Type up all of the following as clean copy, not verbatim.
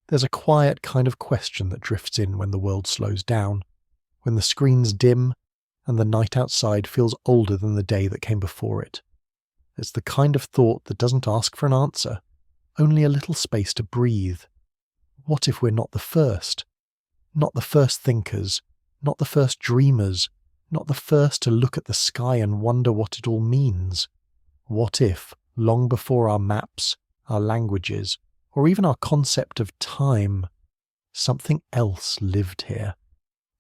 There's a quiet kind of question that drifts in when the world slows down, when the screens dim and the night outside feels older than the day that came before it. It's the kind of thought that doesn't ask for an answer, only a little space to breathe. What if we're not the first? Not the first thinkers, not the first dreamers, not the first to look at the sky and wonder what it all means? What if, long before our maps, our languages, or even our concept of time, something else lived here?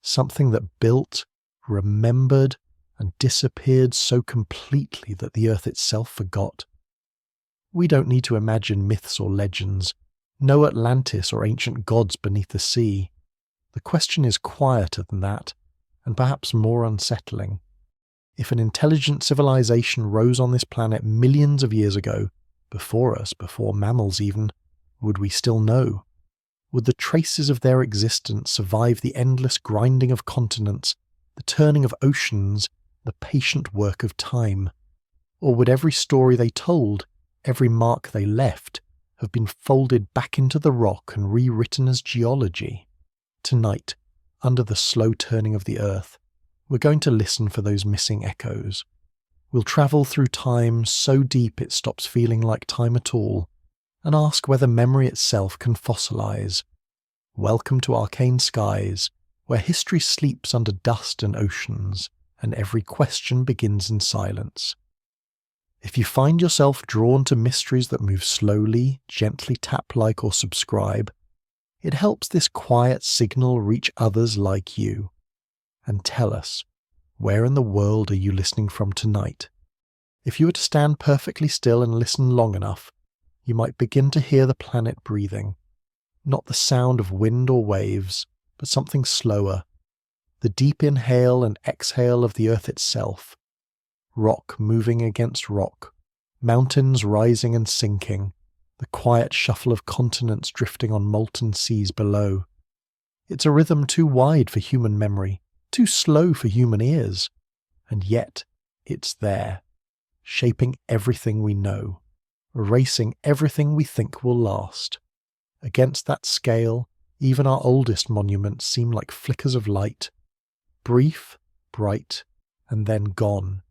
Something that built, remembered, and disappeared so completely that the earth itself forgot. We don't need to imagine myths or legends, no Atlantis or ancient gods beneath the sea. The question is quieter than that, and perhaps more unsettling. If an intelligent civilization rose on this planet millions of years ago, before us, before mammals even, would we still know? Would the traces of their existence survive the endless grinding of continents, the turning of oceans, the patient work of time? Or would every story they told, every mark they left, have been folded back into the rock and rewritten as geology? Tonight, under the slow turning of the earth, we're going to listen for those missing echoes. We'll travel through time so deep it stops feeling like time at all, and ask whether memory itself can fossilize. Welcome to Arcane Skies, where history sleeps under dust and oceans, and every question begins in silence. If you find yourself drawn to mysteries that move slowly, gently tap like or subscribe, it helps this quiet signal reach others like you. And tell us, where in the world are you listening from tonight? If you were to stand perfectly still and listen long enough, you might begin to hear the planet breathing. Not the sound of wind or waves, but something slower. The deep inhale and exhale of the earth itself. Rock moving against rock, mountains rising and sinking, the quiet shuffle of continents drifting on molten seas below. It's a rhythm too wide for human memory, too slow for human ears, and yet it's there, shaping everything we know, erasing everything we think will last. Against that scale, even our oldest monuments seem like flickers of light, brief, bright, and then gone.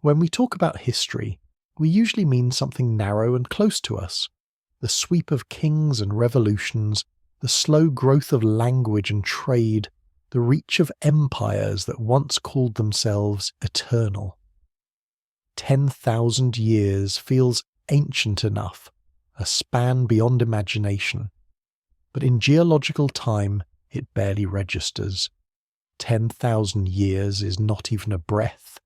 When we talk about history, we usually mean something narrow and close to us. The sweep of kings and revolutions, the slow growth of language and trade, the reach of empires that once called themselves eternal. 10,000 years feels ancient enough, a span beyond imagination. But in geological time, it barely registers. 10,000 years is not even a breath.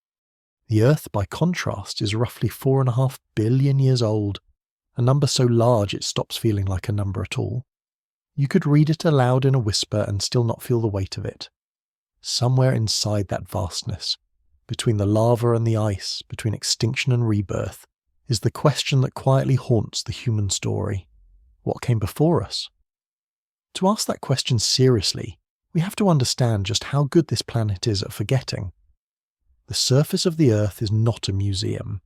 The Earth, by contrast, is roughly 4.5 billion years old, a number so large it stops feeling like a number at all. You could read it aloud in a whisper and still not feel the weight of it. Somewhere inside that vastness, between the lava and the ice, between extinction and rebirth, is the question that quietly haunts the human story. What came before us? To ask that question seriously, we have to understand just how good this planet is at forgetting. The surface of the Earth is not a museum.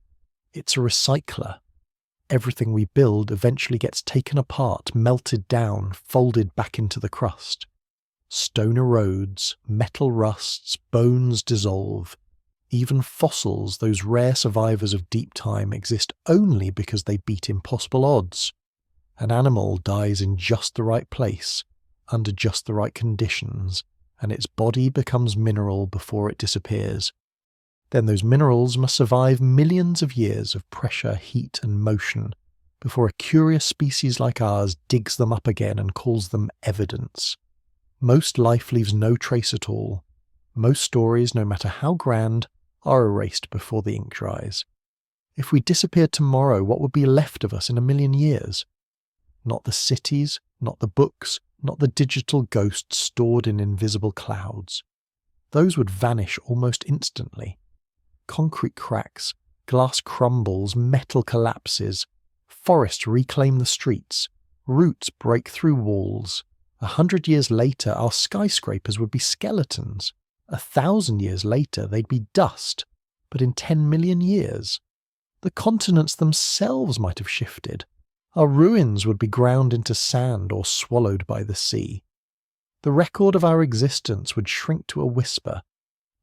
It's a recycler. Everything we build eventually gets taken apart, melted down, folded back into the crust. Stone erodes, metal rusts, bones dissolve. Even fossils, those rare survivors of deep time, exist only because they beat impossible odds. An animal dies in just the right place, under just the right conditions, and its body becomes mineral before it disappears. Then those minerals must survive millions of years of pressure, heat, and motion before a curious species like ours digs them up again and calls them evidence. Most life leaves no trace at all. Most stories, no matter how grand, are erased before the ink dries. If we disappeared tomorrow, what would be left of us in 1,000,000 years? Not the cities, not the books, not the digital ghosts stored in invisible clouds. Those would vanish almost instantly. Concrete cracks, glass crumbles, metal collapses, forests reclaim the streets, roots break through walls. 100 years later, our skyscrapers would be skeletons. 1,000 years later, they'd be dust. But in 10 million years, the continents themselves might have shifted. Our ruins would be ground into sand or swallowed by the sea. The record of our existence would shrink to a whisper,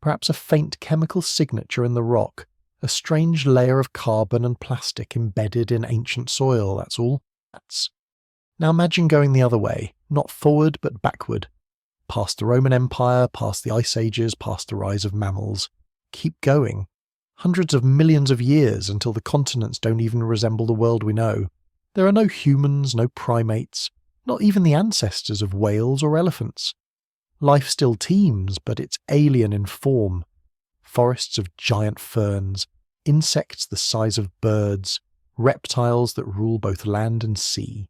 perhaps a faint chemical signature in the rock, a strange layer of carbon and plastic embedded in ancient soil, that's all. Now imagine going the other way, not forward but backward. Past the Roman Empire, past the Ice Ages, past the rise of mammals. Keep going. Hundreds of millions of years until the continents don't even resemble the world we know. There are no humans, no primates, not even the ancestors of whales or elephants. Life still teems, but it's alien in form. Forests of giant ferns, insects the size of birds, reptiles that rule both land and sea.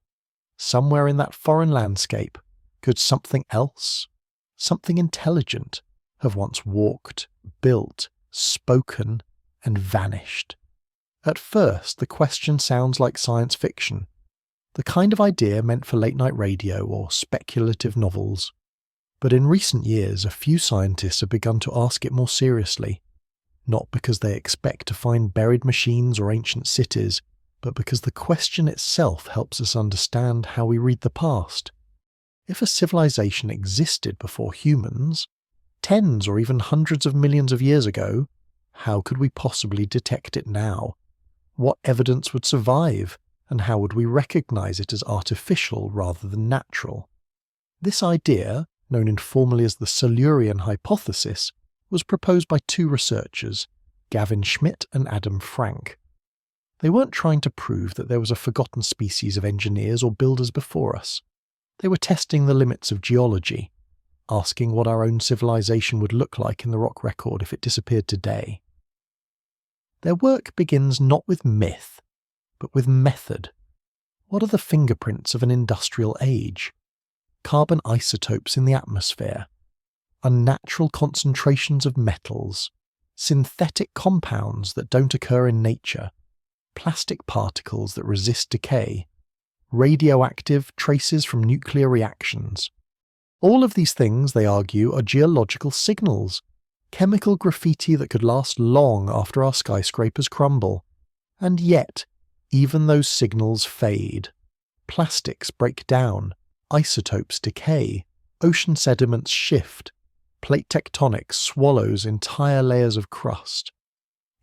Somewhere in that foreign landscape, could something else, something intelligent, have once walked, built, spoken, and vanished? At first, the question sounds like science fiction, the kind of idea meant for late-night radio or speculative novels. But in recent years, a few scientists have begun to ask it more seriously, not because they expect to find buried machines or ancient cities, but because the question itself helps us understand how we read the past. If a civilization existed before humans, tens or even hundreds of millions of years ago, how could we possibly detect it now? What evidence would survive, and how would we recognize it as artificial rather than natural? This idea, known informally as the Silurian Hypothesis, was proposed by two researchers, Gavin Schmidt and Adam Frank. They weren't trying to prove that there was a forgotten species of engineers or builders before us. They were testing the limits of geology, asking what our own civilization would look like in the rock record if it disappeared today. Their work begins not with myth, but with method. What are the fingerprints of an industrial age? Carbon isotopes in the atmosphere, unnatural concentrations of metals, synthetic compounds that don't occur in nature, plastic particles that resist decay, radioactive traces from nuclear reactions. All of these things, they argue, are geological signals, chemical graffiti that could last long after our skyscrapers crumble. And yet, even those signals fade. Plastics break down, isotopes decay, ocean sediments shift, plate tectonics swallows entire layers of crust.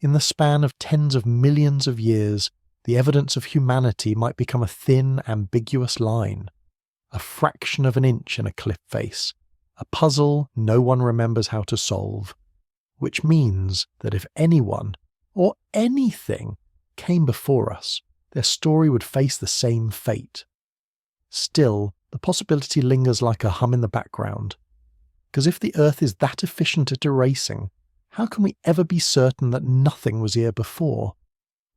In the span of tens of millions of years, the evidence of humanity might become a thin, ambiguous line, a fraction of an inch in a cliff face, a puzzle no one remembers how to solve, which means that if anyone, or anything, came before us, their story would face the same fate. Still, the possibility lingers like a hum in the background, because if the Earth is that efficient at erasing, how can we ever be certain that nothing was here before?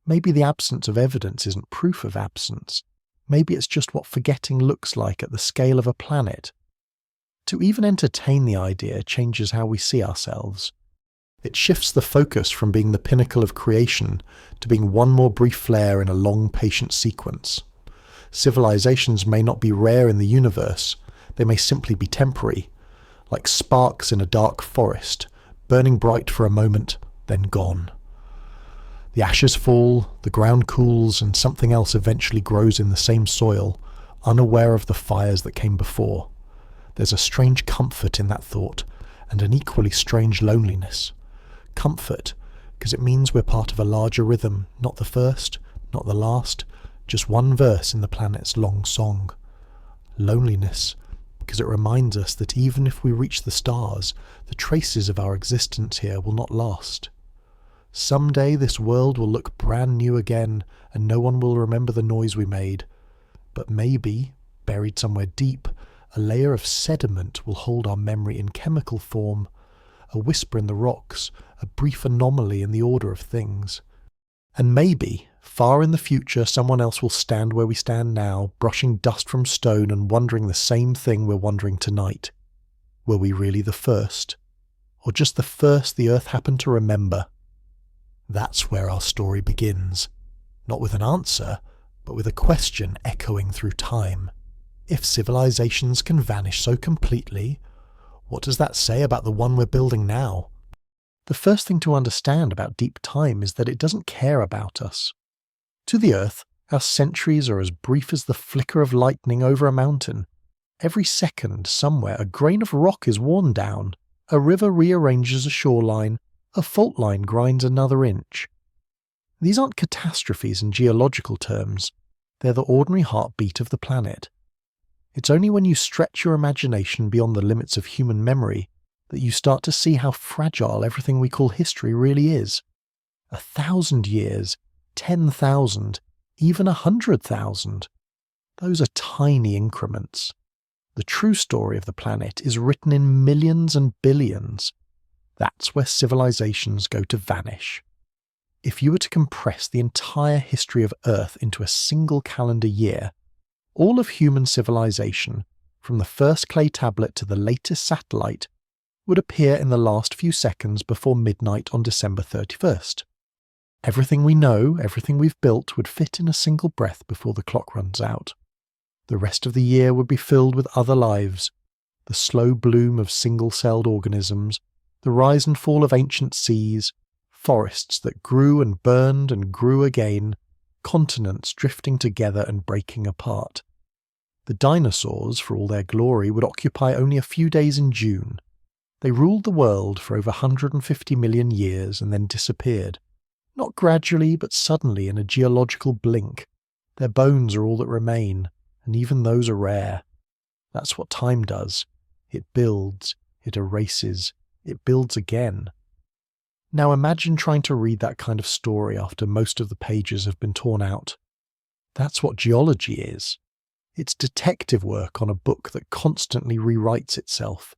Maybe the absence of evidence isn't proof of absence. Maybe it's just what forgetting looks like at the scale of a planet. To even entertain the idea changes how we see ourselves. It shifts the focus from being the pinnacle of creation to being one more brief flare in a long, patient sequence. Civilizations may not be rare in the universe, they may simply be temporary, like sparks in a dark forest, burning bright for a moment, then gone. The ashes fall, the ground cools, and something else eventually grows in the same soil, unaware of the fires that came before. There's a strange comfort in that thought, and an equally strange loneliness. Comfort, because it means we're part of a larger rhythm, not the first, not the last, just one verse in the planet's long song. Loneliness, because it reminds us that even if we reach the stars, the traces of our existence here will not last. Someday this world will look brand new again, and no one will remember the noise we made. But maybe, buried somewhere deep, a layer of sediment will hold our memory in chemical form, a whisper in the rocks, a brief anomaly in the order of things. And maybe, far in the future, someone else will stand where we stand now, brushing dust from stone and wondering the same thing we're wondering tonight. Were we really the first? Or just the first the Earth happened to remember? That's where our story begins. Not with an answer, but with a question echoing through time. If civilizations can vanish so completely, what does that say about the one we're building now? The first thing to understand about deep time is that it doesn't care about us. To the Earth, Our centuries are as brief as the flicker of lightning over a mountain. Every second, somewhere, a grain of rock is worn down, a river rearranges a shoreline, a fault line grinds another inch. These aren't catastrophes in geological terms, they're the ordinary heartbeat of the planet. It's only when you stretch your imagination beyond the limits of human memory that you start to see how fragile everything we call history really is. 1,000 years, 10,000, even 100,000. Those are tiny increments. The true story of the planet is written in millions and billions. That's where civilizations go to vanish. If you were to compress the entire history of Earth into a single calendar year, all of human civilization, from the first clay tablet to the latest satellite, would appear in the last few seconds before midnight on December 31st. Everything we know, everything we've built, would fit in a single breath before the clock runs out. The rest of the year would be filled with other lives, the slow bloom of single-celled organisms, the rise and fall of ancient seas, forests that grew and burned and grew again, continents drifting together and breaking apart. The dinosaurs, for all their glory, would occupy only a few days in June. They ruled the world for over 150 million years and then disappeared. Not gradually, but suddenly in a geological blink. Their bones are all that remain, and even those are rare. That's what time does. It builds, it erases, it builds again. Now imagine trying to read that kind of story after most of the pages have been torn out. That's what geology is. It's detective work on a book that constantly rewrites itself.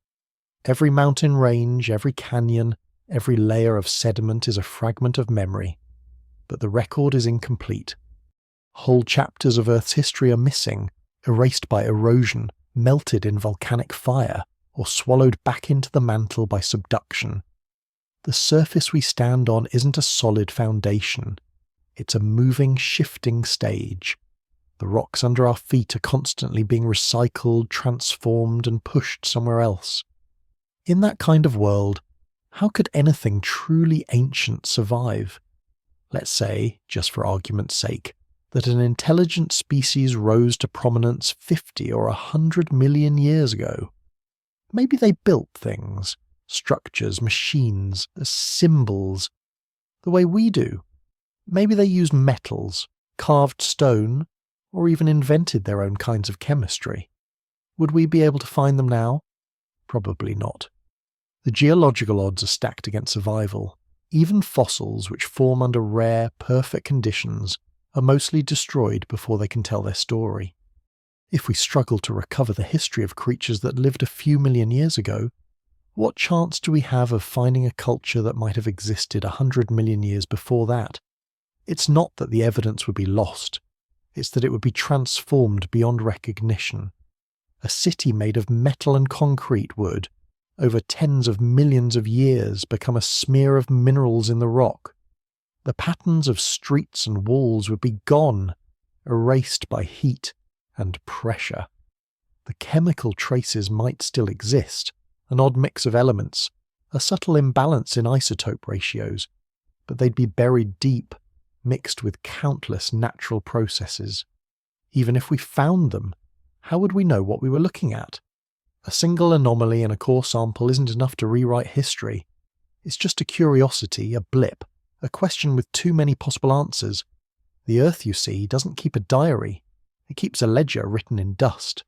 Every mountain range, every canyon, every layer of sediment is a fragment of memory. But the record is incomplete. Whole chapters of Earth's history are missing, erased by erosion, melted in volcanic fire, or swallowed back into the mantle by subduction. The surface we stand on isn't a solid foundation. It's a moving, shifting stage. The rocks under our feet are constantly being recycled, transformed, and pushed somewhere else. In that kind of world, how could anything truly ancient survive? Let's say, just for argument's sake, that an intelligent species rose to prominence 50 or 100 million years ago. Maybe they built things, structures, machines, as symbols, the way we do. Maybe they used metals, carved stone, or even invented their own kinds of chemistry. Would we be able to find them now? Probably not. The geological odds are stacked against survival. Even fossils which form under rare, perfect conditions are mostly destroyed before they can tell their story. If we struggle to recover the history of creatures that lived a few million years ago, what chance do we have of finding a culture that might have existed 100 million years before that? It's not that the evidence would be lost, it's that it would be transformed beyond recognition. A city made of metal and concrete would, over tens of millions of years, become a smear of minerals in the rock. The patterns of streets and walls would be gone, erased by heat and pressure. The chemical traces might still exist, an odd mix of elements, a subtle imbalance in isotope ratios, but they'd be buried deep, mixed with countless natural processes. Even if we found them, how would we know what we were looking at? A single anomaly in a core sample isn't enough to rewrite history. It's just a curiosity, a blip, a question with too many possible answers. The Earth, you see, doesn't keep a diary. It keeps a ledger written in dust.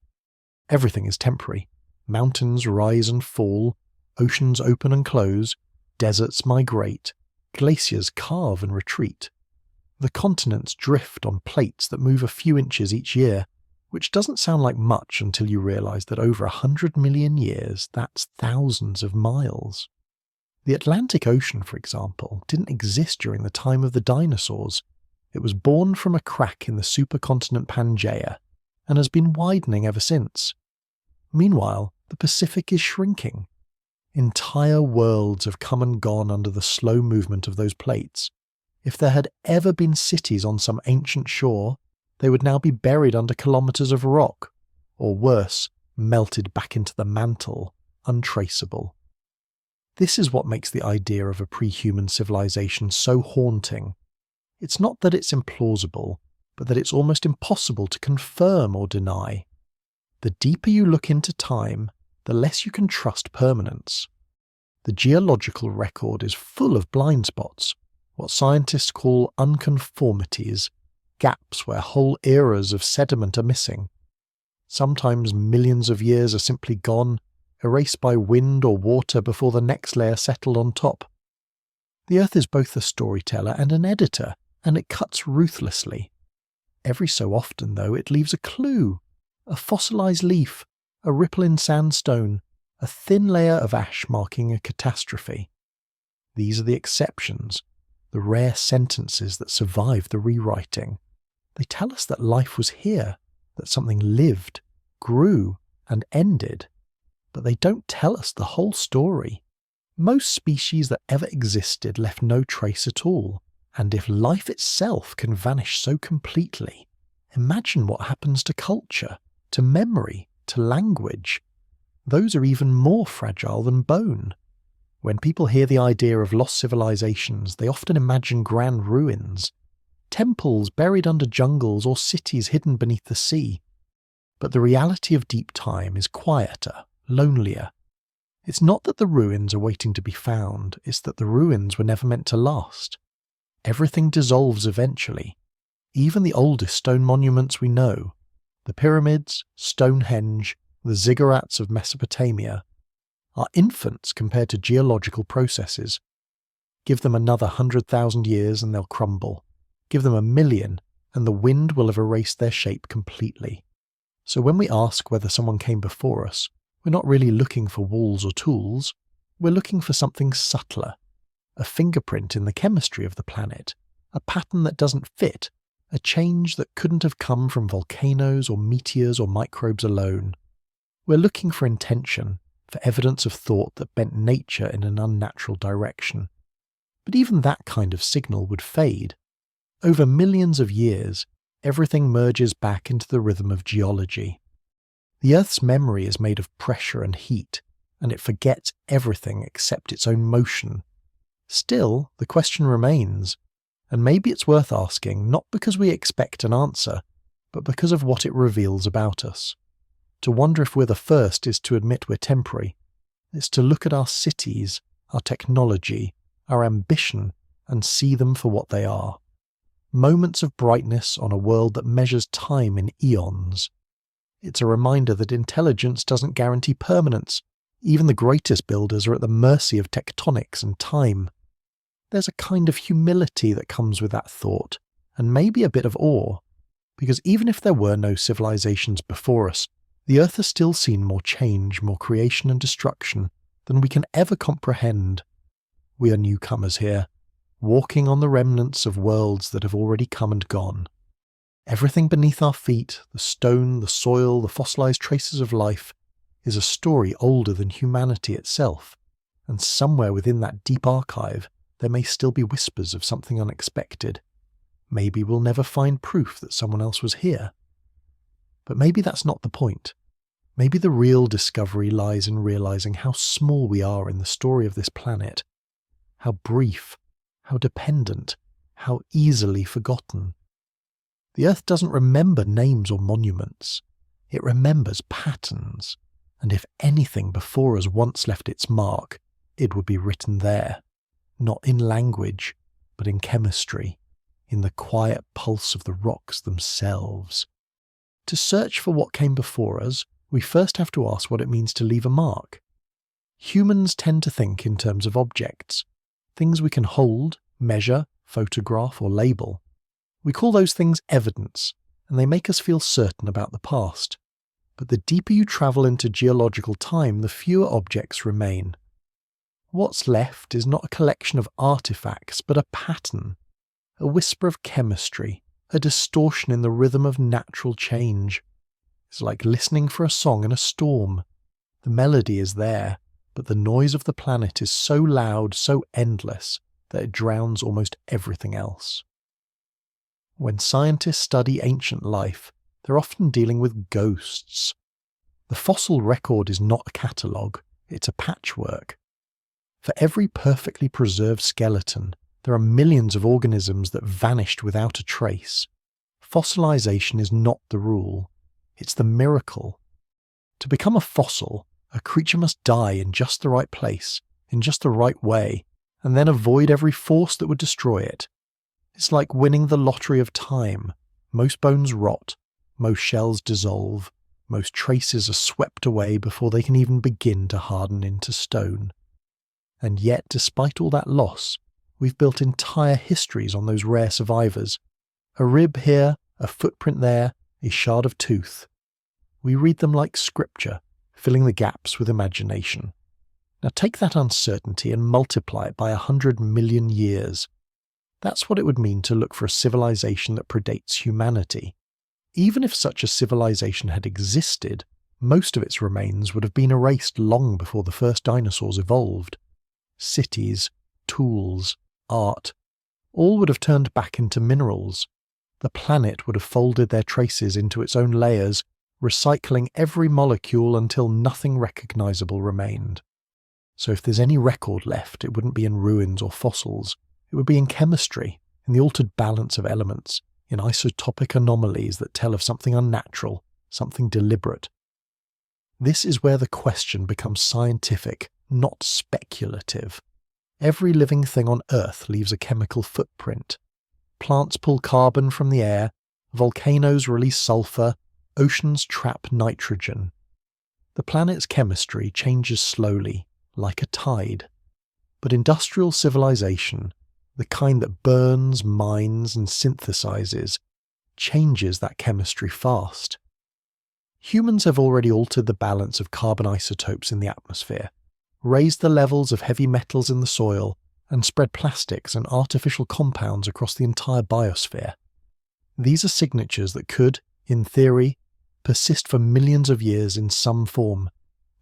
Everything is temporary. Mountains rise and fall, oceans open and close, deserts migrate, glaciers carve and retreat. The continents drift on plates that move a few inches each year, which doesn't sound like much until you realise that over 100 million years, that's thousands of miles. The Atlantic Ocean, for example, didn't exist during the time of the dinosaurs. It was born from a crack in the supercontinent Pangaea, and has been widening ever since. Meanwhile, the Pacific is shrinking. Entire worlds have come and gone under the slow movement of those plates. If there had ever been cities on some ancient shore, they would now be buried under kilometres of rock, or worse, melted back into the mantle, untraceable. This is what makes the idea of a pre-human civilization so haunting. It's not that it's implausible, but that it's almost impossible to confirm or deny. The deeper you look into time, the less you can trust permanence. The geological record is full of blind spots, what scientists call unconformities, gaps where whole eras of sediment are missing. Sometimes millions of years are simply gone, erased by wind or water before the next layer settled on top. The Earth is both a storyteller and an editor, and it cuts ruthlessly. Every so often, though, it leaves a clue, a fossilized leaf, a ripple in sandstone, a thin layer of ash marking a catastrophe. These are the exceptions, the rare sentences that survive the rewriting. They tell us that life was here, that something lived, grew, and ended. But they don't tell us the whole story. Most species that ever existed left no trace at all, and if life itself can vanish so completely, imagine what happens to culture, to memory, to language. Those are even more fragile than bone. When people hear the idea of lost civilizations, they often imagine grand ruins, temples buried under jungles or cities hidden beneath the sea. But the reality of deep time is quieter, lonelier. It's not that the ruins are waiting to be found, it's that the ruins were never meant to last. Everything dissolves eventually. Even the oldest stone monuments we know, the pyramids, Stonehenge, the ziggurats of Mesopotamia, are infants compared to geological processes. Give them another 100,000 years and they'll crumble. Give them 1,000,000 and the wind will have erased their shape completely. So when we ask whether someone came before us, we're not really looking for walls or tools, we're looking for something subtler, a fingerprint in the chemistry of the planet, a pattern that doesn't fit, a change that couldn't have come from volcanoes or meteors or microbes alone. We're looking for intention, for evidence of thought that bent nature in an unnatural direction. But even that kind of signal would fade. Over millions of years, everything merges back into the rhythm of geology. The Earth's memory is made of pressure and heat, and it forgets everything except its own motion. Still, the question remains, and maybe it's worth asking not because we expect an answer, but because of what it reveals about us. To wonder if we're the first is to admit we're temporary. It's to look at our cities, our technology, our ambition, and see them for what they are. Moments of brightness on a world that measures time in eons. It's a reminder that intelligence doesn't guarantee permanence. Even the greatest builders are at the mercy of tectonics and time. There's a kind of humility that comes with that thought, and maybe a bit of awe, because even if there were no civilizations before us, the Earth has still seen more change, more creation and destruction than we can ever comprehend. We are newcomers here, walking on the remnants of worlds that have already come and gone. Everything beneath our feet, the stone, the soil, the fossilized traces of life, is a story older than humanity itself, and somewhere within that deep archive there may still be whispers of something unexpected. Maybe we'll never find proof that someone else was here. But maybe that's not the point. Maybe the real discovery lies in realizing how small we are in the story of this planet, how brief, how dependent, how easily forgotten. The Earth doesn't remember names or monuments. It remembers patterns, and if anything before us once left its mark, it would be written there, not in language, but in chemistry, in the quiet pulse of the rocks themselves. To search for what came before us, we first have to ask what it means to leave a mark. Humans tend to think in terms of objects, things we can hold, measure, photograph, or label. We call those things evidence, and they make us feel certain about the past. But the deeper you travel into geological time, the fewer objects remain. What's left is not a collection of artifacts, but a pattern, a whisper of chemistry, a distortion in the rhythm of natural change. It's like listening for a song in a storm. The melody is there, but the noise of the planet is so loud, so endless, that it drowns almost everything else. When scientists study ancient life, they're often dealing with ghosts. The fossil record is not a catalogue, it's a patchwork. For every perfectly preserved skeleton, there are millions of organisms that vanished without a trace. Fossilization is not the rule, it's the miracle. To become a fossil, a creature must die in just the right place, in just the right way, and then avoid every force that would destroy it. It's like winning the lottery of time. Most bones rot, most shells dissolve, most traces are swept away before they can even begin to harden into stone. And yet, despite all that loss, we've built entire histories on those rare survivors. A rib here, a footprint there, a shard of tooth. We read them like scripture, filling the gaps with imagination. Now take that uncertainty and multiply it by 100 million years. That's what it would mean to look for a civilization that predates humanity. Even if such a civilization had existed, most of its remains would have been erased long before the first dinosaurs evolved. Cities, tools, art, all would have turned back into minerals. The planet would have folded their traces into its own layers, recycling every molecule until nothing recognizable remained. So if there's any record left, it wouldn't be in ruins or fossils. It would be in chemistry, in the altered balance of elements, in isotopic anomalies that tell of something unnatural, something deliberate. This is where the question becomes scientific, not speculative. Every living thing on Earth leaves a chemical footprint. Plants pull carbon from the air, volcanoes release sulfur, oceans trap nitrogen. The planet's chemistry changes slowly, like a tide. But industrial civilization, the kind that burns, mines, and synthesizes, changes that chemistry fast. Humans have already altered the balance of carbon isotopes in the atmosphere, raised the levels of heavy metals in the soil, and spread plastics and artificial compounds across the entire biosphere. These are signatures that could, in theory, persist for millions of years in some form.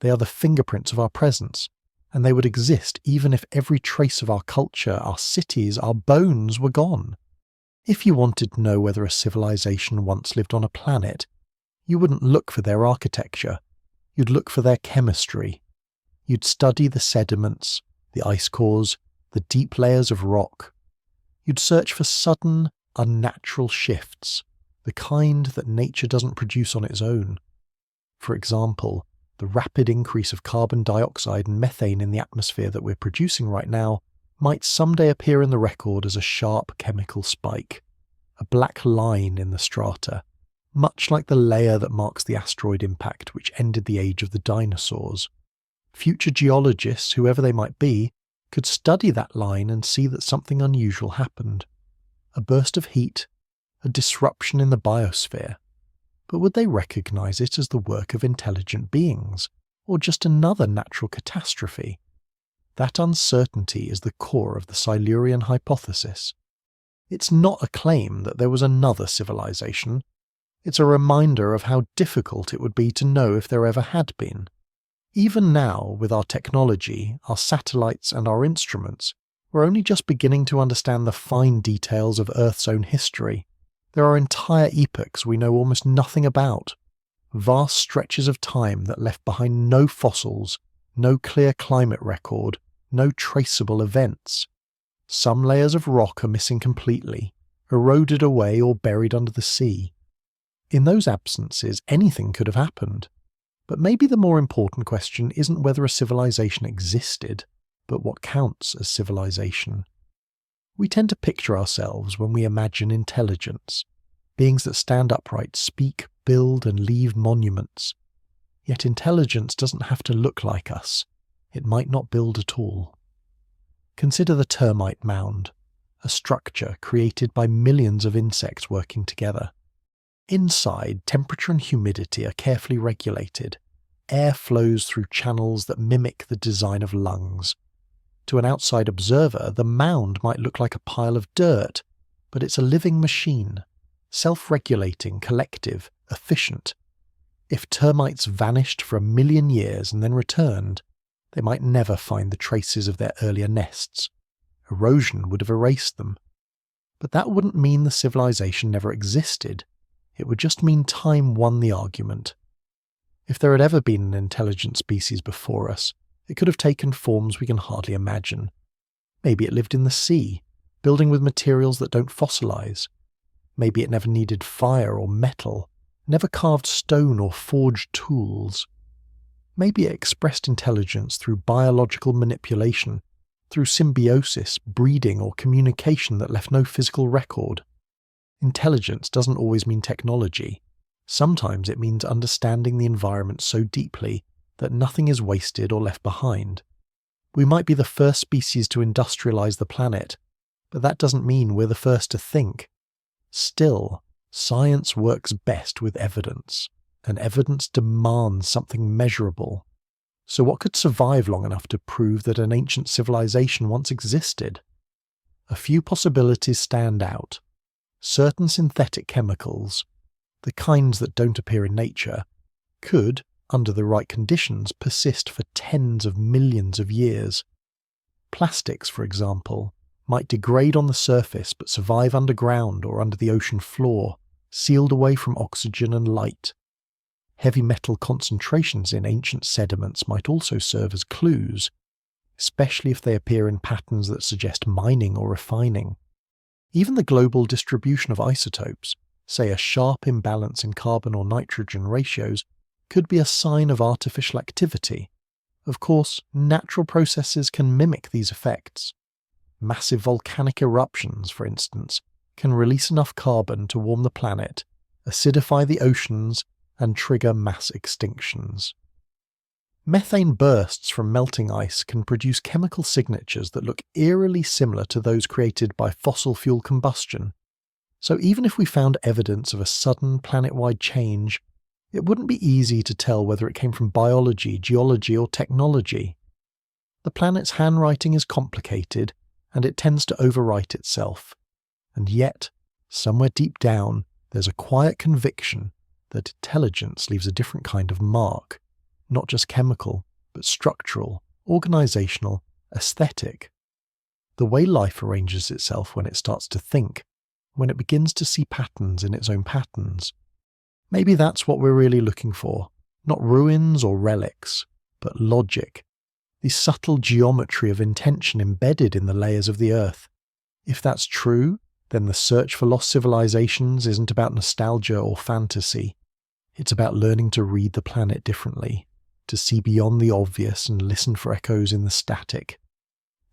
They are the fingerprints of our presence, and they would exist even if every trace of our culture, our cities, our bones were gone. If you wanted to know whether a civilization once lived on a planet, you wouldn't look for their architecture, you'd look for their chemistry. You'd study the sediments, the ice cores, the deep layers of rock. You'd search for sudden, unnatural shifts, the kind that nature doesn't produce on its own. For example, the rapid increase of carbon dioxide and methane in the atmosphere that we're producing right now might someday appear in the record as a sharp chemical spike, a black line in the strata, much like the layer that marks the asteroid impact which ended the age of the dinosaurs. Future geologists, whoever they might be, could study that line and see that something unusual happened. A burst of heat, a disruption in the biosphere. But would they recognize it as the work of intelligent beings, or just another natural catastrophe? That uncertainty is the core of the Silurian Hypothesis. It's not a claim that there was another civilization. It's a reminder of how difficult it would be to know if there ever had been. Even now, with our technology, our satellites and our instruments, we're only just beginning to understand the fine details of Earth's own history. There are entire epochs we know almost nothing about. Vast stretches of time that left behind no fossils, no clear climate record, no traceable events. Some layers of rock are missing completely, eroded away or buried under the sea. In those absences, anything could have happened. But maybe the more important question isn't whether a civilization existed, but what counts as civilization. We tend to picture ourselves when we imagine intelligence, beings that stand upright, speak, build, and leave monuments. Yet intelligence doesn't have to look like us. It might not build at all. Consider the termite mound, a structure created by millions of insects working together. Inside, temperature and humidity are carefully regulated. Air flows through channels that mimic the design of lungs. To an outside observer, the mound might look like a pile of dirt, but it's a living machine, self-regulating, collective, efficient. If termites vanished for 1 million years and then returned, they might never find the traces of their earlier nests. Erosion would have erased them. But that wouldn't mean the civilization never existed. It would just mean time won the argument. If there had ever been an intelligent species before us, it could have taken forms we can hardly imagine. Maybe it lived in the sea, building with materials that don't fossilize. Maybe it never needed fire or metal, never carved stone or forged tools. Maybe it expressed intelligence through biological manipulation, through symbiosis, breeding, or communication that left no physical record. Intelligence doesn't always mean technology. Sometimes it means understanding the environment so deeply that nothing is wasted or left behind. We might be the first species to industrialize the planet, but that doesn't mean we're the first to think. Still, science works best with evidence, and evidence demands something measurable. So what could survive long enough to prove that an ancient civilization once existed? A few possibilities stand out. Certain synthetic chemicals, the kinds that don't appear in nature, could, under the right conditions, persist for tens of millions of years. Plastics, for example, might degrade on the surface but survive underground or under the ocean floor, sealed away from oxygen and light. Heavy metal concentrations in ancient sediments might also serve as clues, especially if they appear in patterns that suggest mining or refining. Even the global distribution of isotopes, say a sharp imbalance in carbon or nitrogen ratios, could be a sign of artificial activity. Of course, natural processes can mimic these effects. Massive volcanic eruptions, for instance, can release enough carbon to warm the planet, acidify the oceans, and trigger mass extinctions. Methane bursts from melting ice can produce chemical signatures that look eerily similar to those created by fossil fuel combustion. So even if we found evidence of a sudden planet-wide change, it wouldn't be easy to tell whether it came from biology, geology, or technology. The planet's handwriting is complicated, and it tends to overwrite itself. And yet, somewhere deep down, there's a quiet conviction that intelligence leaves a different kind of mark, not just chemical, but structural, organizational, aesthetic. The way life arranges itself when it starts to think, when it begins to see patterns in its own patterns. Maybe that's what we're really looking for, not ruins or relics, but logic, the subtle geometry of intention embedded in the layers of the earth. If that's true, then the search for lost civilizations isn't about nostalgia or fantasy. It's about learning to read the planet differently, to see beyond the obvious and listen for echoes in the static.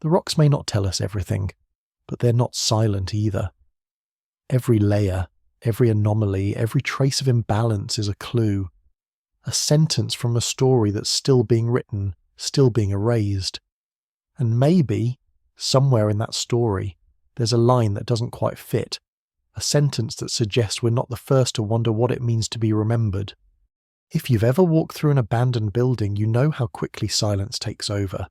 The rocks may not tell us everything, but they're not silent either. Every layer, every anomaly, every trace of imbalance is a clue, a sentence from a story that's still being written, still being erased. And maybe, somewhere in that story, there's a line that doesn't quite fit, a sentence that suggests we're not the first to wonder what it means to be remembered. If you've ever walked through an abandoned building, you know how quickly silence takes over.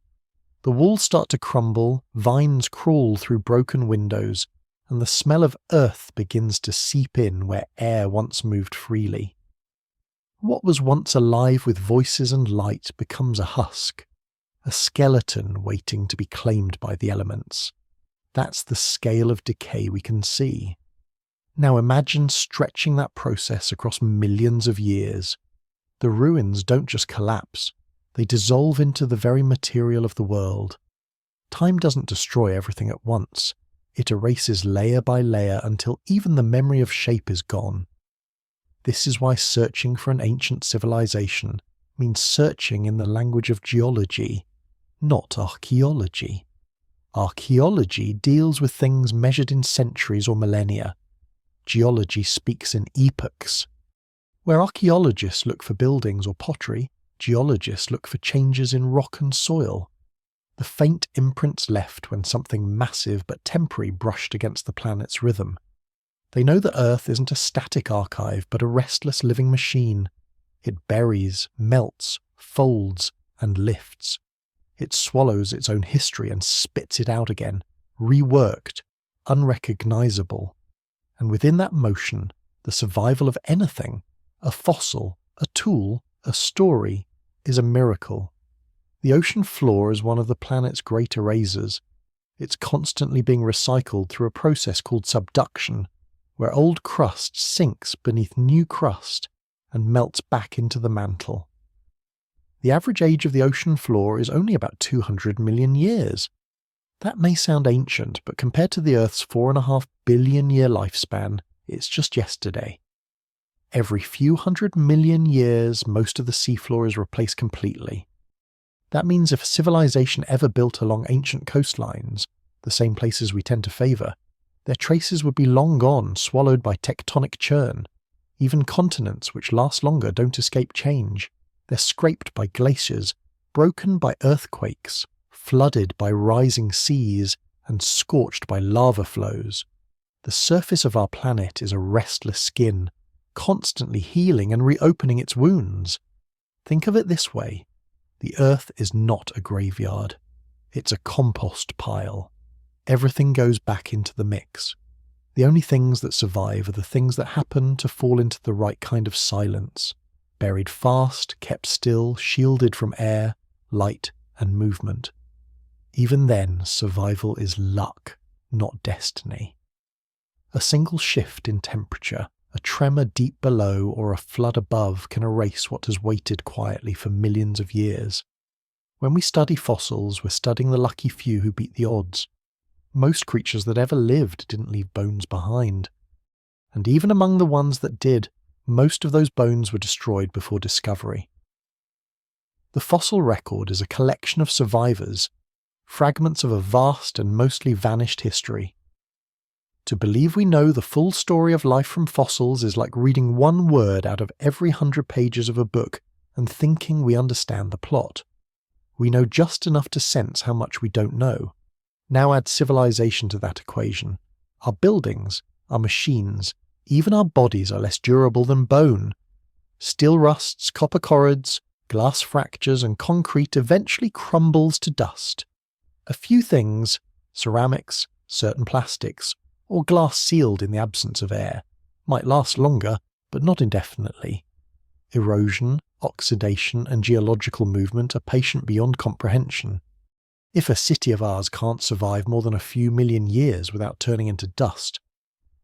The walls start to crumble, vines crawl through broken windows, and the smell of earth begins to seep in where air once moved freely. What was once alive with voices and light becomes a husk, a skeleton waiting to be claimed by the elements. That's the scale of decay we can see. Now imagine stretching that process across millions of years. The ruins don't just collapse, they dissolve into the very material of the world. Time doesn't destroy everything at once. It erases layer by layer until even the memory of shape is gone. This is why searching for an ancient civilization means searching in the language of geology, not archaeology. Archaeology deals with things measured in centuries or millennia. Geology speaks in epochs. Where archaeologists look for buildings or pottery, geologists look for changes in rock and soil. The faint imprints left when something massive but temporary brushed against the planet's rhythm. They know that Earth isn't a static archive but a restless living machine. It buries, melts, folds, and lifts. It swallows its own history and spits it out again, reworked, unrecognizable. And within that motion, the survival of anything, a fossil, a tool, a story, is a miracle. The ocean floor is one of the planet's great erasers. It's constantly being recycled through a process called subduction, where old crust sinks beneath new crust and melts back into the mantle. The average age of the ocean floor is only about 200 million years. That may sound ancient, but compared to the Earth's 4.5 billion year lifespan, It's just yesterday. Every few 100 million years, most of the seafloor is replaced completely. That means if a civilization ever built along ancient coastlines, the same places we tend to favour, their traces would be long gone, swallowed by tectonic churn. Even continents which last longer don't escape change. They're scraped by glaciers, broken by earthquakes, flooded by rising seas, and scorched by lava flows. The surface of our planet is a restless skin, constantly healing and reopening its wounds. Think of it this way. The Earth is not a graveyard. It's a compost pile. Everything goes back into the mix. The only things that survive are the things that happen to fall into the right kind of silence, buried fast, kept still, shielded from air, light, and movement. Even then, survival is luck, not destiny. A single shift in temperature, a tremor deep below or a flood above can erase what has waited quietly for millions of years. When we study fossils, we're studying the lucky few who beat the odds. Most creatures that ever lived didn't leave bones behind. And even among the ones that did, most of those bones were destroyed before discovery. The fossil record is a collection of survivors, fragments of a vast and mostly vanished history. To believe we know the full story of life from fossils is like reading one word out of every 100 pages of a book and thinking we understand the plot. We know just enough to sense how much we don't know. Now add civilization to that equation. Our buildings, our machines, even our bodies are less durable than bone. Steel rusts, copper corrodes, glass fractures, and concrete eventually crumbles to dust. A few things, ceramics, certain plastics, or glass sealed in the absence of air, might last longer, but not indefinitely. Erosion, oxidation, and geological movement are patient beyond comprehension. If a city of ours can't survive more than a few million years without turning into dust,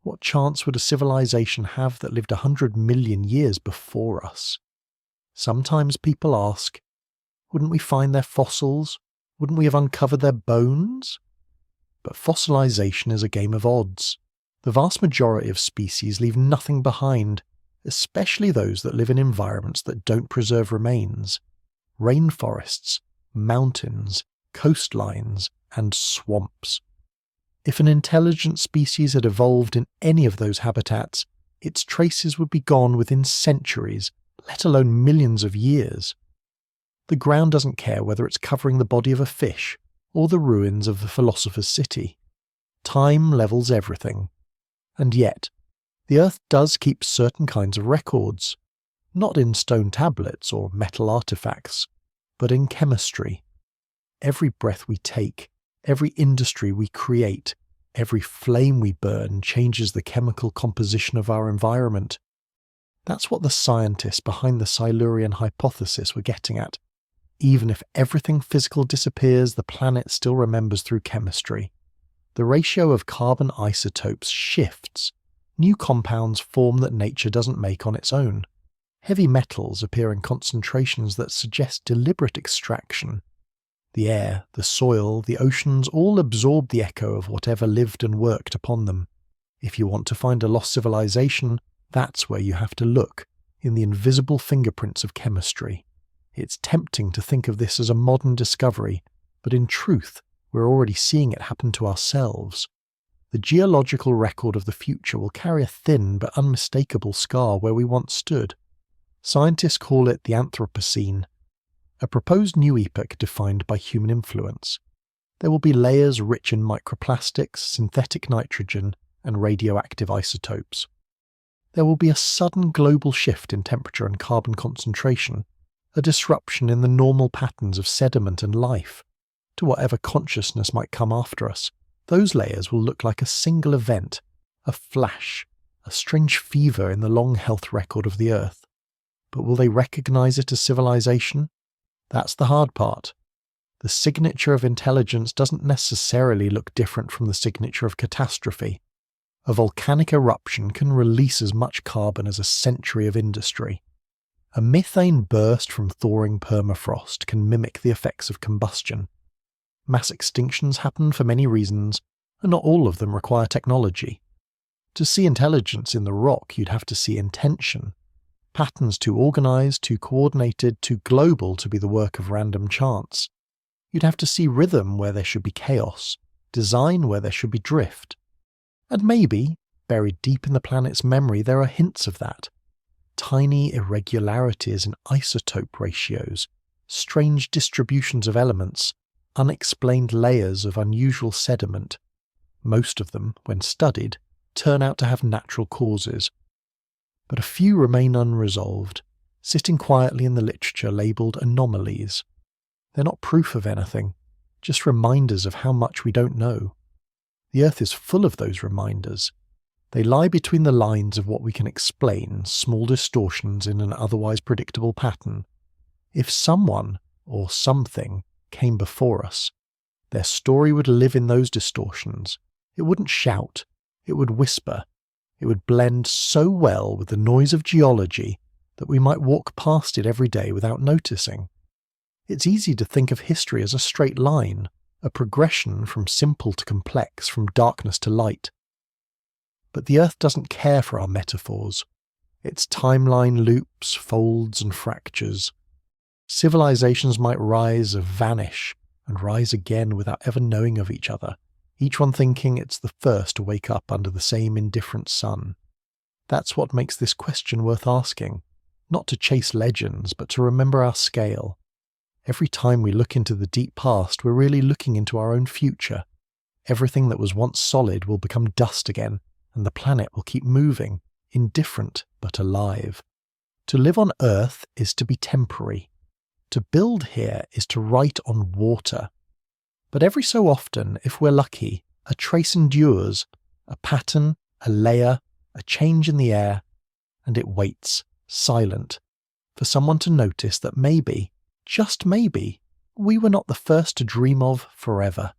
what chance would a civilization have that lived 100 million years before us? Sometimes people ask, wouldn't we find their fossils? Wouldn't we have uncovered their bones? But fossilization is a game of odds. The vast majority of species leave nothing behind, especially those that live in environments that don't preserve remains. Rainforests, mountains, coastlines, and swamps. If an intelligent species had evolved in any of those habitats, its traces would be gone within centuries, let alone millions of years. The ground doesn't care whether it's covering the body of a fish or the ruins of the philosopher's city. Time levels everything. And yet, the Earth does keep certain kinds of records, not in stone tablets or metal artifacts, but in chemistry. Every breath we take, every industry we create, every flame we burn changes the chemical composition of our environment. That's what the scientists behind the Silurian Hypothesis were getting at. Even if everything physical disappears, the planet still remembers through chemistry. The ratio of carbon isotopes shifts. New compounds form that nature doesn't make on its own. Heavy metals appear in concentrations that suggest deliberate extraction. The air, the soil, the oceans all absorb the echo of whatever lived and worked upon them. If you want to find a lost civilization, that's where you have to look, in the invisible fingerprints of chemistry. It's tempting to think of this as a modern discovery, but in truth, we're already seeing it happen to ourselves. The geological record of the future will carry a thin but unmistakable scar where we once stood. Scientists call it the Anthropocene, a proposed new epoch defined by human influence. There will be layers rich in microplastics, synthetic nitrogen, and radioactive isotopes. There will be a sudden global shift in temperature and carbon concentration, a disruption in the normal patterns of sediment and life. To whatever consciousness might come after us, those layers will look like a single event, a flash, a strange fever in the long health record of the Earth. But will they recognize it as civilization? That's the hard part. The signature of intelligence doesn't necessarily look different from the signature of catastrophe. A volcanic eruption can release as much carbon as a century of industry. A methane burst from thawing permafrost can mimic the effects of combustion. Mass extinctions happen for many reasons, and not all of them require technology. To see intelligence in the rock, you'd have to see intention. Patterns too organised, too coordinated, too global to be the work of random chance. You'd have to see rhythm where there should be chaos, design where there should be drift. And maybe, buried deep in the planet's memory, there are hints of that. Tiny irregularities in isotope ratios, strange distributions of elements, unexplained layers of unusual sediment. Most of them, when studied, turn out to have natural causes. But a few remain unresolved, sitting quietly in the literature labelled anomalies. They're not proof of anything, just reminders of how much we don't know. The Earth is full of those reminders. They lie between the lines of what we can explain, small distortions in an otherwise predictable pattern. If someone, or something, came before us, their story would live in those distortions. It wouldn't shout, it would whisper. It would blend so well with the noise of geology that we might walk past it every day without noticing. It's easy to think of history as a straight line, a progression from simple to complex, from darkness to light. But the Earth doesn't care for our metaphors. Its timeline loops, folds and fractures. Civilizations might rise or vanish and rise again without ever knowing of each other, each one thinking it's the first to wake up under the same indifferent sun. That's what makes this question worth asking, not to chase legends, but to remember our scale. Every time we look into the deep past, we're really looking into our own future. Everything that was once solid will become dust again, and the planet will keep moving, indifferent but alive. To live on Earth is to be temporary. To build here is to write on water. But every so often, if we're lucky, a trace endures, a pattern, a layer, a change in the air, and it waits, silent, for someone to notice that maybe, just maybe, we were not the first to dream of forever.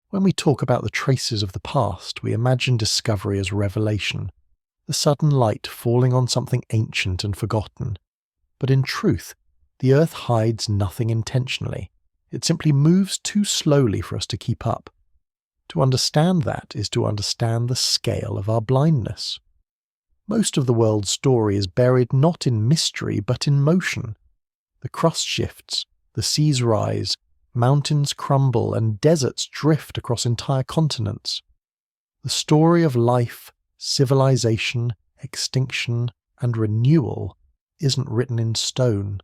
When we talk about the traces of the past, we imagine discovery as revelation, the sudden light falling on something ancient and forgotten. But in truth, the Earth hides nothing intentionally. It simply moves too slowly for us to keep up. To understand that is to understand the scale of our blindness. Most of the world's story is buried not in mystery but in motion. The crust shifts, the seas rise, mountains crumble, and deserts drift across entire continents. The story of life, civilization, extinction, and renewal isn't written in stone.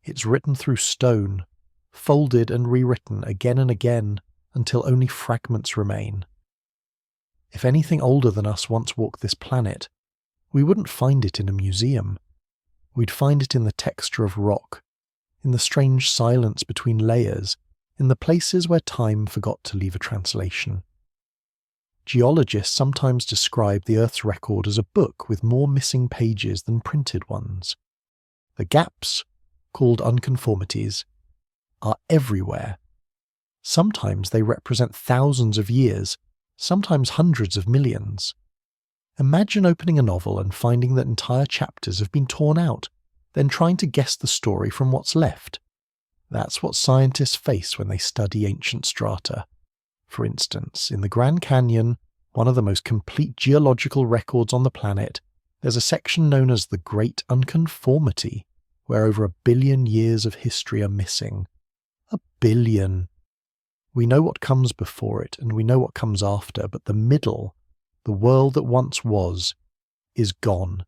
It's written through stone, folded and rewritten again and again until only fragments remain. If anything older than us once walked this planet, we wouldn't find it in a museum. We'd find it in the texture of rock, in the strange silence between layers, in the places where time forgot to leave a translation. Geologists sometimes describe the Earth's record as a book with more missing pages than printed ones. The gaps, called unconformities, are everywhere. Sometimes they represent thousands of years, sometimes hundreds of millions. Imagine opening a novel and finding that entire chapters have been torn out, then trying to guess the story from what's left. That's what scientists face when they study ancient strata. For instance, in the Grand Canyon, one of the most complete geological records on the planet, there's a section known as the Great Unconformity, where over 1 billion years of history are missing. 1 billion! We know what comes before it, and we know what comes after, but the middle, the world that once was, is gone.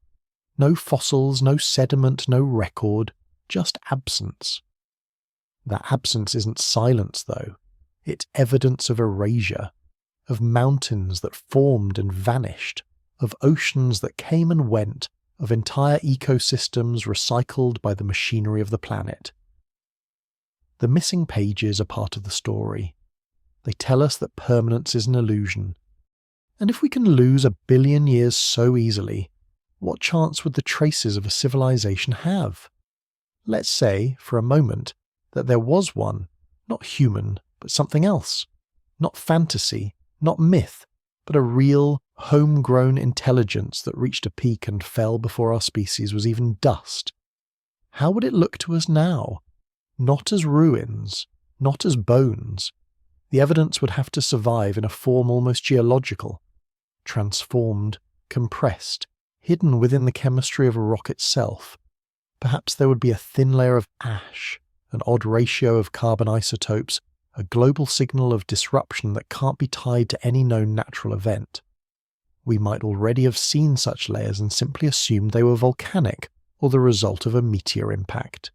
No fossils, no sediment, no record, just absence. That absence isn't silence, though. It's evidence of erasure, of mountains that formed and vanished, of oceans that came and went, of entire ecosystems recycled by the machinery of the planet. The missing pages are part of the story. They tell us that permanence is an illusion. And if we can lose 1 billion years so easily, what chance would the traces of a civilization have? Let's say, for a moment, that there was one, not human, but something else. Not fantasy, not myth, but a real, homegrown intelligence that reached a peak and fell before our species was even dust. How would it look to us now? Not as ruins, not as bones. The evidence would have to survive in a form almost geological. transformed, compressed, hidden within the chemistry of a rock itself. Perhaps there would be a thin layer of ash, an odd ratio of carbon isotopes, a global signal of disruption that can't be tied to any known natural event. We might already have seen such layers and simply assumed they were volcanic or the result of a meteor impact.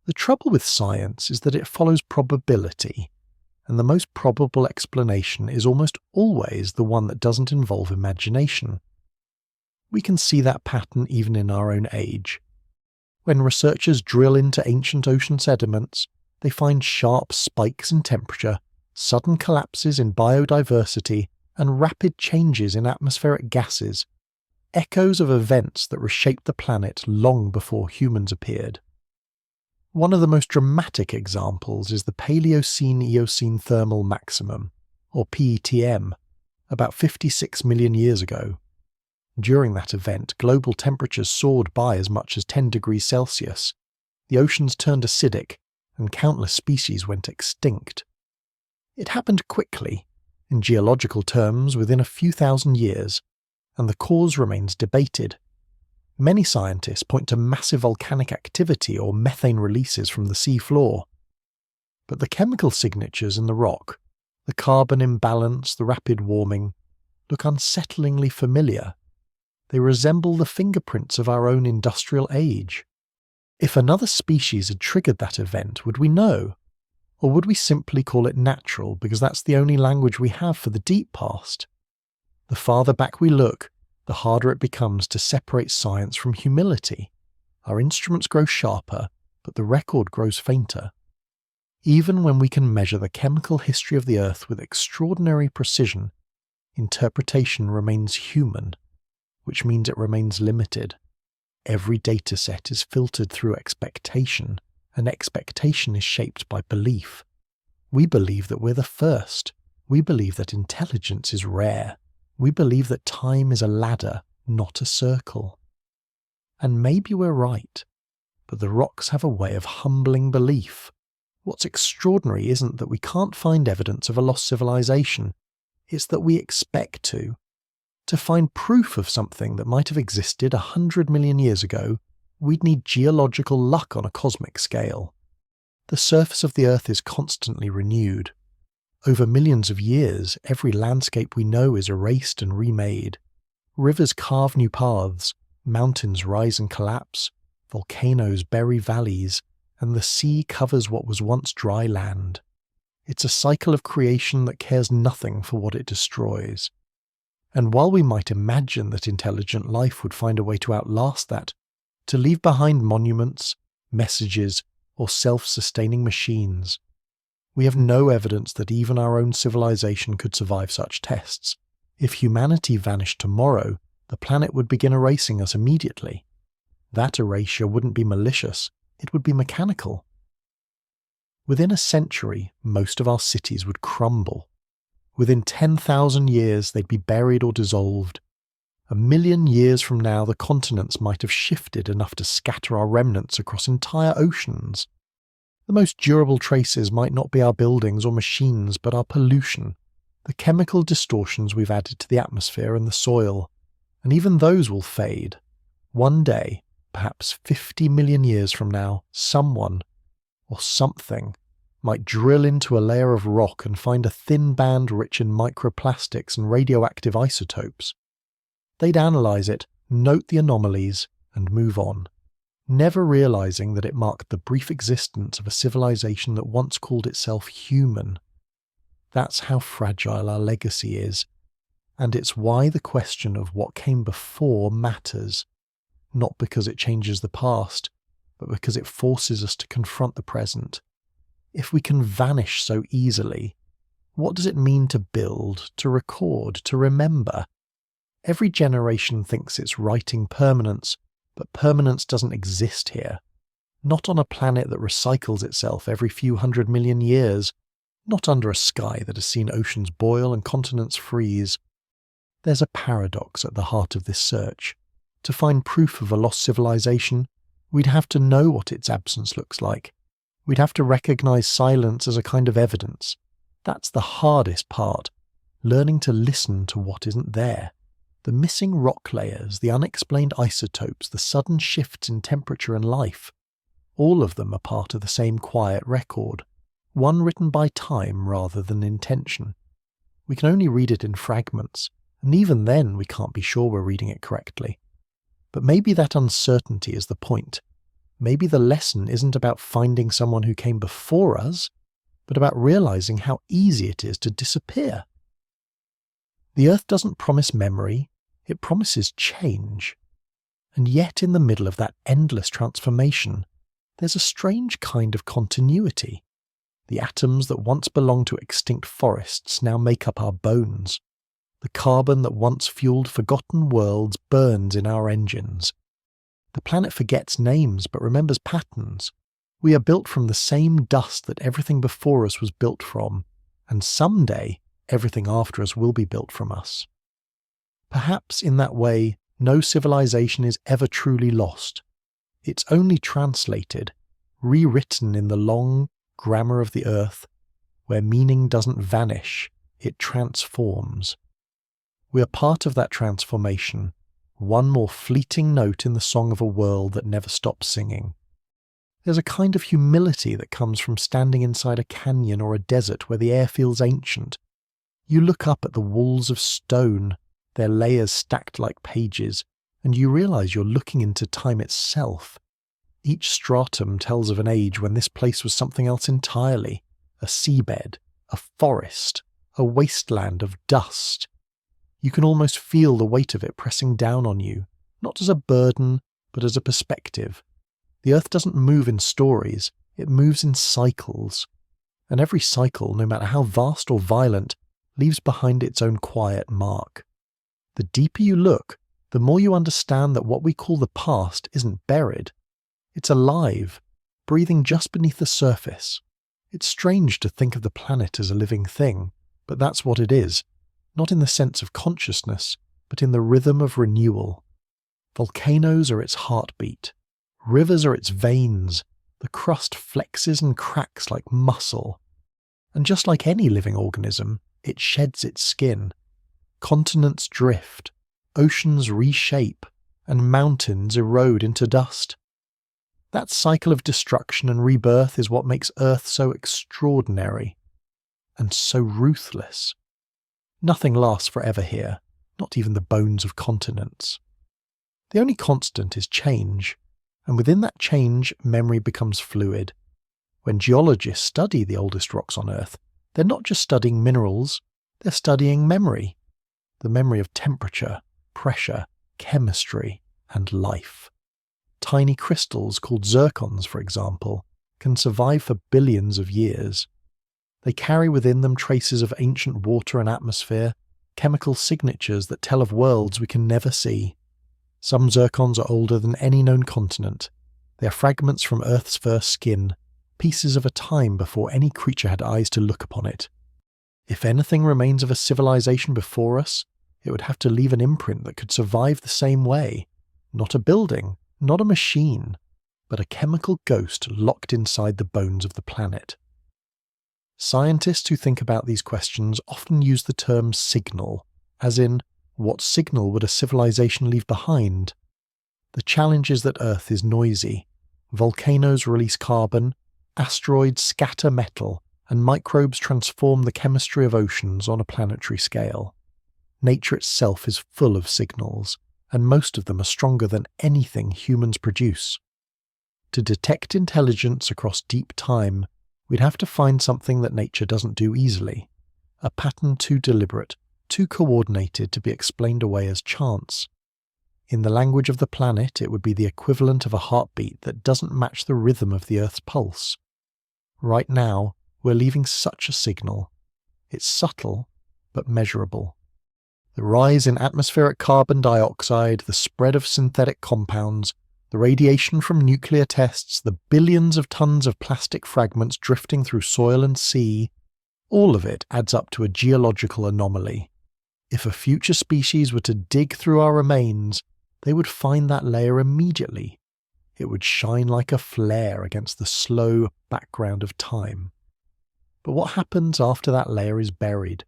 The trouble with science is that it follows probability, and the most probable explanation is almost always the one that doesn't involve imagination. We can see that pattern even in our own age. When researchers drill into ancient ocean sediments, they find sharp spikes in temperature, sudden collapses in biodiversity, and rapid changes in atmospheric gases, echoes of events that reshaped the planet long before humans appeared. One of the most dramatic examples is the Paleocene-Eocene thermal maximum, or PETM, about 56 million years ago. During that event, global temperatures soared by as much as 10 degrees Celsius. The oceans turned acidic, and countless species went extinct. It happened quickly, in geological terms within a few thousand years, and the cause remains debated. Many scientists point to massive volcanic activity or methane releases from the sea floor. But the chemical signatures in the rock, the carbon imbalance, the rapid warming, look unsettlingly familiar. They resemble the fingerprints of our own industrial age. If another species had triggered that event, would we know? Or would we simply call it natural because that's the only language we have for the deep past? The farther back we look, the harder it becomes to separate science from humility. Our instruments grow sharper, but the record grows fainter. Even when we can measure the chemical history of the Earth with extraordinary precision, interpretation remains human, which means it remains limited. Every dataset is filtered through expectation, and expectation is shaped by belief. We believe that we're the first. We believe that intelligence is rare. We believe that time is a ladder, not a circle. And maybe we're right, but the rocks have a way of humbling belief. What's extraordinary isn't that we can't find evidence of a lost civilization, it's that we expect to. To find proof of something that might have existed 100 million years ago, we'd need geological luck on a cosmic scale. The surface of the Earth is constantly renewed. Over millions of years, every landscape we know is erased and remade. Rivers carve new paths, mountains rise and collapse, volcanoes bury valleys, and the sea covers what was once dry land. It's a cycle of creation that cares nothing for what it destroys. And while we might imagine that intelligent life would find a way to outlast that, to leave behind monuments, messages, or self-sustaining machines, we have no evidence that even our own civilization could survive such tests. If humanity vanished tomorrow, the planet would begin erasing us immediately. That erasure wouldn't be malicious, it would be mechanical. Within a century, most of our cities would crumble. Within 10,000 years, they'd be buried or dissolved. 1,000,000 years from now, the continents might have shifted enough to scatter our remnants across entire oceans. The most durable traces might not be our buildings or machines, but our pollution, the chemical distortions we've added to the atmosphere and the soil, and even those will fade. One day, perhaps 50 million years from now, someone, or something, might drill into a layer of rock and find a thin band rich in microplastics and radioactive isotopes. They'd analyze it, note the anomalies, and move on, never realizing that it marked the brief existence of a civilization that once called itself human. That's how fragile our legacy is, and it's why the question of what came before matters, not because it changes the past, but because it forces us to confront the present. If we can vanish so easily, what does it mean to build, to record, to remember? Every generation thinks it's writing permanence, but permanence doesn't exist here. Not on a planet that recycles itself every few 100 million years, not under a sky that has seen oceans boil and continents freeze. There's a paradox at the heart of this search. To find proof of a lost civilization, we'd have to know what its absence looks like. We'd have to recognize silence as a kind of evidence. That's the hardest part. learning to listen to what isn't there. The missing rock layers, the unexplained isotopes, the sudden shifts in temperature and life, all of them are part of the same quiet record, one written by time rather than intention. We can only read it in fragments, and even then we can't be sure we're reading it correctly. But maybe that uncertainty is the point. Maybe the lesson isn't about finding someone who came before us, but about realizing how easy it is to disappear. The Earth doesn't promise memory, it promises change. And yet in the middle of that endless transformation, there's a strange kind of continuity. The atoms that once belonged to extinct forests now make up our bones. The carbon that once fueled forgotten worlds burns in our engines. The planet forgets names but remembers patterns. We are built from the same dust that everything before us was built from, and someday everything after us will be built from us. Perhaps in that way, no civilization is ever truly lost. It's only translated, rewritten in the long grammar of the Earth, where meaning doesn't vanish, it transforms. We are part of that transformation, one more fleeting note in the song of a world that never stops singing. There's a kind of humility that comes from standing inside a canyon or a desert where the air feels ancient. You look up at the walls of stone, their layers stacked like pages, and you realize you're looking into time itself. Each stratum tells of an age when this place was something else entirely, a seabed, a forest, a wasteland of dust. You can almost feel the weight of it pressing down on you, not as a burden, but as a perspective. The Earth doesn't move in stories, it moves in cycles. And every cycle, no matter how vast or violent, leaves behind its own quiet mark. The deeper you look, the more you understand that what we call the past isn't buried. It's alive, breathing just beneath the surface. It's strange to think of the planet as a living thing, but that's what it is, not in the sense of consciousness, but in the rhythm of renewal. Volcanoes are its heartbeat. Rivers are its veins. The crust flexes and cracks like muscle. And just like any living organism, it sheds its skin. Continents drift, oceans reshape, and mountains erode into dust. That cycle of destruction and rebirth is what makes Earth so extraordinary and so ruthless. Nothing lasts forever here, not even the bones of continents. The only constant is change, and within that change, memory becomes fluid. When geologists study the oldest rocks on Earth, they're not just studying minerals, they're studying memory. The memory of temperature, pressure, chemistry, and life. Tiny crystals called zircons, for example, can survive for billions of years. They carry within them traces of ancient water and atmosphere, chemical signatures that tell of worlds we can never see. Some zircons are older than any known continent. They are fragments from Earth's first skin, pieces of a time before any creature had eyes to look upon it. If anything remains of a civilization before us, it would have to leave an imprint that could survive the same way. Not a building, not a machine, but a chemical ghost locked inside the bones of the planet. Scientists who think about these questions often use the term signal, as in, what signal would a civilization leave behind? The challenge is that Earth is noisy. Volcanoes release carbon, asteroids scatter metal, and microbes transform the chemistry of oceans on a planetary scale. Nature itself is full of signals, and most of them are stronger than anything humans produce. To detect intelligence across deep time, we'd have to find something that nature doesn't do easily, a pattern too deliberate, too coordinated to be explained away as chance. In the language of the planet, it would be the equivalent of a heartbeat that doesn't match the rhythm of the Earth's pulse. Right now, we're leaving such a signal. It's subtle, but measurable. The rise in atmospheric carbon dioxide, the spread of synthetic compounds, the radiation from nuclear tests, the billions of tons of plastic fragments drifting through soil and sea, all of it adds up to a geological anomaly. If a future species were to dig through our remains, they would find that layer immediately. It would shine like a flare against the slow background of time. But what happens after that layer is buried?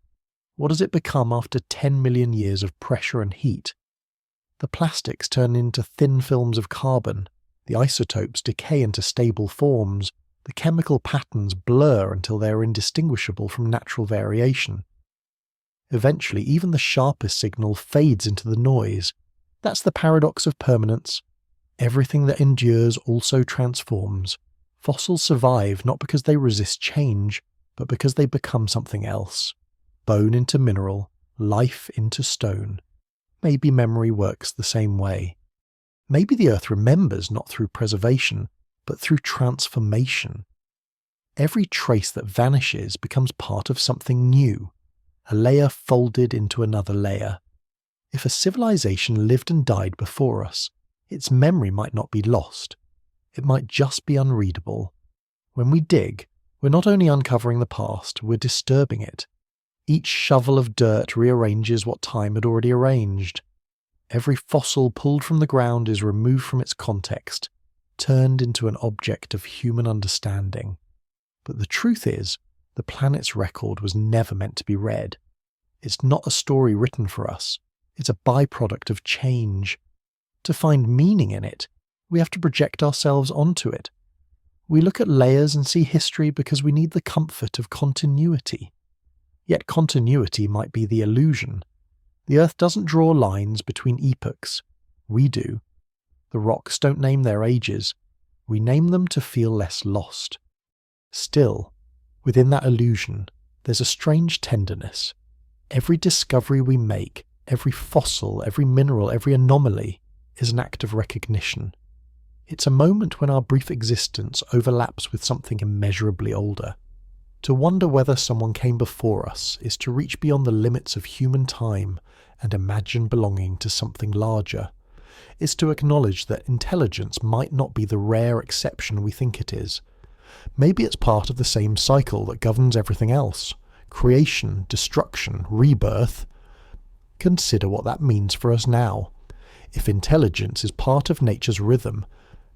What does it become after 10 million years of pressure and heat? The plastics turn into thin films of carbon, the isotopes decay into stable forms, the chemical patterns blur until they are indistinguishable from natural variation. Eventually, even the sharpest signal fades into the noise. That's the paradox of permanence. Everything that endures also transforms. Fossils survive not because they resist change, but because they become something else. Bone into mineral, life into stone. Maybe memory works the same way. Maybe the Earth remembers not through preservation, but through transformation. Every trace that vanishes becomes part of something new, a layer folded into another layer. If a civilization lived and died before us, its memory might not be lost. It might just be unreadable. When we dig, we're not only uncovering the past, we're disturbing it. Each shovel of dirt rearranges what time had already arranged. Every fossil pulled from the ground is removed from its context, turned into an object of human understanding. But the truth is, the planet's record was never meant to be read. It's not a story written for us. It's a byproduct of change. To find meaning in it, we have to project ourselves onto it. We look at layers and see history because we need the comfort of continuity. Yet continuity might be the illusion. The Earth doesn't draw lines between epochs. We do. The rocks don't name their ages. We name them to feel less lost. Still, within that illusion, there's a strange tenderness. Every discovery we make, every fossil, every mineral, every anomaly, is an act of recognition. It's a moment when our brief existence overlaps with something immeasurably older. To wonder whether someone came before us is to reach beyond the limits of human time and imagine belonging to something larger. It's to acknowledge that intelligence might not be the rare exception we think it is. Maybe it's part of the same cycle that governs everything else. Creation, destruction, rebirth. Consider what that means for us now. If intelligence is part of nature's rhythm,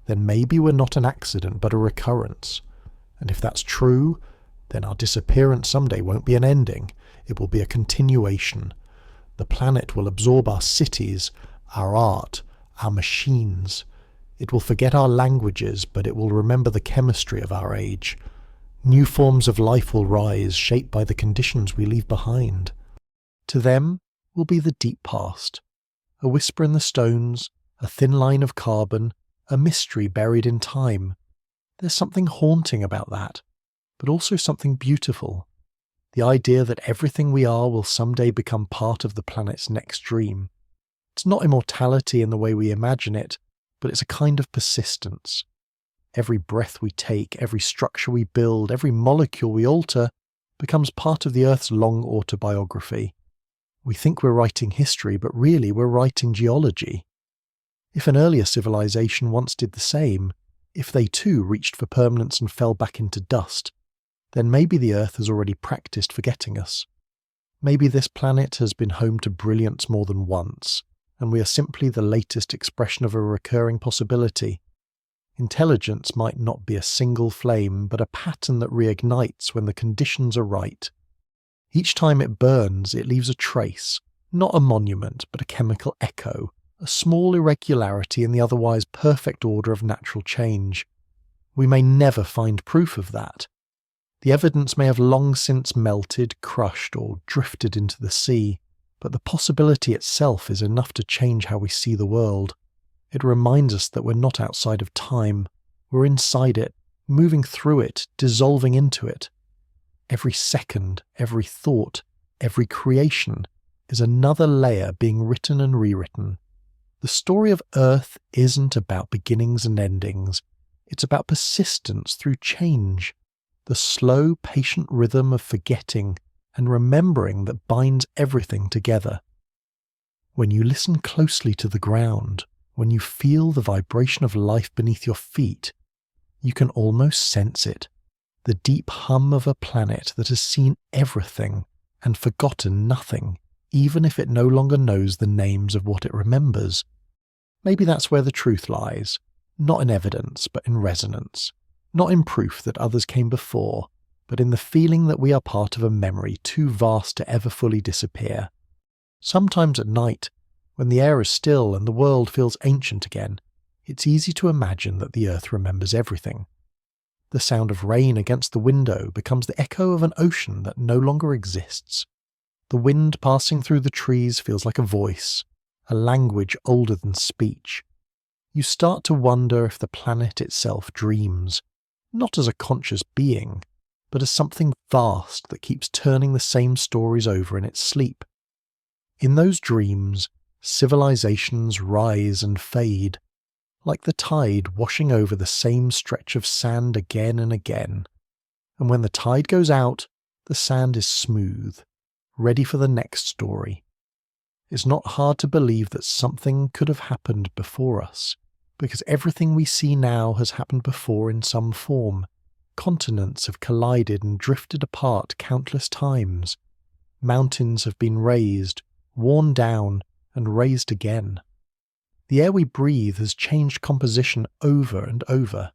then maybe we're not an accident but a recurrence. And if that's true, then our disappearance someday won't be an ending, it will be a continuation. The planet will absorb our cities, our art, our machines. It will forget our languages, but it will remember the chemistry of our age. New forms of life will rise, shaped by the conditions we leave behind. To them will be the deep past. A whisper in the stones, a thin line of carbon, a mystery buried in time. There's something haunting about that, but also something beautiful. The idea that everything we are will someday become part of the planet's next dream. It's not immortality in the way we imagine it, but it's a kind of persistence. Every breath we take, every structure we build, every molecule we alter becomes part of the Earth's long autobiography. We think we're writing history, but really we're writing geology. If an earlier civilization once did the same, if they too reached for permanence and fell back into dust, then maybe the Earth has already practiced forgetting us. Maybe this planet has been home to brilliance more than once, and we are simply the latest expression of a recurring possibility. Intelligence might not be a single flame, but a pattern that reignites when the conditions are right. Each time it burns, it leaves a trace, not a monument, but a chemical echo, a small irregularity in the otherwise perfect order of natural change. We may never find proof of that. The evidence may have long since melted, crushed, or drifted into the sea, but the possibility itself is enough to change how we see the world. It reminds us that we're not outside of time. We're inside it, moving through it, dissolving into it. Every second, every thought, every creation is another layer being written and rewritten. The story of Earth isn't about beginnings and endings. It's about persistence through change. The slow, patient rhythm of forgetting and remembering that binds everything together. When you listen closely to the ground, when you feel the vibration of life beneath your feet, you can almost sense it, the deep hum of a planet that has seen everything and forgotten nothing, even if it no longer knows the names of what it remembers. Maybe that's where the truth lies, not in evidence but in resonance. Not in proof that others came before, but in the feeling that we are part of a memory too vast to ever fully disappear. Sometimes at night, when the air is still and the world feels ancient again, it's easy to imagine that the earth remembers everything. The sound of rain against the window becomes the echo of an ocean that no longer exists. The wind passing through the trees feels like a voice, a language older than speech. You start to wonder if the planet itself dreams, not as a conscious being, but as something vast that keeps turning the same stories over in its sleep. In those dreams, civilizations rise and fade, like the tide washing over the same stretch of sand again and again. And when the tide goes out, the sand is smooth, ready for the next story. It's not hard to believe that something could have happened before us, because everything we see now has happened before in some form. Continents have collided and drifted apart countless times. Mountains have been raised, worn down, and raised again. The air we breathe has changed composition over and over.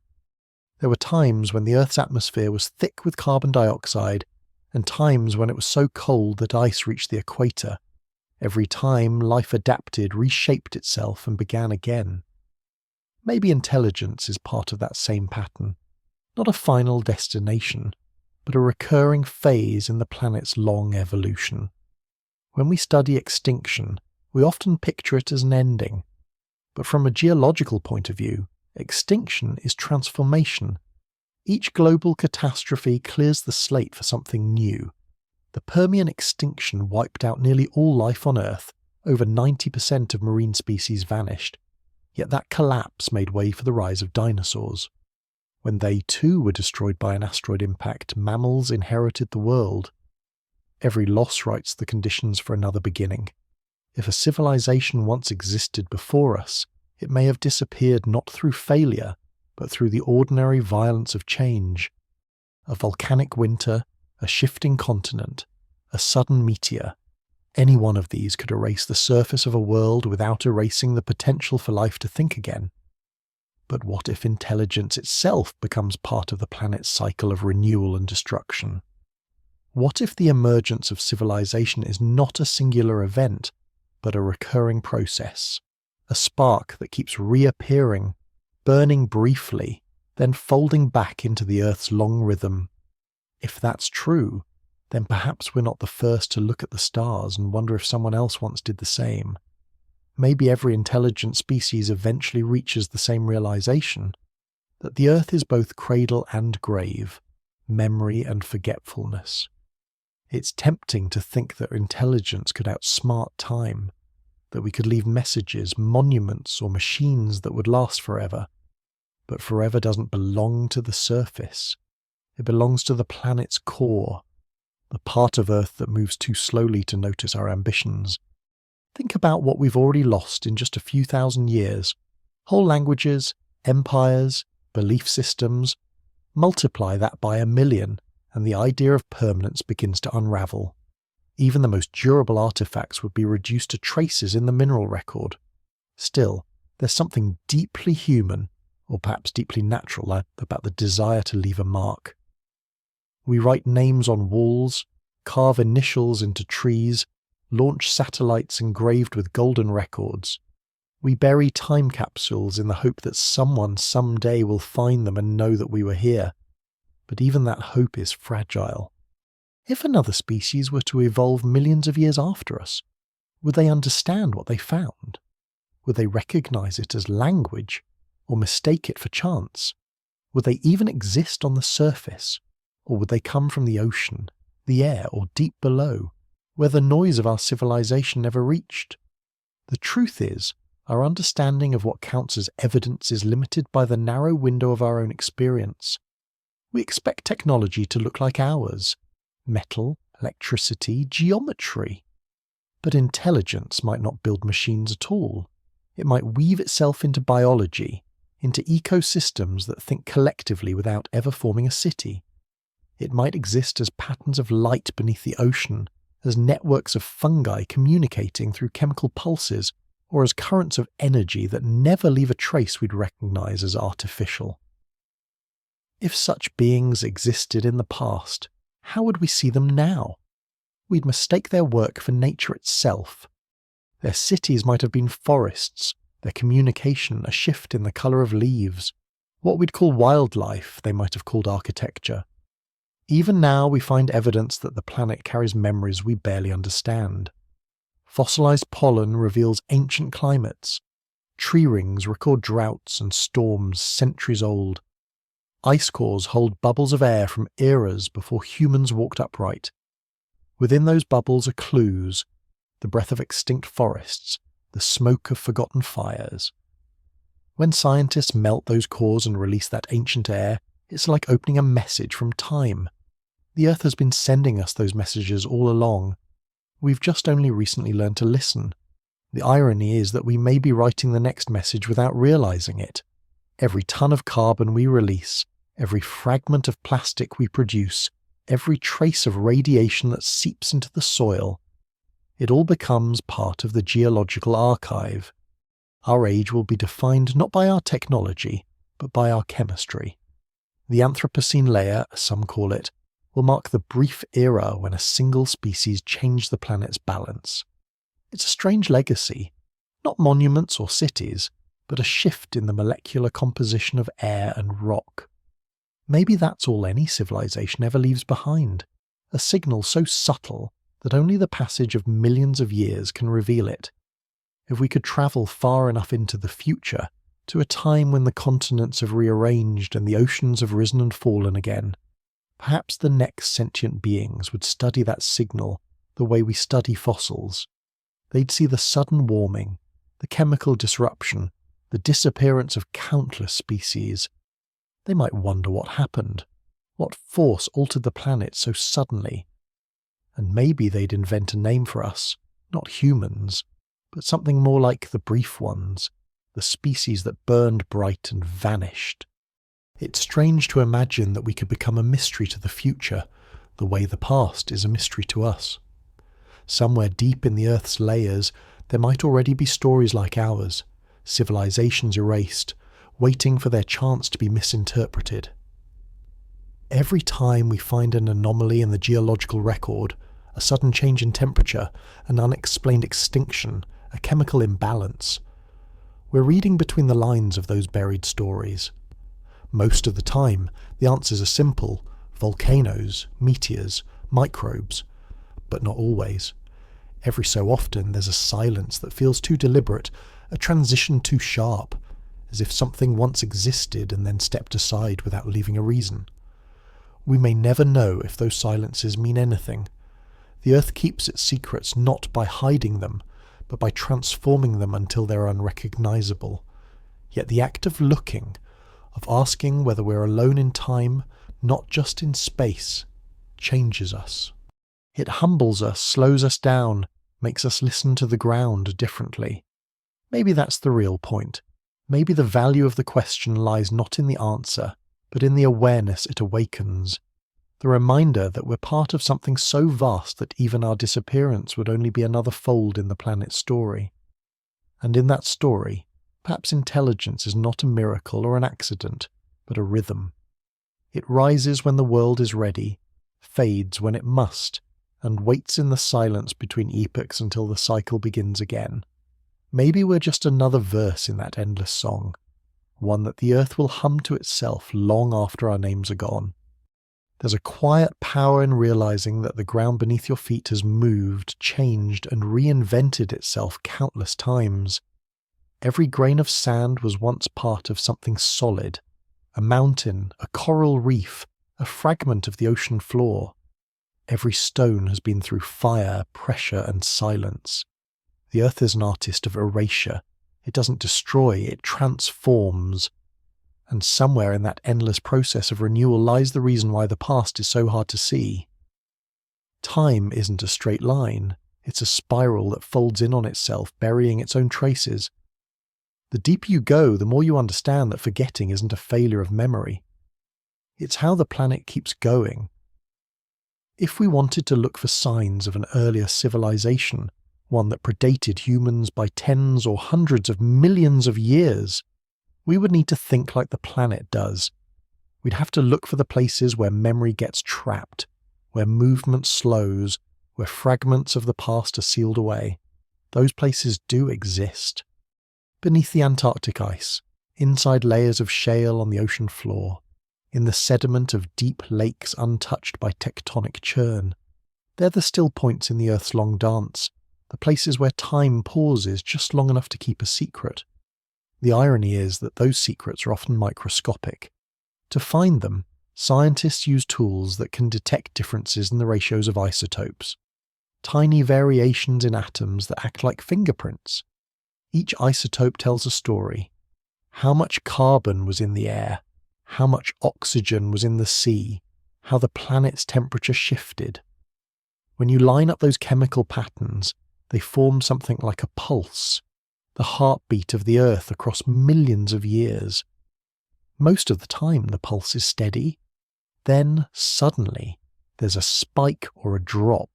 There were times when the Earth's atmosphere was thick with carbon dioxide, and times when it was so cold that ice reached the equator. Every time, life adapted, reshaped itself, and began again. Maybe intelligence is part of that same pattern, not a final destination, but a recurring phase in the planet's long evolution. When we study extinction, we often picture it as an ending. But from a geological point of view, extinction is transformation. Each global catastrophe clears the slate for something new. The Permian extinction wiped out nearly all life on Earth. Over 90% of marine species vanished. Yet that collapse made way for the rise of dinosaurs. When they too were destroyed by an asteroid impact, mammals inherited the world. Every loss writes the conditions for another beginning. If a civilization once existed before us, it may have disappeared not through failure, but through the ordinary violence of change. A volcanic winter, a shifting continent, a sudden meteor. Any one of these could erase the surface of a world without erasing the potential for life to think again. But what if intelligence itself becomes part of the planet's cycle of renewal and destruction? What if the emergence of civilization is not a singular event, but a recurring process, a spark that keeps reappearing, burning briefly, then folding back into the Earth's long rhythm? If that's true, then perhaps we're not the first to look at the stars and wonder if someone else once did the same. Maybe every intelligent species eventually reaches the same realization, that the Earth is both cradle and grave, memory and forgetfulness. It's tempting to think that intelligence could outsmart time, that we could leave messages, monuments, or machines that would last forever. But forever doesn't belong to the surface. It belongs to the planet's core, the part of Earth that moves too slowly to notice our ambitions. Think about what we've already lost in just a few thousand years. Whole languages, empires, belief systems. Multiply that by 1,000,000, and the idea of permanence begins to unravel. Even the most durable artifacts would be reduced to traces in the mineral record. Still, there's something deeply human, or perhaps deeply natural, about the desire to leave a mark. We write names on walls, carve initials into trees, launch satellites engraved with golden records. We bury time capsules in the hope that someone someday will find them and know that we were here. But even that hope is fragile. If another species were to evolve millions of years after us, would they understand what they found? Would they recognize it as language, or mistake it for chance? Would they even exist on the surface, or would they come from the ocean, the air, or deep below, where the noise of our civilization never reached? The truth is, our understanding of what counts as evidence is limited by the narrow window of our own experience. We expect technology to look like ours: metal, electricity, geometry. But intelligence might not build machines at all. It might weave itself into biology, into ecosystems that think collectively without ever forming a city. It might exist as patterns of light beneath the ocean, as networks of fungi communicating through chemical pulses, or as currents of energy that never leave a trace we'd recognize as artificial. If such beings existed in the past, how would we see them now? We'd mistake their work for nature itself. Their cities might have been forests, their communication a shift in the colour of leaves. What we'd call wildlife, they might have called architecture. Even now we find evidence that the planet carries memories we barely understand. Fossilised pollen reveals ancient climates. Tree rings record droughts and storms centuries old. Ice cores hold bubbles of air from eras before humans walked upright. Within those bubbles are clues, the breath of extinct forests, the smoke of forgotten fires. When scientists melt those cores and release that ancient air, it's like opening a message from time. The Earth has been sending us those messages all along. We've just only recently learned to listen. The irony is that we may be writing the next message without realizing it. Every ton of carbon we release, every fragment of plastic we produce, every trace of radiation that seeps into the soil, it all becomes part of the geological archive. Our age will be defined not by our technology, but by our chemistry. The Anthropocene layer, as some call it, will mark the brief era when a single species changed the planet's balance. It's a strange legacy, not monuments or cities, but a shift in the molecular composition of air and rock. Maybe that's all any civilization ever leaves behind, a signal so subtle that only the passage of millions of years can reveal it. If we could travel far enough into the future, to a time when the continents have rearranged and the oceans have risen and fallen again, perhaps the next sentient beings would study that signal the way we study fossils. They'd see the sudden warming, the chemical disruption, the disappearance of countless species. They might wonder what happened, what force altered the planet so suddenly. And maybe they'd invent a name for us, not humans, but something more like the brief ones, the species that burned bright and vanished. It's strange to imagine that we could become a mystery to the future, the way the past is a mystery to us. Somewhere deep in the Earth's layers, there might already be stories like ours, civilizations erased, waiting for their chance to be misinterpreted. Every time we find an anomaly in the geological record, a sudden change in temperature, an unexplained extinction, a chemical imbalance, we're reading between the lines of those buried stories. Most of the time, the answers are simple: volcanoes, meteors, microbes. But not always. Every so often there's a silence that feels too deliberate, a transition too sharp, as if something once existed and then stepped aside without leaving a reason. We may never know if those silences mean anything. The Earth keeps its secrets not by hiding them, but by transforming them until they're unrecognizable. Yet the act of looking, of asking whether we're alone in time, not just in space, changes us. It humbles us, slows us down, makes us listen to the ground differently. Maybe that's the real point. Maybe the value of the question lies not in the answer, but in the awareness it awakens. The reminder that we're part of something so vast that even our disappearance would only be another fold in the planet's story. And in that story, perhaps intelligence is not a miracle or an accident, but a rhythm. It rises when the world is ready, fades when it must, and waits in the silence between epochs until the cycle begins again. Maybe we're just another verse in that endless song, one that the Earth will hum to itself long after our names are gone. There's a quiet power in realizing that the ground beneath your feet has moved, changed, and reinvented itself countless times. Every grain of sand was once part of something solid, a mountain, a coral reef, a fragment of the ocean floor. Every stone has been through fire, pressure, and silence. The Earth is an artist of erasure. It doesn't destroy, it transforms. And somewhere in that endless process of renewal lies the reason why the past is so hard to see. Time isn't a straight line. It's a spiral that folds in on itself, burying its own traces. The deeper you go, the more you understand that forgetting isn't a failure of memory. It's how the planet keeps going. If we wanted to look for signs of an earlier civilization, one that predated humans by tens or hundreds of millions of years, we would need to think like the planet does. We'd have to look for the places where memory gets trapped, where movement slows, where fragments of the past are sealed away. Those places do exist. Beneath the Antarctic ice, inside layers of shale on the ocean floor, in the sediment of deep lakes untouched by tectonic churn. They're the still points in the Earth's long dance, the places where time pauses just long enough to keep a secret. The irony is that those secrets are often microscopic. To find them, scientists use tools that can detect differences in the ratios of isotopes. Tiny variations in atoms that act like fingerprints. Each isotope tells a story. How much carbon was in the air, how much oxygen was in the sea, how the planet's temperature shifted. When you line up those chemical patterns, they form something like a pulse, the heartbeat of the Earth across millions of years. Most of the time the pulse is steady. Then, suddenly, there's a spike or a drop,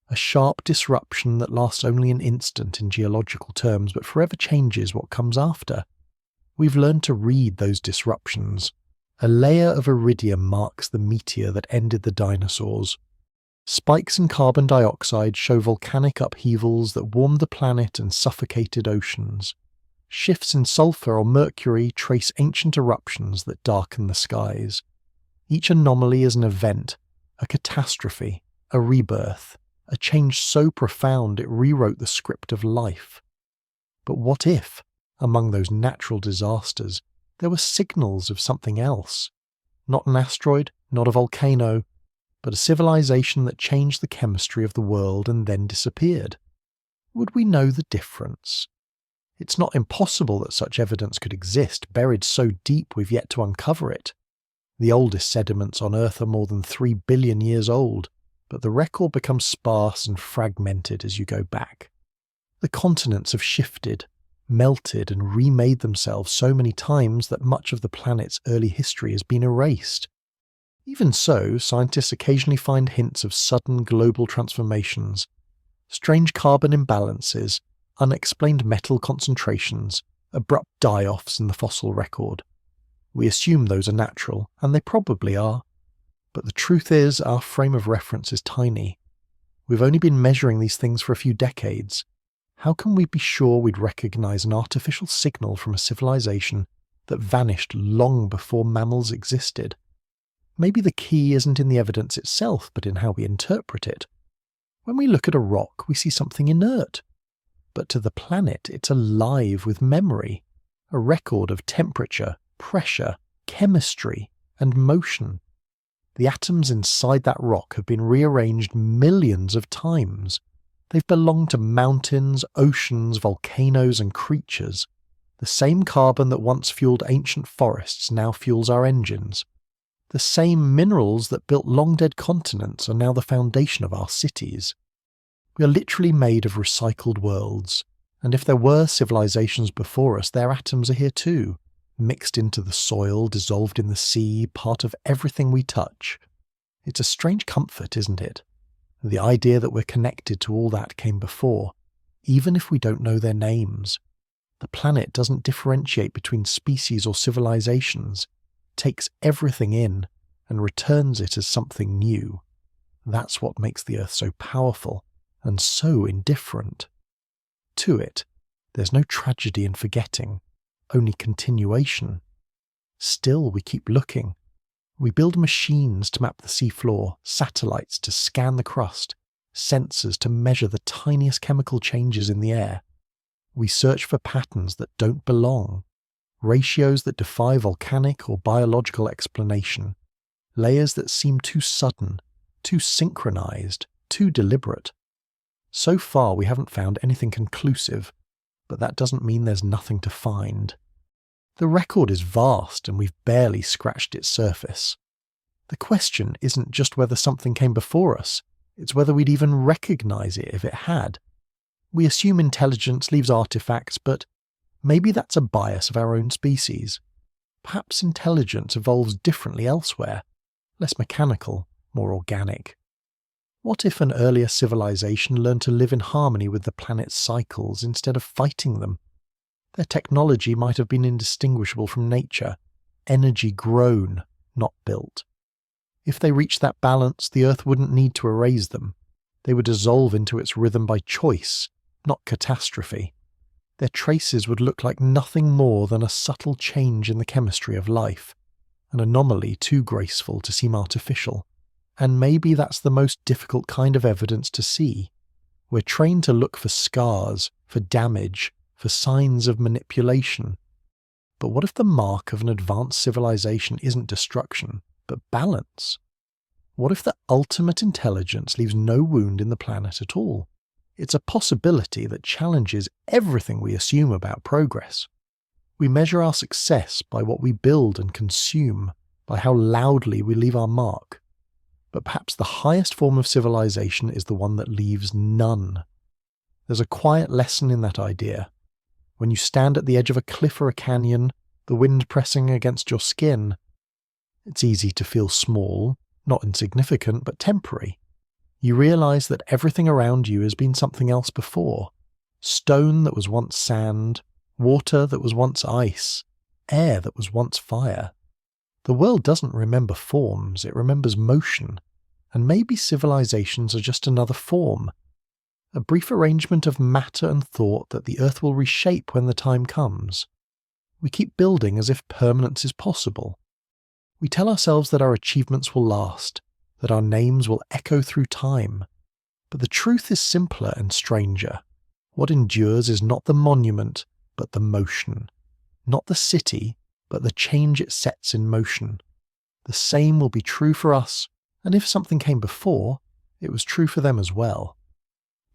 a sharp disruption that lasts only an instant in geological terms but forever changes what comes after. We've learned to read those disruptions. A layer of iridium marks the meteor that ended the dinosaurs. Spikes in carbon dioxide show volcanic upheavals that warmed the planet and suffocated oceans. Shifts in sulfur or mercury trace ancient eruptions that darken the skies. Each anomaly is an event, a catastrophe, a rebirth, a change so profound it rewrote the script of life. But what if, among those natural disasters, there were signals of something else? Not an asteroid, not a volcano, but a civilization that changed the chemistry of the world and then disappeared. Would we know the difference? It's not impossible that such evidence could exist, buried so deep we've yet to uncover it. The oldest sediments on Earth are more than 3 billion years old, but the record becomes sparse and fragmented as you go back. The continents have shifted, melted and remade themselves so many times that much of the planet's early history has been erased. Even so, scientists occasionally find hints of sudden global transformations, strange carbon imbalances, unexplained metal concentrations, abrupt die-offs in the fossil record. We assume those are natural, and they probably are. But the truth is, our frame of reference is tiny. We've only been measuring these things for a few decades. How can we be sure we'd recognize an artificial signal from a civilization that vanished long before mammals existed? Maybe the key isn't in the evidence itself, but in how we interpret it. When we look at a rock, we see something inert. But to the planet, it's alive with memory, a record of temperature, pressure, chemistry, and motion. The atoms inside that rock have been rearranged millions of times. They've belonged to mountains, oceans, volcanoes, and creatures. The same carbon that once fueled ancient forests now fuels our engines. The same minerals that built long-dead continents are now the foundation of our cities. We are literally made of recycled worlds, and if there were civilizations before us, their atoms are here too, mixed into the soil, dissolved in the sea, part of everything we touch. It's a strange comfort, isn't it? The idea that we're connected to all that came before, even if we don't know their names. The planet doesn't differentiate between species or civilizations, takes everything in, and returns it as something new. That's what makes the Earth so powerful, and so indifferent. To it, there's no tragedy in forgetting, only continuation. Still, we keep looking. We build machines to map the seafloor, satellites to scan the crust, sensors to measure the tiniest chemical changes in the air. We search for patterns that don't belong, ratios that defy volcanic or biological explanation, layers that seem too sudden, too synchronized, too deliberate. So far, we haven't found anything conclusive, but that doesn't mean there's nothing to find. The record is vast and we've barely scratched its surface. The question isn't just whether something came before us, it's whether we'd even recognize it if it had. We assume intelligence leaves artifacts, but maybe that's a bias of our own species. Perhaps intelligence evolves differently elsewhere, less mechanical, more organic. What if an earlier civilization learned to live in harmony with the planet's cycles instead of fighting them? Their technology might have been indistinguishable from nature, energy grown, not built. If they reached that balance, the Earth wouldn't need to erase them. They would dissolve into its rhythm by choice, not catastrophe. Their traces would look like nothing more than a subtle change in the chemistry of life, an anomaly too graceful to seem artificial. And maybe that's the most difficult kind of evidence to see. We're trained to look for scars, for damage, for signs of manipulation. But what if the mark of an advanced civilization isn't destruction, but balance? What if the ultimate intelligence leaves no wound in the planet at all? It's a possibility that challenges everything we assume about progress. We measure our success by what we build and consume, by how loudly we leave our mark. But perhaps the highest form of civilization is the one that leaves none. There's a quiet lesson in that idea. When you stand at the edge of a cliff or a canyon, the wind pressing against your skin, it's easy to feel small, not insignificant, but temporary. You realize that everything around you has been something else before. Stone that was once sand, water that was once ice, air that was once fire. The world doesn't remember forms, it remembers motion. And maybe civilizations are just another form. A brief arrangement of matter and thought that the Earth will reshape when the time comes. We keep building as if permanence is possible. We tell ourselves that our achievements will last, that our names will echo through time. But the truth is simpler and stranger. What endures is not the monument, but the motion. Not the city, but the change it sets in motion. The same will be true for us, and if something came before, it was true for them as well.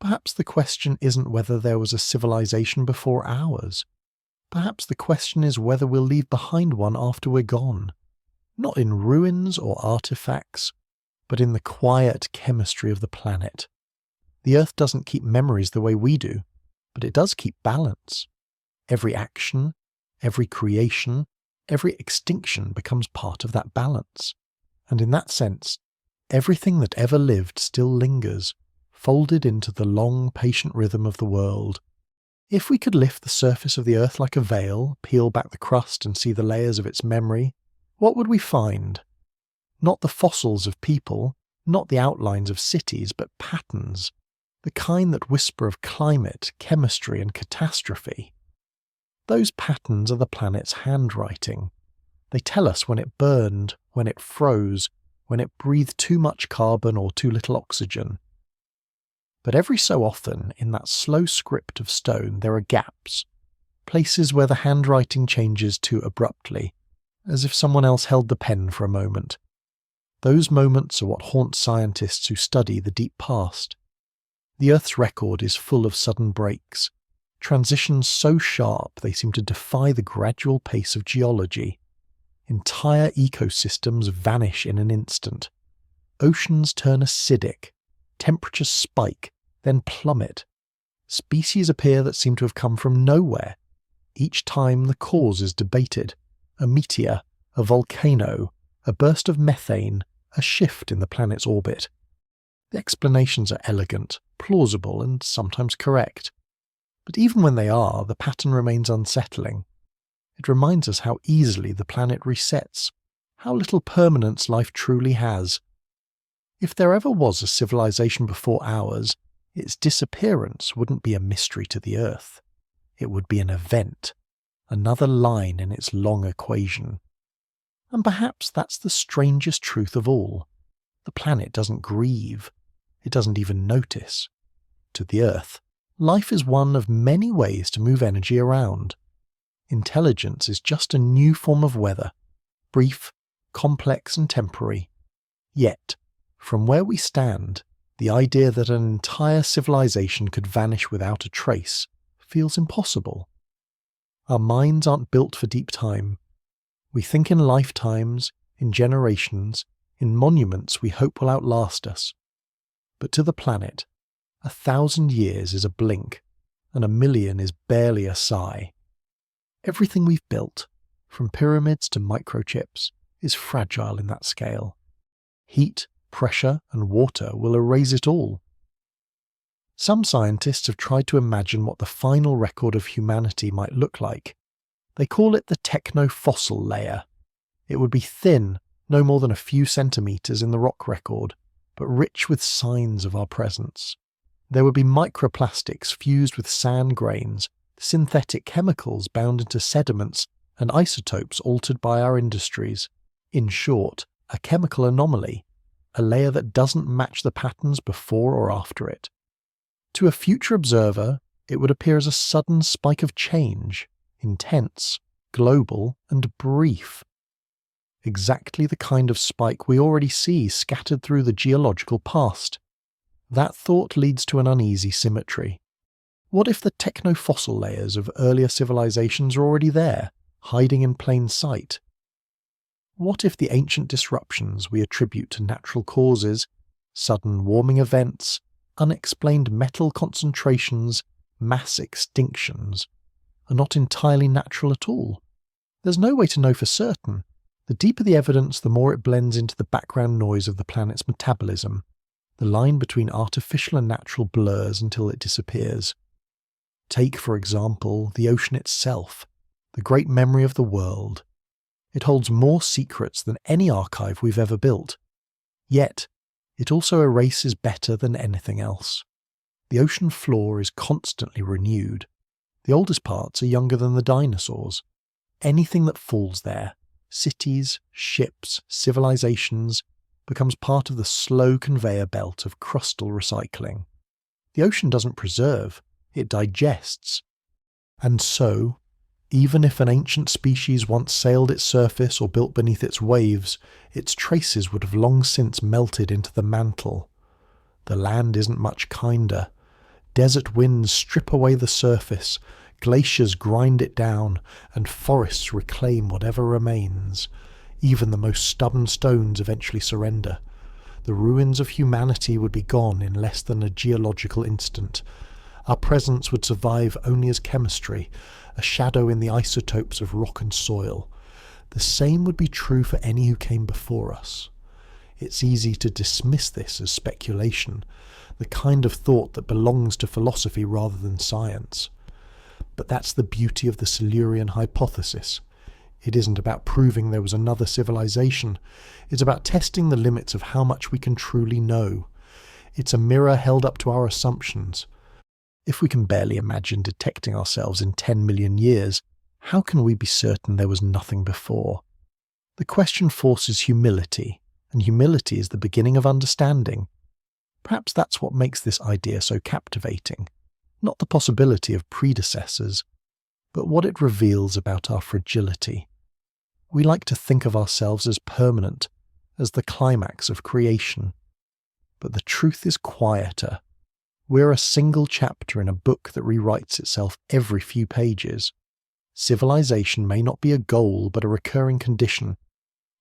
Perhaps the question isn't whether there was a civilization before ours. Perhaps the question is whether we'll leave behind one after we're gone. Not in ruins or artifacts, but in the quiet chemistry of the planet. The Earth doesn't keep memories the way we do, but it does keep balance. Every action, every creation, every extinction becomes part of that balance. And in that sense, everything that ever lived still lingers, folded into the long, patient rhythm of the world. If we could lift the surface of the Earth like a veil, peel back the crust and see the layers of its memory, what would we find? Not the fossils of people, not the outlines of cities, but patterns, the kind that whisper of climate, chemistry, and catastrophe. Those patterns are the planet's handwriting. They tell us when it burned, when it froze, when it breathed too much carbon or too little oxygen. But every so often, in that slow script of stone, there are gaps, places where the handwriting changes too abruptly, as if someone else held the pen for a moment. Those moments are what haunt scientists who study the deep past. The Earth's record is full of sudden breaks, transitions so sharp they seem to defy the gradual pace of geology. Entire ecosystems vanish in an instant. Oceans turn acidic, temperatures spike, then plummet. Species appear that seem to have come from nowhere. Each time the cause is debated. A meteor, a volcano, a burst of methane, a shift in the planet's orbit. The explanations are elegant, plausible, and sometimes correct. But even when they are, the pattern remains unsettling. It reminds us how easily the planet resets, how little permanence life truly has. If there ever was a civilization before ours, its disappearance wouldn't be a mystery to the Earth. It would be an event, another line in its long equation. And perhaps that's the strangest truth of all. The planet doesn't grieve. It doesn't even notice. To the Earth, life is one of many ways to move energy around. Intelligence is just a new form of weather, brief, complex and temporary. Yet, from where we stand, the idea that an entire civilization could vanish without a trace feels impossible. Our minds aren't built for deep time. We think in lifetimes, in generations, in monuments we hope will outlast us. But to the planet, 1,000 years is a blink, and 1,000,000 is barely a sigh. Everything we've built, from pyramids to microchips, is fragile in that scale. Heat, pressure, and water will erase it all. Some scientists have tried to imagine what the final record of humanity might look like. They call it the techno-fossil layer. It would be thin, no more than a few centimetres in the rock record, but rich with signs of our presence. There would be microplastics fused with sand grains, synthetic chemicals bound into sediments, and isotopes altered by our industries. In short, a chemical anomaly, a layer that doesn't match the patterns before or after it. To a future observer, it would appear as a sudden spike of change, intense, global, and brief. Exactly the kind of spike we already see scattered through the geological past. That thought leads to an uneasy symmetry. What if the techno-fossil layers of earlier civilizations are already there, hiding in plain sight? What if the ancient disruptions we attribute to natural causes, sudden warming events, unexplained metal concentrations, mass extinctions, are not entirely natural at all? There's no way to know for certain. The deeper the evidence, the more it blends into the background noise of the planet's metabolism. The line between artificial and natural blurs until it disappears. Take, for example, the ocean itself, the great memory of the world. It holds more secrets than any archive we've ever built. Yet, it also erases better than anything else. The ocean floor is constantly renewed. The oldest parts are younger than the dinosaurs. Anything that falls there, cities, ships, civilizations, becomes part of the slow conveyor belt of crustal recycling. The ocean doesn't preserve, it digests. And so, even if an ancient species once sailed its surface or built beneath its waves, its traces would have long since melted into the mantle. The land isn't much kinder. Desert winds strip away the surface, glaciers grind it down, and forests reclaim whatever remains. Even the most stubborn stones eventually surrender. The ruins of humanity would be gone in less than a geological instant. Our presence would survive only as chemistry, a shadow in the isotopes of rock and soil. The same would be true for any who came before us. It's easy to dismiss this as speculation, the kind of thought that belongs to philosophy rather than science. But that's the beauty of the Silurian Hypothesis. It isn't about proving there was another civilization. It's about testing the limits of how much we can truly know. It's a mirror held up to our assumptions. If we can barely imagine detecting ourselves in 10 million years, how can we be certain there was nothing before? The question forces humility, and humility is the beginning of understanding. Perhaps that's what makes this idea so captivating. Not the possibility of predecessors, but what it reveals about our fragility. We like to think of ourselves as permanent, as the climax of creation. But the truth is quieter. We're a single chapter in a book that rewrites itself every few pages. Civilization may not be a goal, but a recurring condition,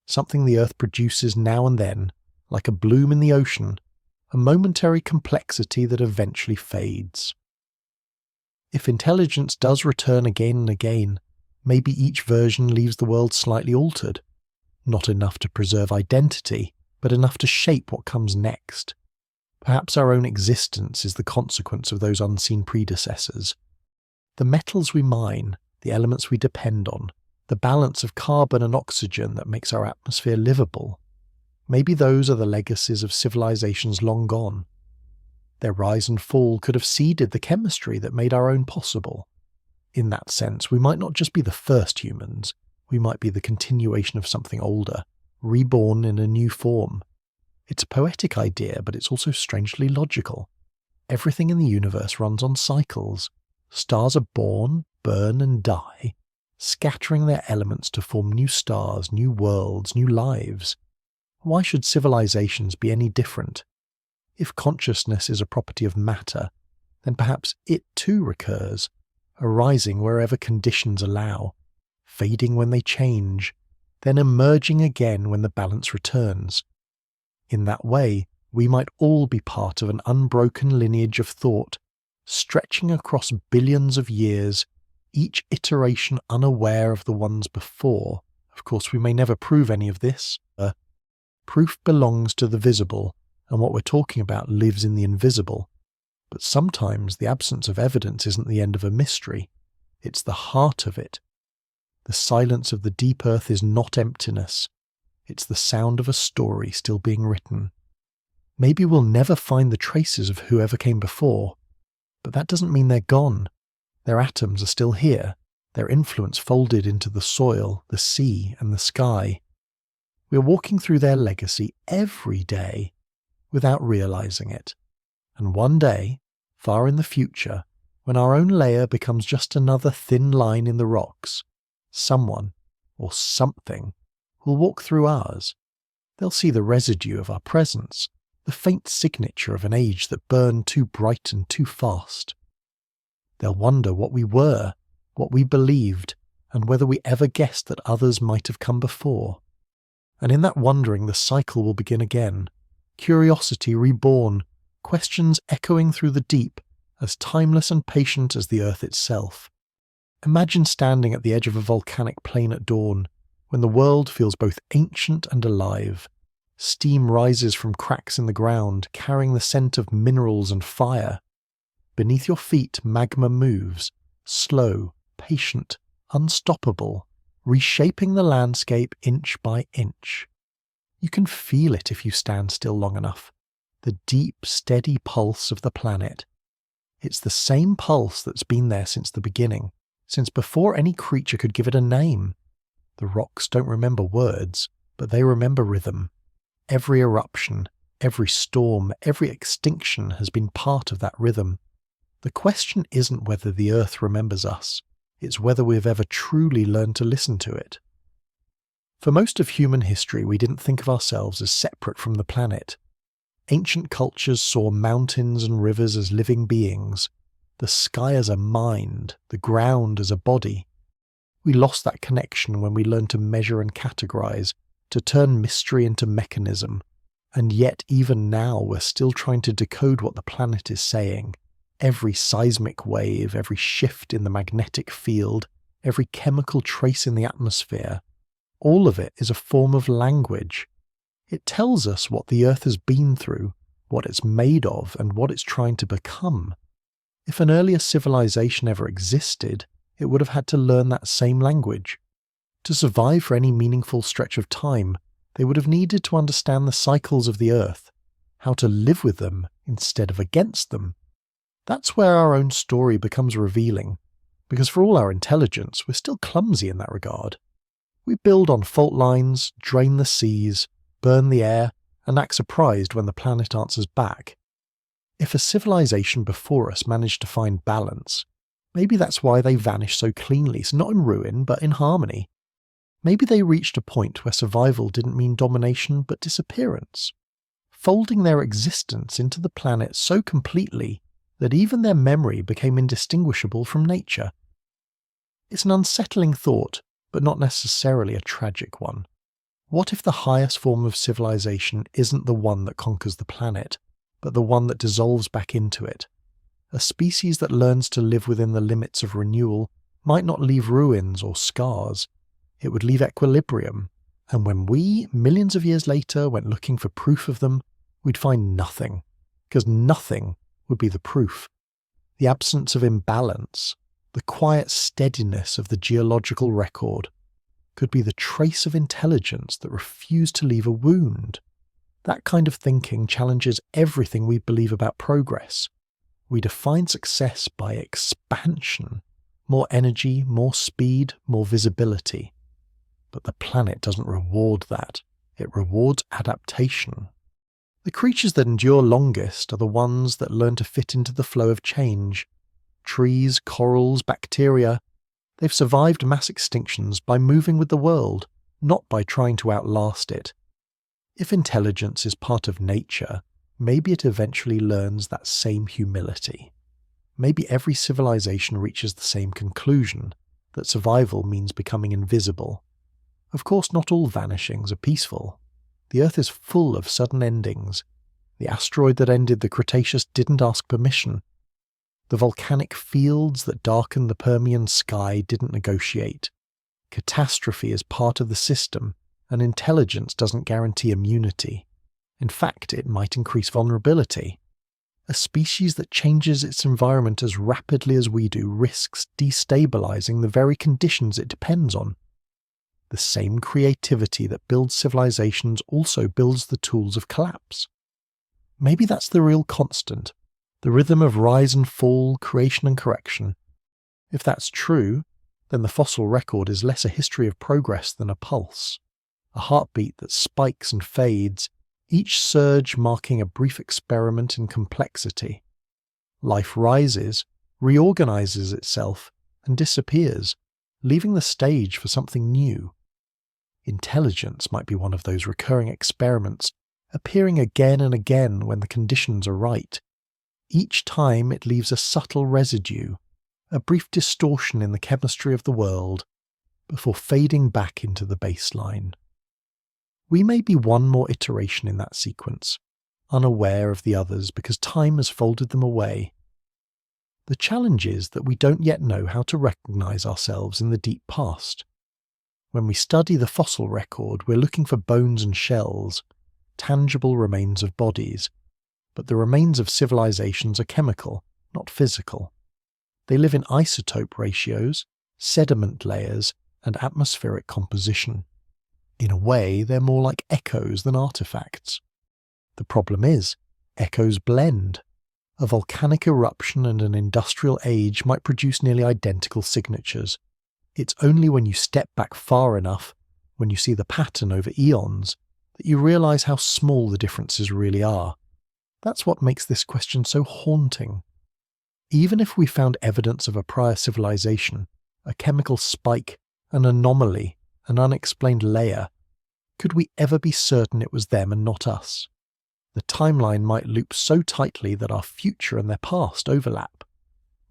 something the Earth produces now and then, like a bloom in the ocean, a momentary complexity that eventually fades. If intelligence does return again and again, maybe each version leaves the world slightly altered, not enough to preserve identity, but enough to shape what comes next. Perhaps our own existence is the consequence of those unseen predecessors. The metals we mine, the elements we depend on, the balance of carbon and oxygen that makes our atmosphere livable. Maybe those are the legacies of civilizations long gone. Their rise and fall could have seeded the chemistry that made our own possible. In that sense, we might not just be the first humans, we might be the continuation of something older, reborn in a new form. It's a poetic idea, but it's also strangely logical. Everything in the universe runs on cycles. Stars are born, burn and die, scattering their elements to form new stars, new worlds, new lives. Why should civilizations be any different? If consciousness is a property of matter, then perhaps it too recurs, arising wherever conditions allow, fading when they change, then emerging again when the balance returns. In that way, we might all be part of an unbroken lineage of thought, stretching across billions of years, each iteration unaware of the ones before. Of course, we may never prove any of this. Proof belongs to the visible, and what we're talking about lives in the invisible. But sometimes the absence of evidence isn't the end of a mystery. It's the heart of it. The silence of the deep earth is not emptiness. It's the sound of a story still being written. Maybe we'll never find the traces of whoever came before, but that doesn't mean they're gone. Their atoms are still here, their influence folded into the soil, the sea, and the sky. We're walking through their legacy every day without realizing it. And one day, far in the future, when our own layer becomes just another thin line in the rocks, someone, or something, will walk through ours. They'll see the residue of our presence, the faint signature of an age that burned too bright and too fast. They'll wonder what we were, what we believed, and whether we ever guessed that others might have come before. And in that wondering, the cycle will begin again, curiosity reborn, questions echoing through the deep, as timeless and patient as the earth itself. Imagine standing at the edge of a volcanic plain at dawn, when the world feels both ancient and alive. Steam rises from cracks in the ground, carrying the scent of minerals and fire. Beneath your feet, magma moves, slow, patient, unstoppable, reshaping the landscape inch by inch. You can feel it if you stand still long enough, the deep, steady pulse of the planet. It's the same pulse that's been there since the beginning, since before any creature could give it a name. The rocks don't remember words, but they remember rhythm. Every eruption, every storm, every extinction has been part of that rhythm. The question isn't whether the earth remembers us, it's whether we've ever truly learned to listen to it. For most of human history, we didn't think of ourselves as separate from the planet. Ancient cultures saw mountains and rivers as living beings, the sky as a mind, the ground as a body. We lost that connection when we learned to measure and categorize, to turn mystery into mechanism, and yet even now we're still trying to decode what the planet is saying. Every seismic wave, every shift in the magnetic field, every chemical trace in the atmosphere, all of it is a form of language. It tells us what the Earth has been through, what it's made of, and what it's trying to become. If an earlier civilization ever existed, it would have had to learn that same language. To survive for any meaningful stretch of time, they would have needed to understand the cycles of the Earth, how to live with them instead of against them. That's where our own story becomes revealing, because for all our intelligence, we're still clumsy in that regard. We build on fault lines, drain the seas, burn the air, and act surprised when the planet answers back. If a civilization before us managed to find balance, maybe that's why they vanished so cleanly, so not in ruin, but in harmony. Maybe they reached a point where survival didn't mean domination, but disappearance, folding their existence into the planet so completely that even their memory became indistinguishable from nature. It's an unsettling thought, but not necessarily a tragic one. What if the highest form of civilization isn't the one that conquers the planet, but the one that dissolves back into it? A species that learns to live within the limits of renewal might not leave ruins or scars. It would leave equilibrium, and when we, millions of years later, went looking for proof of them, we'd find nothing, because nothing would be the proof. The absence of imbalance, the quiet steadiness of the geological record, could be the trace of intelligence that refused to leave a wound. That kind of thinking challenges everything we believe about progress. We define success by expansion, more energy, more speed, more visibility. But the planet doesn't reward that. It rewards adaptation. The creatures that endure longest are the ones that learn to fit into the flow of change. Trees, corals, bacteria. They've survived mass extinctions by moving with the world, not by trying to outlast it. If intelligence is part of nature, maybe it eventually learns that same humility. Maybe every civilization reaches the same conclusion, that survival means becoming invisible. Of course, not all vanishings are peaceful. The Earth is full of sudden endings. The asteroid that ended the Cretaceous didn't ask permission. The volcanic fields that darkened the Permian sky didn't negotiate. Catastrophe is part of the system, and intelligence doesn't guarantee immunity. In fact, it might increase vulnerability. A species that changes its environment as rapidly as we do risks destabilizing the very conditions it depends on. The same creativity that builds civilizations also builds the tools of collapse. Maybe that's the real constant, the rhythm of rise and fall, creation and correction. If that's true, then the fossil record is less a history of progress than a pulse, a heartbeat that spikes and fades, each surge marking a brief experiment in complexity. Life rises, reorganizes itself, and disappears, leaving the stage for something new. Intelligence might be one of those recurring experiments, appearing again and again when the conditions are right. Each time it leaves a subtle residue, a brief distortion in the chemistry of the world, before fading back into the baseline. We may be one more iteration in that sequence, unaware of the others because time has folded them away. The challenge is that we don't yet know how to recognize ourselves in the deep past. When we study the fossil record, we're looking for bones and shells, tangible remains of bodies, but the remains of civilizations are chemical, not physical. They live in isotope ratios, sediment layers, and atmospheric composition. In a way, they're more like echoes than artifacts. The problem is, echoes blend. A volcanic eruption and an industrial age might produce nearly identical signatures. It's only when you step back far enough, when you see the pattern over eons, that you realize how small the differences really are. That's what makes this question so haunting. Even if we found evidence of a prior civilization, a chemical spike, an anomaly, an unexplained layer, could we ever be certain it was them and not us? The timeline might loop so tightly that our future and their past overlap.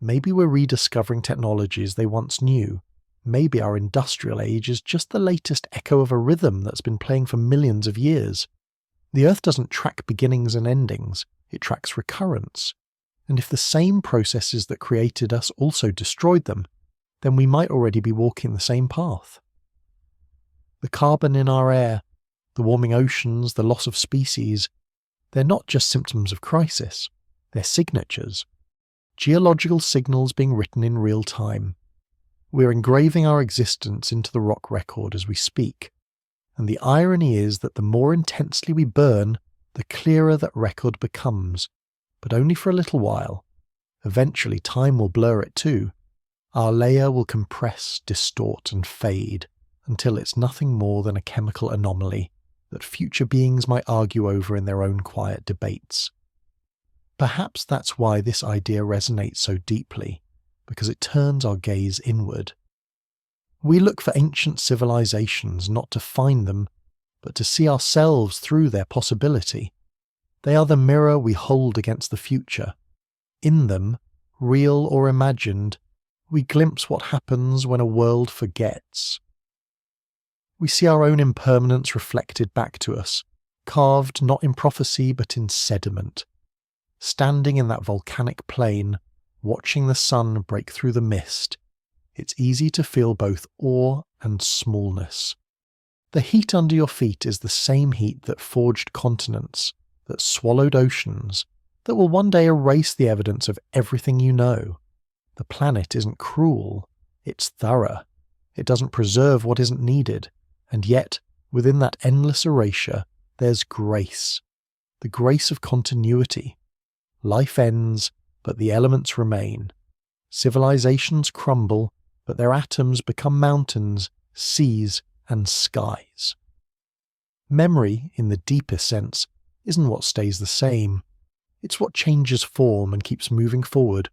Maybe we're rediscovering technologies they once knew. Maybe our industrial age is just the latest echo of a rhythm that's been playing for millions of years. The Earth doesn't track beginnings and endings, it tracks recurrence. And if the same processes that created us also destroyed them, then we might already be walking the same path. The carbon in our air, the warming oceans, the loss of species, they're not just symptoms of crisis, they're signatures. Geological signals being written in real time. We're engraving our existence into the rock record as we speak, and the irony is that the more intensely we burn, the clearer that record becomes, but only for a little while. Eventually time will blur it too. Our layer will compress, distort and fade, until it's nothing more than a chemical anomaly that future beings might argue over in their own quiet debates. Perhaps that's why this idea resonates so deeply, because it turns our gaze inward. We look for ancient civilizations not to find them, but to see ourselves through their possibility. They are the mirror we hold against the future. In them, real or imagined, we glimpse what happens when a world forgets. We see our own impermanence reflected back to us, carved not in prophecy but in sediment. Standing in that volcanic plain, watching the sun break through the mist, it's easy to feel both awe and smallness. The heat under your feet is the same heat that forged continents, that swallowed oceans, that will one day erase the evidence of everything you know. The planet isn't cruel, it's thorough. It doesn't preserve what isn't needed, and yet, within that endless erasure, there's grace. The grace of continuity. Life ends, but the elements remain. Civilizations crumble, but their atoms become mountains, seas, and skies. Memory, in the deepest sense, isn't what stays the same. It's what changes form and keeps moving forward.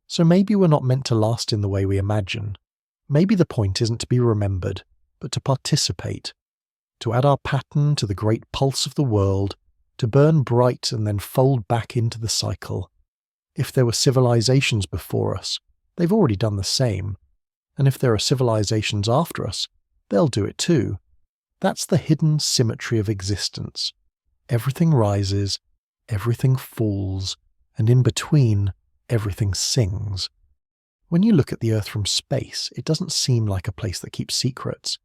So maybe we're not meant to last in the way we imagine. Maybe the point isn't to be remembered, but to participate, to add our pattern to the great pulse of the world, to burn bright and then fold back into the cycle. If there were civilizations before us, they've already done the same. And if there are civilizations after us, they'll do it too. That's the hidden symmetry of existence. Everything rises, everything falls, and in between, everything sings. When you look at the Earth from space, it doesn't seem like a place that keeps secrets.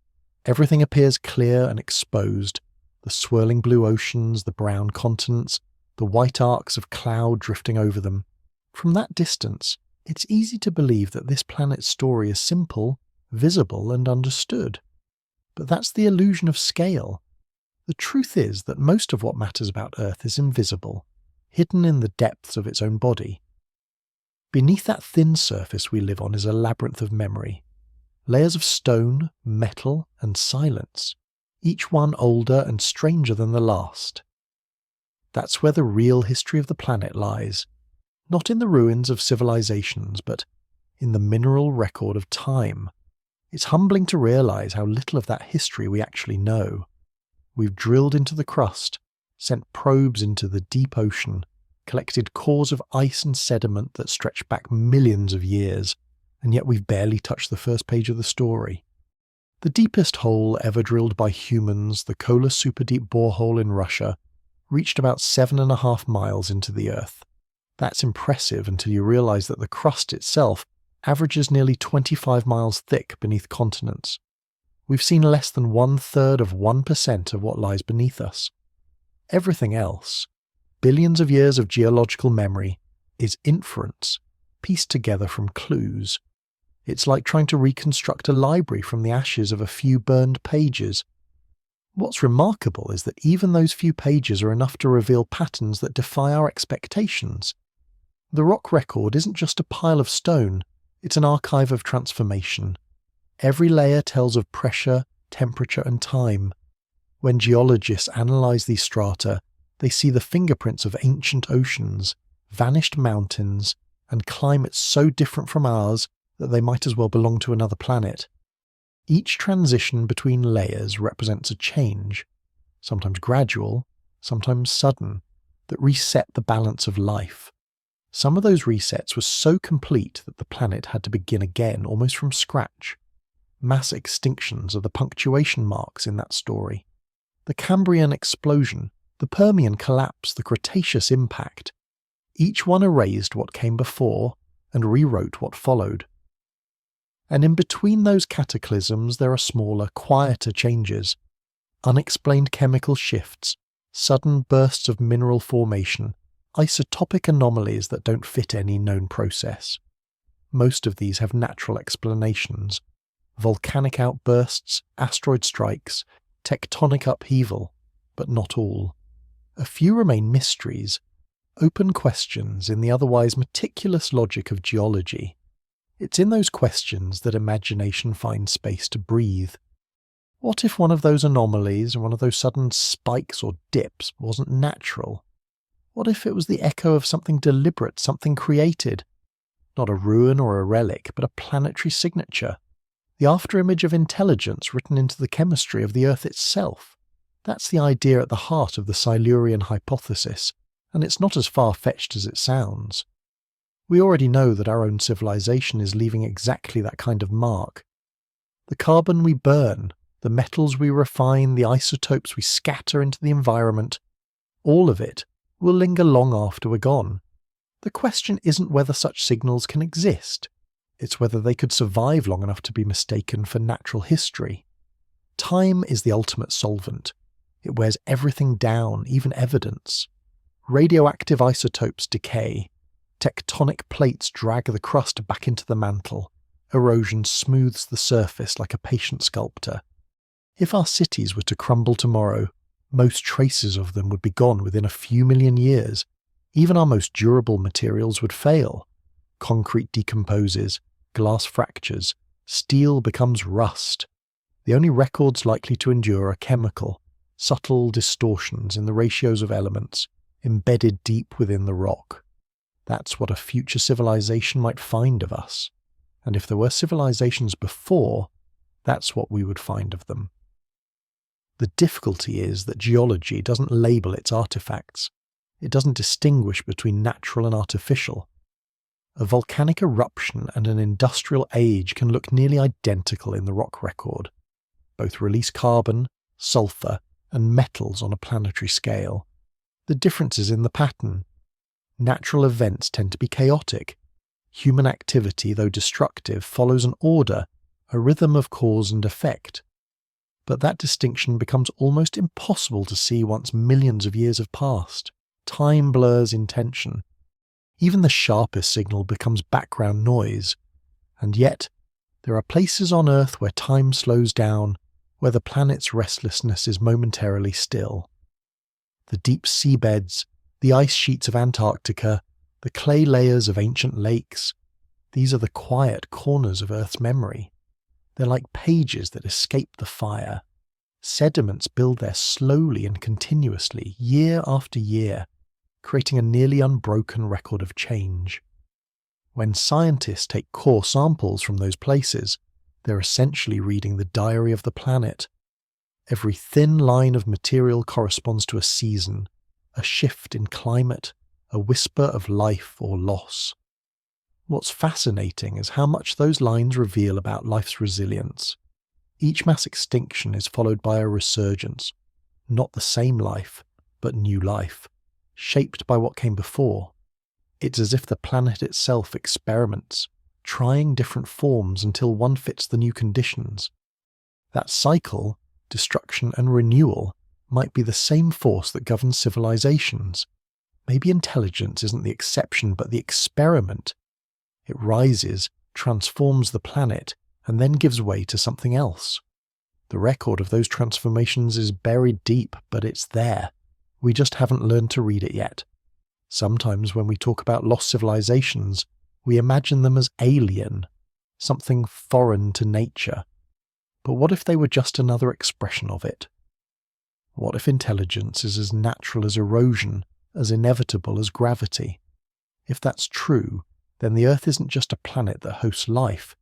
Everything appears clear and exposed. The swirling blue oceans, the brown continents, the white arcs of cloud drifting over them. From that distance, it's easy to believe that this planet's story is simple, visible, and understood. But that's the illusion of scale. The truth is that most of what matters about Earth is invisible, hidden in the depths of its own body. Beneath that thin surface we live on is a labyrinth of memory. Layers of stone, metal, and silence, each one older and stranger than the last. That's where the real history of the planet lies, not in the ruins of civilizations, but in the mineral record of time. It's humbling to realize how little of that history we actually know. We've drilled into the crust, sent probes into the deep ocean, collected cores of ice and sediment that stretch back millions of years, and yet we've barely touched the first page of the story. The deepest hole ever drilled by humans, the Kola Superdeep borehole in Russia, reached about 7.5 miles into the Earth. That's impressive until you realize that the crust itself averages nearly 25 miles thick beneath continents. We've seen less than 1/3 of 1% of what lies beneath us. Everything else, billions of years of geological memory, is inference, pieced together from clues. It's like trying to reconstruct a library from the ashes of a few burned pages. What's remarkable is that even those few pages are enough to reveal patterns that defy our expectations. The rock record isn't just a pile of stone, it's an archive of transformation. Every layer tells of pressure, temperature, and time. When geologists analyze these strata, they see the fingerprints of ancient oceans, vanished mountains, and climates so different from ours that they might as well belong to another planet. Each transition between layers represents a change, sometimes gradual, sometimes sudden, that reset the balance of life. Some of those resets were so complete that the planet had to begin again almost from scratch. Mass extinctions are the punctuation marks in that story. The Cambrian explosion, the Permian collapse, the Cretaceous impact. Each one erased what came before and rewrote what followed. And in between those cataclysms there are smaller, quieter changes. Unexplained chemical shifts, sudden bursts of mineral formation, isotopic anomalies that don't fit any known process. Most of these have natural explanations. Volcanic outbursts, asteroid strikes, tectonic upheaval, but not all. A few remain mysteries, open questions in the otherwise meticulous logic of geology. It's in those questions that imagination finds space to breathe. What if one of those anomalies, one of those sudden spikes or dips, wasn't natural? What if it was the echo of something deliberate, something created? Not a ruin or a relic, but a planetary signature. The afterimage of intelligence written into the chemistry of the Earth itself. That's the idea at the heart of the Silurian Hypothesis, and it's not as far-fetched as it sounds. We already know that our own civilization is leaving exactly that kind of mark. The carbon we burn, the metals we refine, the isotopes we scatter into the environment, all of it will linger long after we're gone. The question isn't whether such signals can exist. It's whether they could survive long enough to be mistaken for natural history. Time is the ultimate solvent. It wears everything down, even evidence. Radioactive isotopes decay. Tectonic plates drag the crust back into the mantle. Erosion smooths the surface like a patient sculptor. If our cities were to crumble tomorrow, most traces of them would be gone within a few million years. Even our most durable materials would fail. Concrete decomposes, glass fractures, steel becomes rust. The only records likely to endure are chemical, subtle distortions in the ratios of elements, embedded deep within the rock. That's what a future civilization might find of us. And if there were civilizations before, that's what we would find of them. The difficulty is that geology doesn't label its artifacts. It doesn't distinguish between natural and artificial. A volcanic eruption and an industrial age can look nearly identical in the rock record. Both release carbon, sulfur, and metals on a planetary scale. The difference is in the pattern. Natural events tend to be chaotic. Human activity, though destructive, follows an order, a rhythm of cause and effect. But that distinction becomes almost impossible to see once millions of years have passed. Time blurs intention. Even the sharpest signal becomes background noise. And yet, there are places on Earth where time slows down, where the planet's restlessness is momentarily still. The deep seabeds, the ice sheets of Antarctica, the clay layers of ancient lakes, these are the quiet corners of Earth's memory. They're like pages that escape the fire. Sediments build there slowly and continuously, year after year, creating a nearly unbroken record of change. When scientists take core samples from those places, they're essentially reading the diary of the planet. Every thin line of material corresponds to a season, a shift in climate, a whisper of life or loss. What's fascinating is how much those lines reveal about life's resilience. Each mass extinction is followed by a resurgence, not the same life, but new life, shaped by what came before. It's as if the planet itself experiments, trying different forms until one fits the new conditions. That cycle, destruction and renewal, might be the same force that governs civilizations. Maybe intelligence isn't the exception but the experiment. It rises, transforms the planet, and then gives way to something else. The record of those transformations is buried deep, but it's there. We just haven't learned to read it yet. Sometimes when we talk about lost civilizations, we imagine them as alien, something foreign to nature. But what if they were just another expression of it? What if intelligence is as natural as erosion, as inevitable as gravity? If that's true, then the Earth isn't just a planet that hosts life.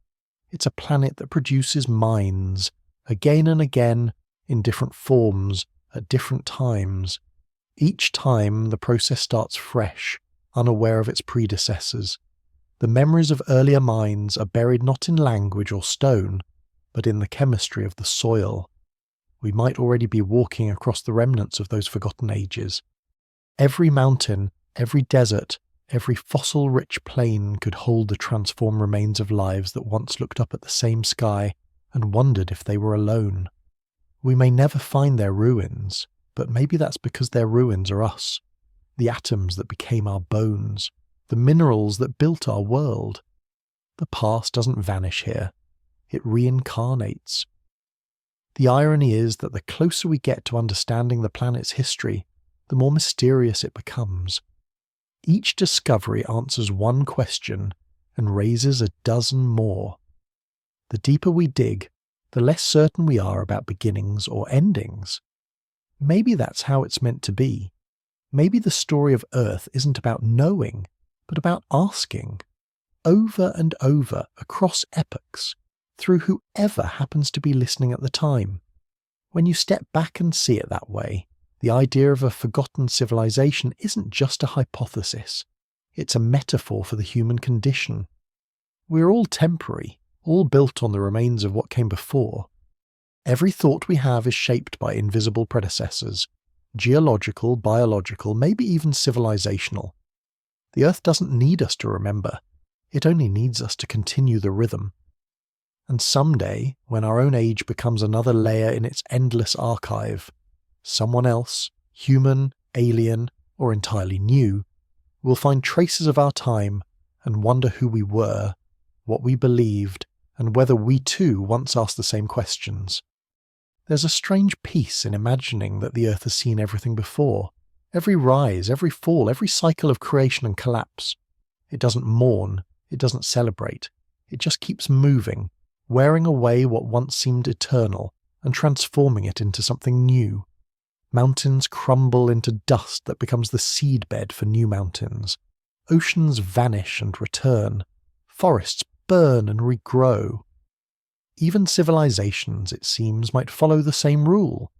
It's a planet that produces minds, again and again, in different forms, at different times. Each time the process starts fresh, unaware of its predecessors. The memories of earlier minds are buried not in language or stone, but in the chemistry of the soil. We might already be walking across the remnants of those forgotten ages. Every mountain, every desert, every fossil-rich plain could hold the transformed remains of lives that once looked up at the same sky and wondered if they were alone. We may never find their ruins, but maybe that's because their ruins are us, the atoms that became our bones, the minerals that built our world. The past doesn't vanish here. It reincarnates. The irony is that the closer we get to understanding the planet's history, the more mysterious it becomes. Each discovery answers one question and raises a dozen more. The deeper we dig, the less certain we are about beginnings or endings. Maybe that's how it's meant to be. Maybe the story of Earth isn't about knowing, but about asking, over and over, across epochs, through whoever happens to be listening at the time. When you step back and see it that way, the idea of a forgotten civilization isn't just a hypothesis. It's a metaphor for the human condition. We're all temporary, all built on the remains of what came before. Every thought we have is shaped by invisible predecessors, geological, biological, maybe even civilizational. The Earth doesn't need us to remember. It only needs us to continue the rhythm. And someday, when our own age becomes another layer in its endless archive, someone else, human, alien, or entirely new, will find traces of our time and wonder who we were, what we believed, and whether we too once asked the same questions. There's a strange peace in imagining that the Earth has seen everything before. Every rise, every fall, every cycle of creation and collapse. It doesn't mourn, it doesn't celebrate. It just keeps moving, wearing away what once seemed eternal and transforming it into something new. Mountains crumble into dust that becomes the seedbed for new mountains. Oceans vanish and return. Forests burn and regrow. Even civilizations, it seems, might follow the same rule.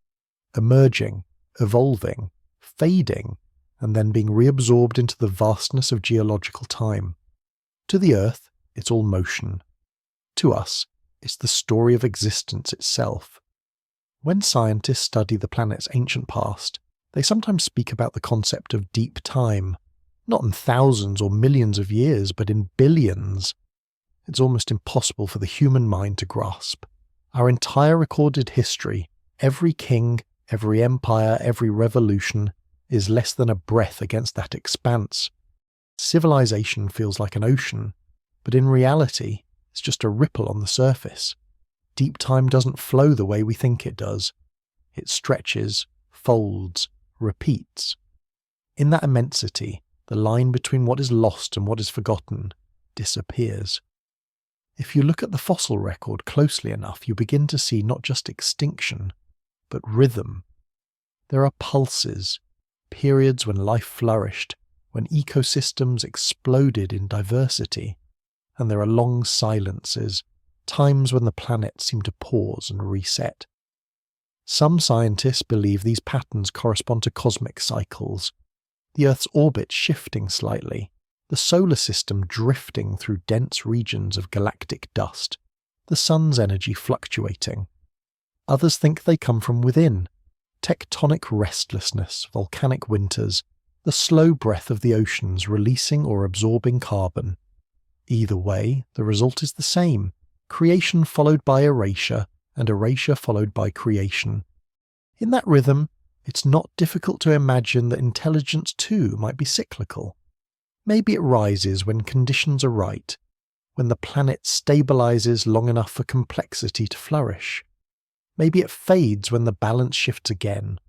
Emerging, evolving, fading, and then being reabsorbed into the vastness of geological time. To the Earth, it's all motion. To us, it's the story of existence itself. When scientists study the planet's ancient past, they sometimes speak about the concept of deep time, not in thousands or millions of years, but in billions. It's almost impossible for the human mind to grasp. Our entire recorded history, every king, every empire, every revolution, is less than a breath against that expanse. Civilization feels like an ocean, but in reality, it's just a ripple on the surface. Deep time doesn't flow the way we think it does. It stretches, folds, repeats. In that immensity, the line between what is lost and what is forgotten disappears. If you look at the fossil record closely enough, you begin to see not just extinction, but rhythm. There are pulses, periods when life flourished, when ecosystems exploded in diversity, and there are long silences, times when the planet seemed to pause and reset. Some scientists believe these patterns correspond to cosmic cycles, the Earth's orbit shifting slightly, the solar system drifting through dense regions of galactic dust, the sun's energy fluctuating. Others think they come from within, tectonic restlessness, volcanic winters, the slow breath of the oceans releasing or absorbing carbon. Either way, the result is the same: creation followed by erasure, and erasure followed by creation. In that rhythm, it's not difficult to imagine that intelligence too might be cyclical. Maybe it rises when conditions are right, when the planet stabilizes long enough for complexity to flourish. Maybe it fades when the balance shifts again.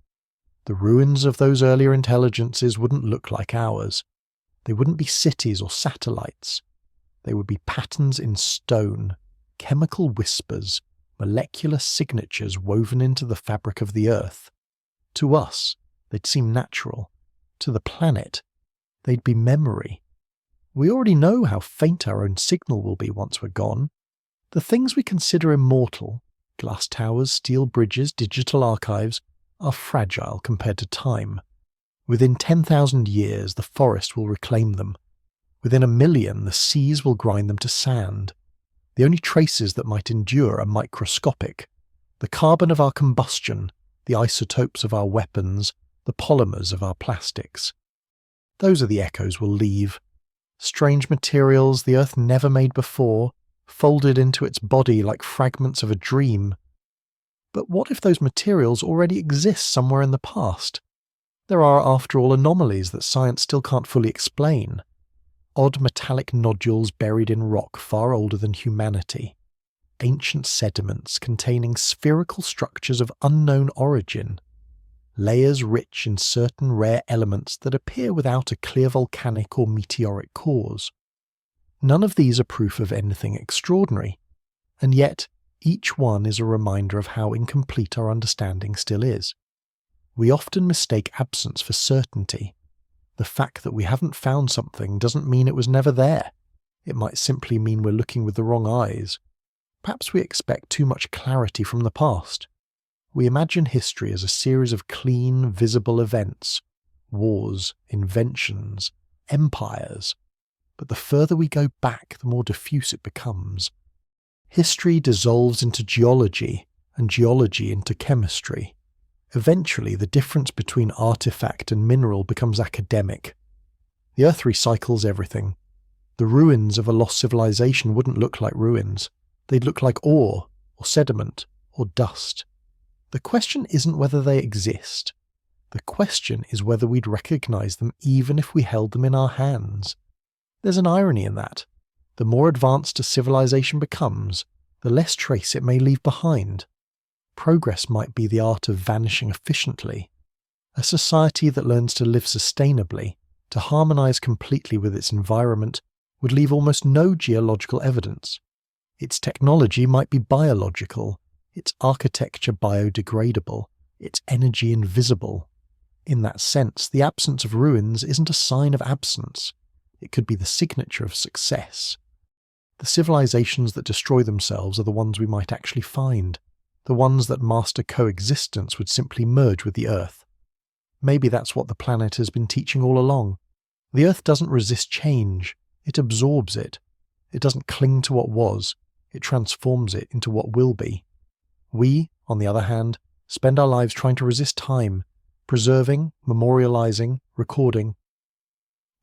The ruins of those earlier intelligences wouldn't look like ours. They wouldn't be cities or satellites. They would be patterns in stone, chemical whispers, molecular signatures woven into the fabric of the Earth. To us, they'd seem natural. To the planet, they'd be memory. We already know how faint our own signal will be once we're gone. The things we consider immortal, glass towers, steel bridges, digital archives, are fragile compared to time. Within 10,000 years, the forest will reclaim them. Within 1,000,000, the seas will grind them to sand. The only traces that might endure are microscopic. The carbon of our combustion, the isotopes of our weapons, the polymers of our plastics. Those are the echoes we'll leave. Strange materials the Earth never made before, folded into its body like fragments of a dream. But what if those materials already exist somewhere in the past? There are, after all, anomalies that science still can't fully explain. Odd metallic nodules buried in rock far older than humanity. Ancient sediments containing spherical structures of unknown origin. Layers rich in certain rare elements that appear without a clear volcanic or meteoric cause. None of these are proof of anything extraordinary, and yet each one is a reminder of how incomplete our understanding still is. We often mistake absence for certainty. The fact that we haven't found something doesn't mean it was never there. It might simply mean we're looking with the wrong eyes. Perhaps we expect too much clarity from the past. We imagine history as a series of clean, visible events, wars, inventions, empires. But the further we go back, the more diffuse it becomes. History dissolves into geology, and geology into chemistry. Eventually, the difference between artifact and mineral becomes academic. The Earth recycles everything. The ruins of a lost civilization wouldn't look like ruins. They'd look like ore, or sediment, or dust. The question isn't whether they exist. The question is whether we'd recognize them even if we held them in our hands. There's an irony in that. The more advanced a civilization becomes, the less trace it may leave behind. Progress might be the art of vanishing efficiently. A society that learns to live sustainably, to harmonize completely with its environment, would leave almost no geological evidence. Its technology might be biological, its architecture biodegradable, its energy invisible. In that sense, the absence of ruins isn't a sign of absence. It could be the signature of success. The civilizations that destroy themselves are the ones we might actually find. The ones that master coexistence would simply merge with the Earth. Maybe that's what the planet has been teaching all along. The Earth doesn't resist change. It absorbs it. It doesn't cling to what was. It transforms it into what will be. We, on the other hand, spend our lives trying to resist time, preserving, memorializing, recording.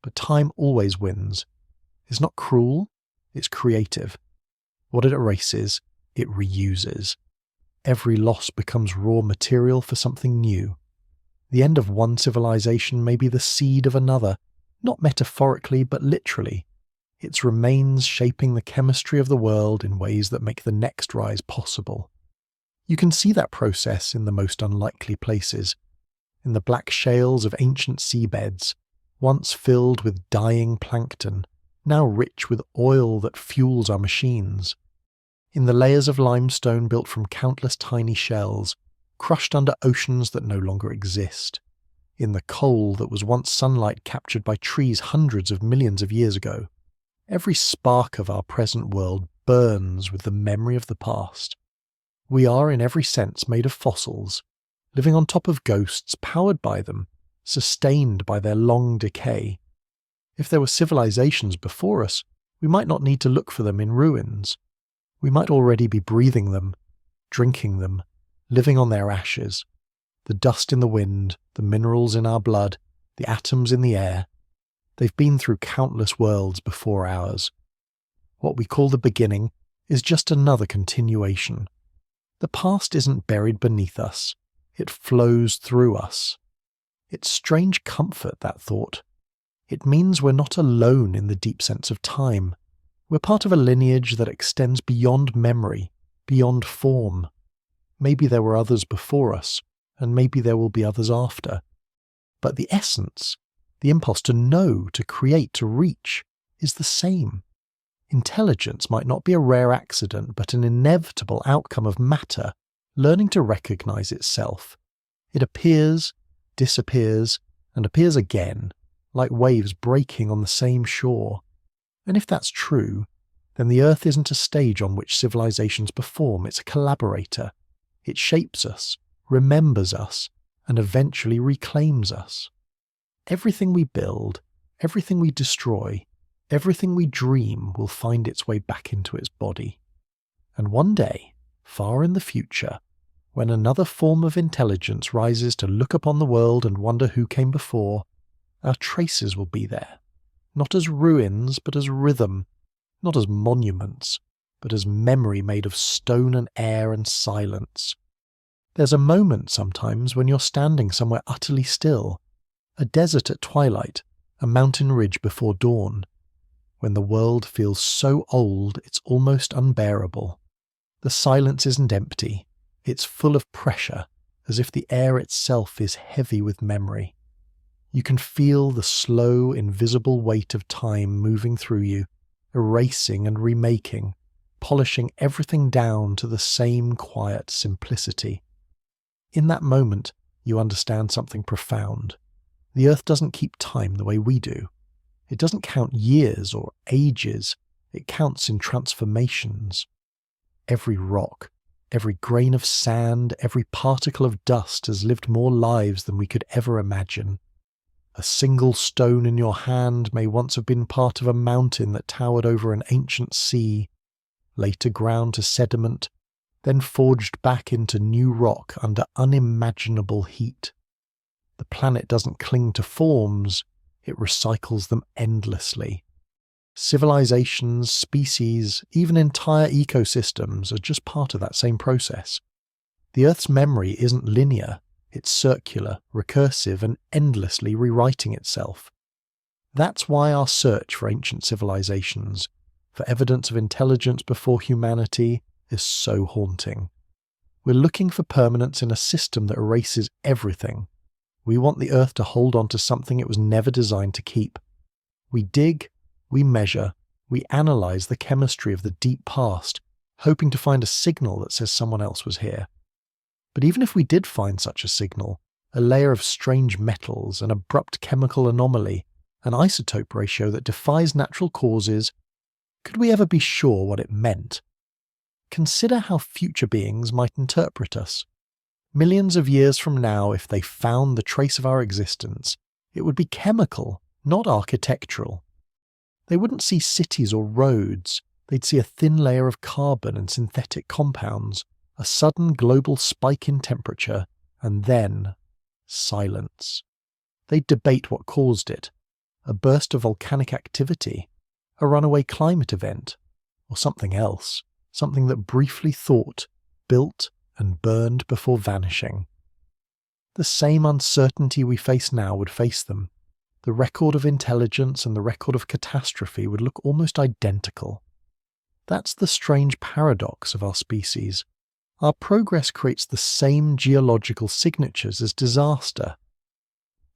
But time always wins. It's not cruel, it's creative. What it erases, it reuses. Every loss becomes raw material for something new. The end of one civilization may be the seed of another, not metaphorically but literally. its remains shaping the chemistry of the world in ways that make the next rise possible. You can see that process in the most unlikely places, in the black shales of ancient seabeds, once filled with dying plankton, now rich with oil that fuels our machines, in the layers of limestone built from countless tiny shells, crushed under oceans that no longer exist, in the coal that was once sunlight captured by trees hundreds of millions of years ago. Every spark of our present world burns with the memory of the past. We are in every sense made of fossils, living on top of ghosts powered by them, sustained by their long decay. If there were civilizations before us, we might not need to look for them in ruins. We might already be breathing them, drinking them, living on their ashes. The dust in the wind, the minerals in our blood, the atoms in the air. They've been through countless worlds before ours. What we call the beginning is just another continuation. The past isn't buried beneath us. It flows through us. It's strange comfort, that thought. It means we're not alone in the deep sense of time. We're part of a lineage that extends beyond memory, beyond form. Maybe there were others before us, and maybe there will be others after. But the essence, the impulse to know, to create, to reach, is the same. Intelligence might not be a rare accident, but an inevitable outcome of matter learning to recognize itself. It appears, disappears, and appears again, like waves breaking on the same shore. And if that's true, then the Earth isn't a stage on which civilizations perform, it's a collaborator. It shapes us, remembers us, and eventually reclaims us. Everything we build, everything we destroy, everything we dream will find its way back into its body. And one day, far in the future, when another form of intelligence rises to look upon the world and wonder who came before, our traces will be there, not as ruins but as rhythm, not as monuments, but as memory made of stone and air and silence. There's a moment sometimes when you're standing somewhere utterly still, a desert at twilight, a mountain ridge before dawn, when the world feels so old it's almost unbearable. The silence isn't empty, it's full of pressure, as if the air itself is heavy with memory. You can feel the slow, invisible weight of time moving through you, erasing and remaking, polishing everything down to the same quiet simplicity. In that moment, you understand something profound. The Earth doesn't keep time the way we do. It doesn't count years or ages, it counts in transformations. Every rock, every grain of sand, every particle of dust has lived more lives than we could ever imagine. A single stone in your hand may once have been part of a mountain that towered over an ancient sea, later ground to sediment, then forged back into new rock under unimaginable heat. The planet doesn't cling to forms, it recycles them endlessly. Civilizations, species, even entire ecosystems are just part of that same process. The Earth's memory isn't linear, it's circular, recursive, and endlessly rewriting itself. That's why our search for ancient civilizations, for evidence of intelligence before humanity, is so haunting. We're looking for permanence in a system that erases everything. We want the Earth to hold on to something it was never designed to keep. We dig, we measure, we analyze the chemistry of the deep past, hoping to find a signal that says someone else was here. But even if we did find such a signal, a layer of strange metals, an abrupt chemical anomaly, an isotope ratio that defies natural causes, could we ever be sure what it meant? Consider how future beings might interpret us. Millions of years from now, if they found the trace of our existence, it would be chemical, not architectural. They wouldn't see cities or roads, they'd see a thin layer of carbon and synthetic compounds, a sudden global spike in temperature, and then silence. They'd debate what caused it, a burst of volcanic activity, a runaway climate event, or something else, something that briefly thought, built, and burned before vanishing. The same uncertainty we face now would face them. the record of intelligence and the record of catastrophe would look almost identical. That's the strange paradox of our species. Our progress creates the same geological signatures as disaster.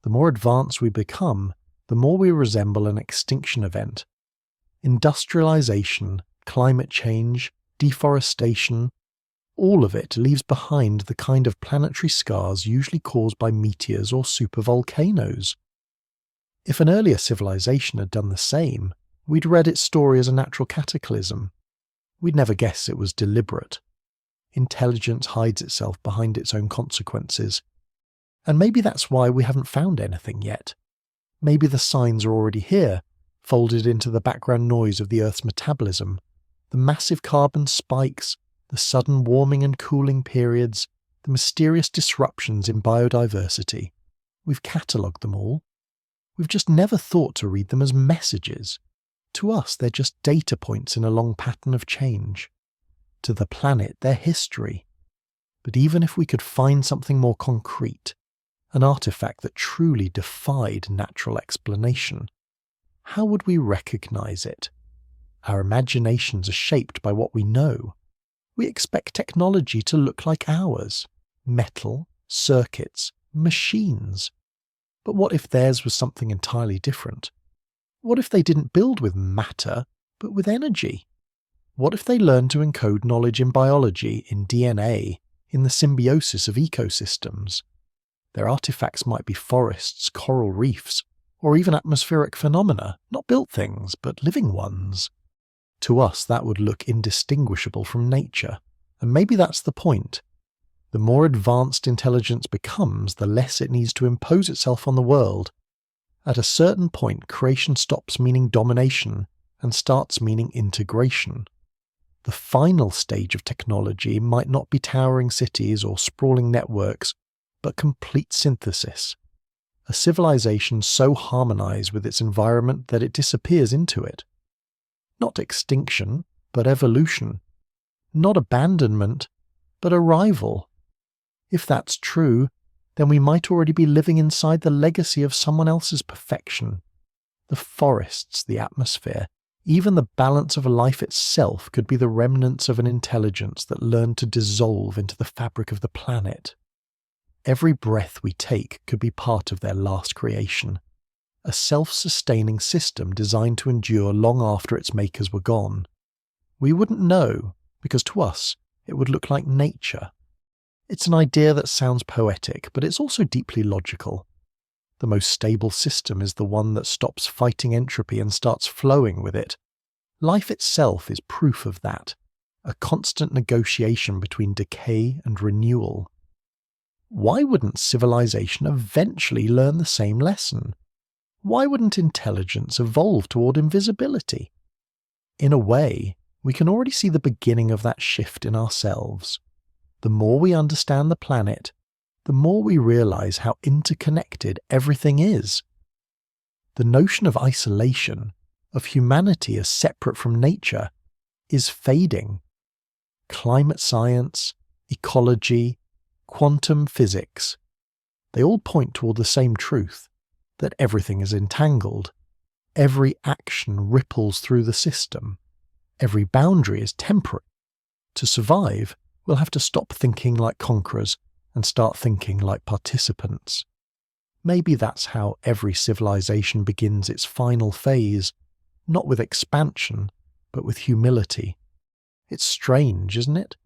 The more advanced we become, the more we resemble an extinction event. Industrialization, climate change, deforestation, all of it leaves behind the kind of planetary scars usually caused by meteors or supervolcanoes. If an earlier civilization had done the same, we'd read its story as a natural cataclysm. We'd never guess it was deliberate. Intelligence hides itself behind its own consequences. And maybe that's why we haven't found anything yet. Maybe the signs are already here, folded into the background noise of the Earth's metabolism, the massive carbon spikes, the sudden warming and cooling periods, the mysterious disruptions in biodiversity. We've catalogued them all. We've just never thought to read them as messages. To us, they're just data points in a long pattern of change. To the planet, they're history. But even if we could find something more concrete, an artifact that truly defied natural explanation, how would we recognize it? Our imaginations are shaped by what we know. We expect technology to look like ours. Metal, circuits, machines. But what if theirs was something entirely different? What if they didn't build with matter, but with energy? What if they learned to encode knowledge in biology, in DNA, in the symbiosis of ecosystems? Their artifacts might be forests, coral reefs, or even atmospheric phenomena, not built things, but living ones. To us, that would look indistinguishable from nature, and maybe that's the point. The more advanced intelligence becomes, the less it needs to impose itself on the world. At a certain point, creation stops meaning domination and starts meaning integration. The final stage of technology might not be towering cities or sprawling networks, but complete synthesis. A civilization so harmonized with its environment that it disappears into it. Not extinction, but evolution. Not abandonment, but arrival. If that's true, then we might already be living inside the legacy of someone else's perfection. The forests, the atmosphere, even the balance of life itself could be the remnants of an intelligence that learned to dissolve into the fabric of the planet. Every breath we take could be part of their last creation, a self-sustaining system designed to endure long after its makers were gone. We wouldn't know, because to us it would look like nature. It's an idea that sounds poetic, but it's also deeply logical. The most stable system is the one that stops fighting entropy and starts flowing with it. Life itself is proof of that, a constant negotiation between decay and renewal. Why wouldn't civilization eventually learn the same lesson? Why wouldn't intelligence evolve toward invisibility? In a way, we can already see the beginning of that shift in ourselves. The more we understand the planet, the more we realize how interconnected everything is. The notion of isolation, of humanity as separate from nature, is fading. Climate science, ecology, quantum physics, they all point toward the same truth, that everything is entangled. Every action ripples through the system. Every boundary is temporary. To survive, we'll have to stop thinking like conquerors and start thinking like participants. Maybe that's how every civilization begins its final phase, not with expansion, but with humility. It's strange, isn't it?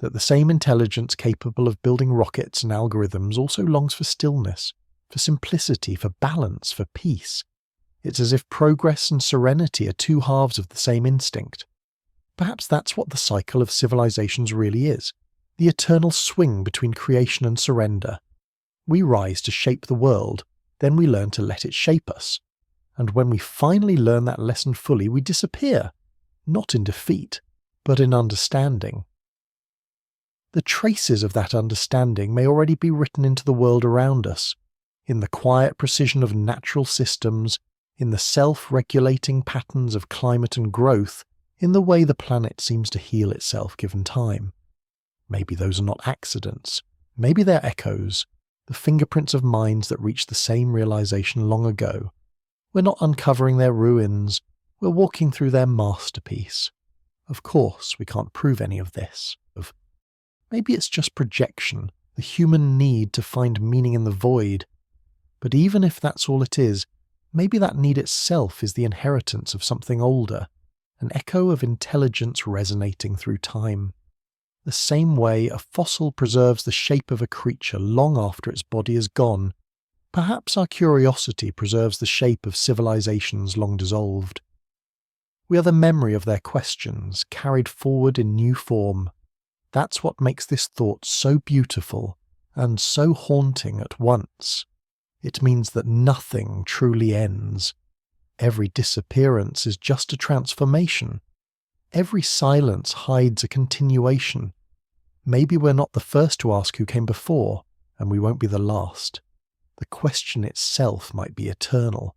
That the same intelligence capable of building rockets and algorithms also longs for stillness, for simplicity, for balance, for peace. It's as if progress and serenity are two halves of the same instinct. Perhaps that's what the cycle of civilizations really is, the eternal swing between creation and surrender. We rise to shape the world, then we learn to let it shape us. And when we finally learn that lesson fully, we disappear, not in defeat, but in understanding. The traces of that understanding may already be written into the world around us, in the quiet precision of natural systems, in the self-regulating patterns of climate and growth, in the way the planet seems to heal itself given time. Maybe those are not accidents. Maybe they're echoes. the fingerprints of minds that reached the same realization long ago. We're not uncovering their ruins, we're walking through their masterpiece. Of course, we can't prove any of this. Maybe it's just projection, the human need to find meaning in the void. But even if that's all it is, maybe that need itself is the inheritance of something older, an echo of intelligence resonating through time. The same way a fossil preserves the shape of a creature long after its body is gone, perhaps our curiosity preserves the shape of civilizations long dissolved. We are the memory of their questions, carried forward in new form. That's what makes this thought so beautiful and so haunting at once. It means that nothing truly ends. Every disappearance is just a transformation. Every silence hides a continuation. Maybe we're not the first to ask who came before, and we won't be the last. The question itself might be eternal,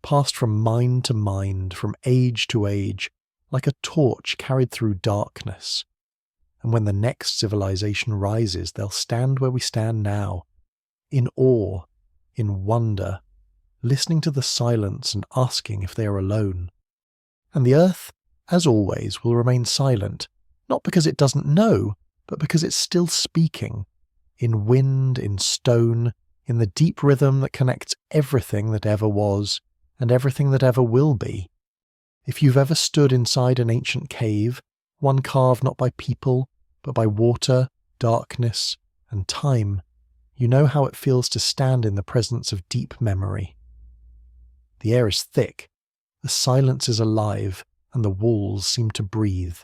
passed from mind to mind, from age to age, like a torch carried through darkness. And when the next civilization rises, they'll stand where we stand now, in awe, in wonder, listening to the silence and asking if they are alone. And the earth, as always, will remain silent, not because it doesn't know, but because it's still speaking, in wind, in stone, in the deep rhythm that connects everything that ever was and everything that ever will be. If you've ever stood inside an ancient cave, one carved not by people, but by water, darkness, and time, you know how it feels to stand in the presence of deep memory. The air is thick, the silence is alive, and the walls seem to breathe.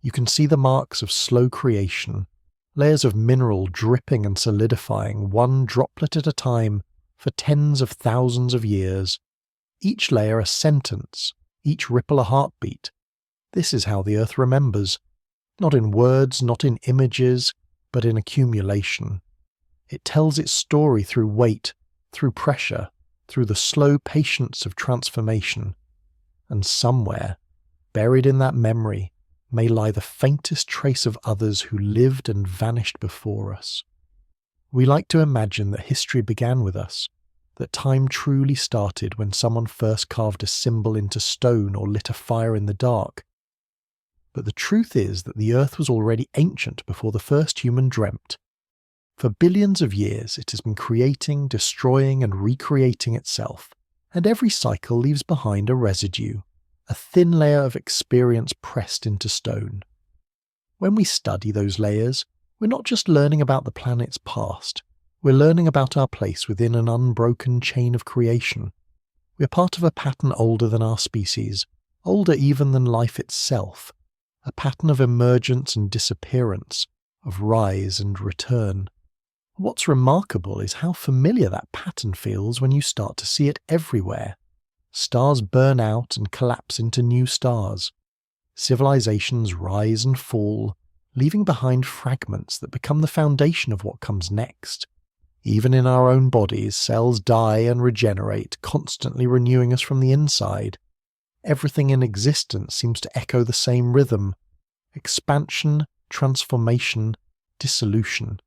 You can see the marks of slow creation, layers of mineral dripping and solidifying one droplet at a time for tens of thousands of years. Each layer a sentence, each ripple a heartbeat. This is how the earth remembers, not in words, not in images, but in accumulation. It tells its story through weight, through pressure, through the slow patience of transformation. And somewhere, buried in that memory, may lie the faintest trace of others who lived and vanished before us. We like to imagine that history began with us, that time truly started when someone first carved a symbol into stone or lit a fire in the dark. But the truth is that the earth was already ancient before the first human dreamt. For billions of years it has been creating, destroying and recreating itself, and every cycle leaves behind a residue, a thin layer of experience pressed into stone. When we study those layers, we're not just learning about the planet's past, we're learning about our place within an unbroken chain of creation. We're part of a pattern older than our species, older even than life itself, a pattern of emergence and disappearance, of rise and return. What's remarkable is how familiar that pattern feels when you start to see it everywhere. Stars burn out and collapse into new stars. Civilizations rise and fall, leaving behind fragments that become the foundation of what comes next. Even in our own bodies, cells die and regenerate, constantly renewing us from the inside. Everything in existence seems to echo the same rhythm: expansion, transformation, dissolution.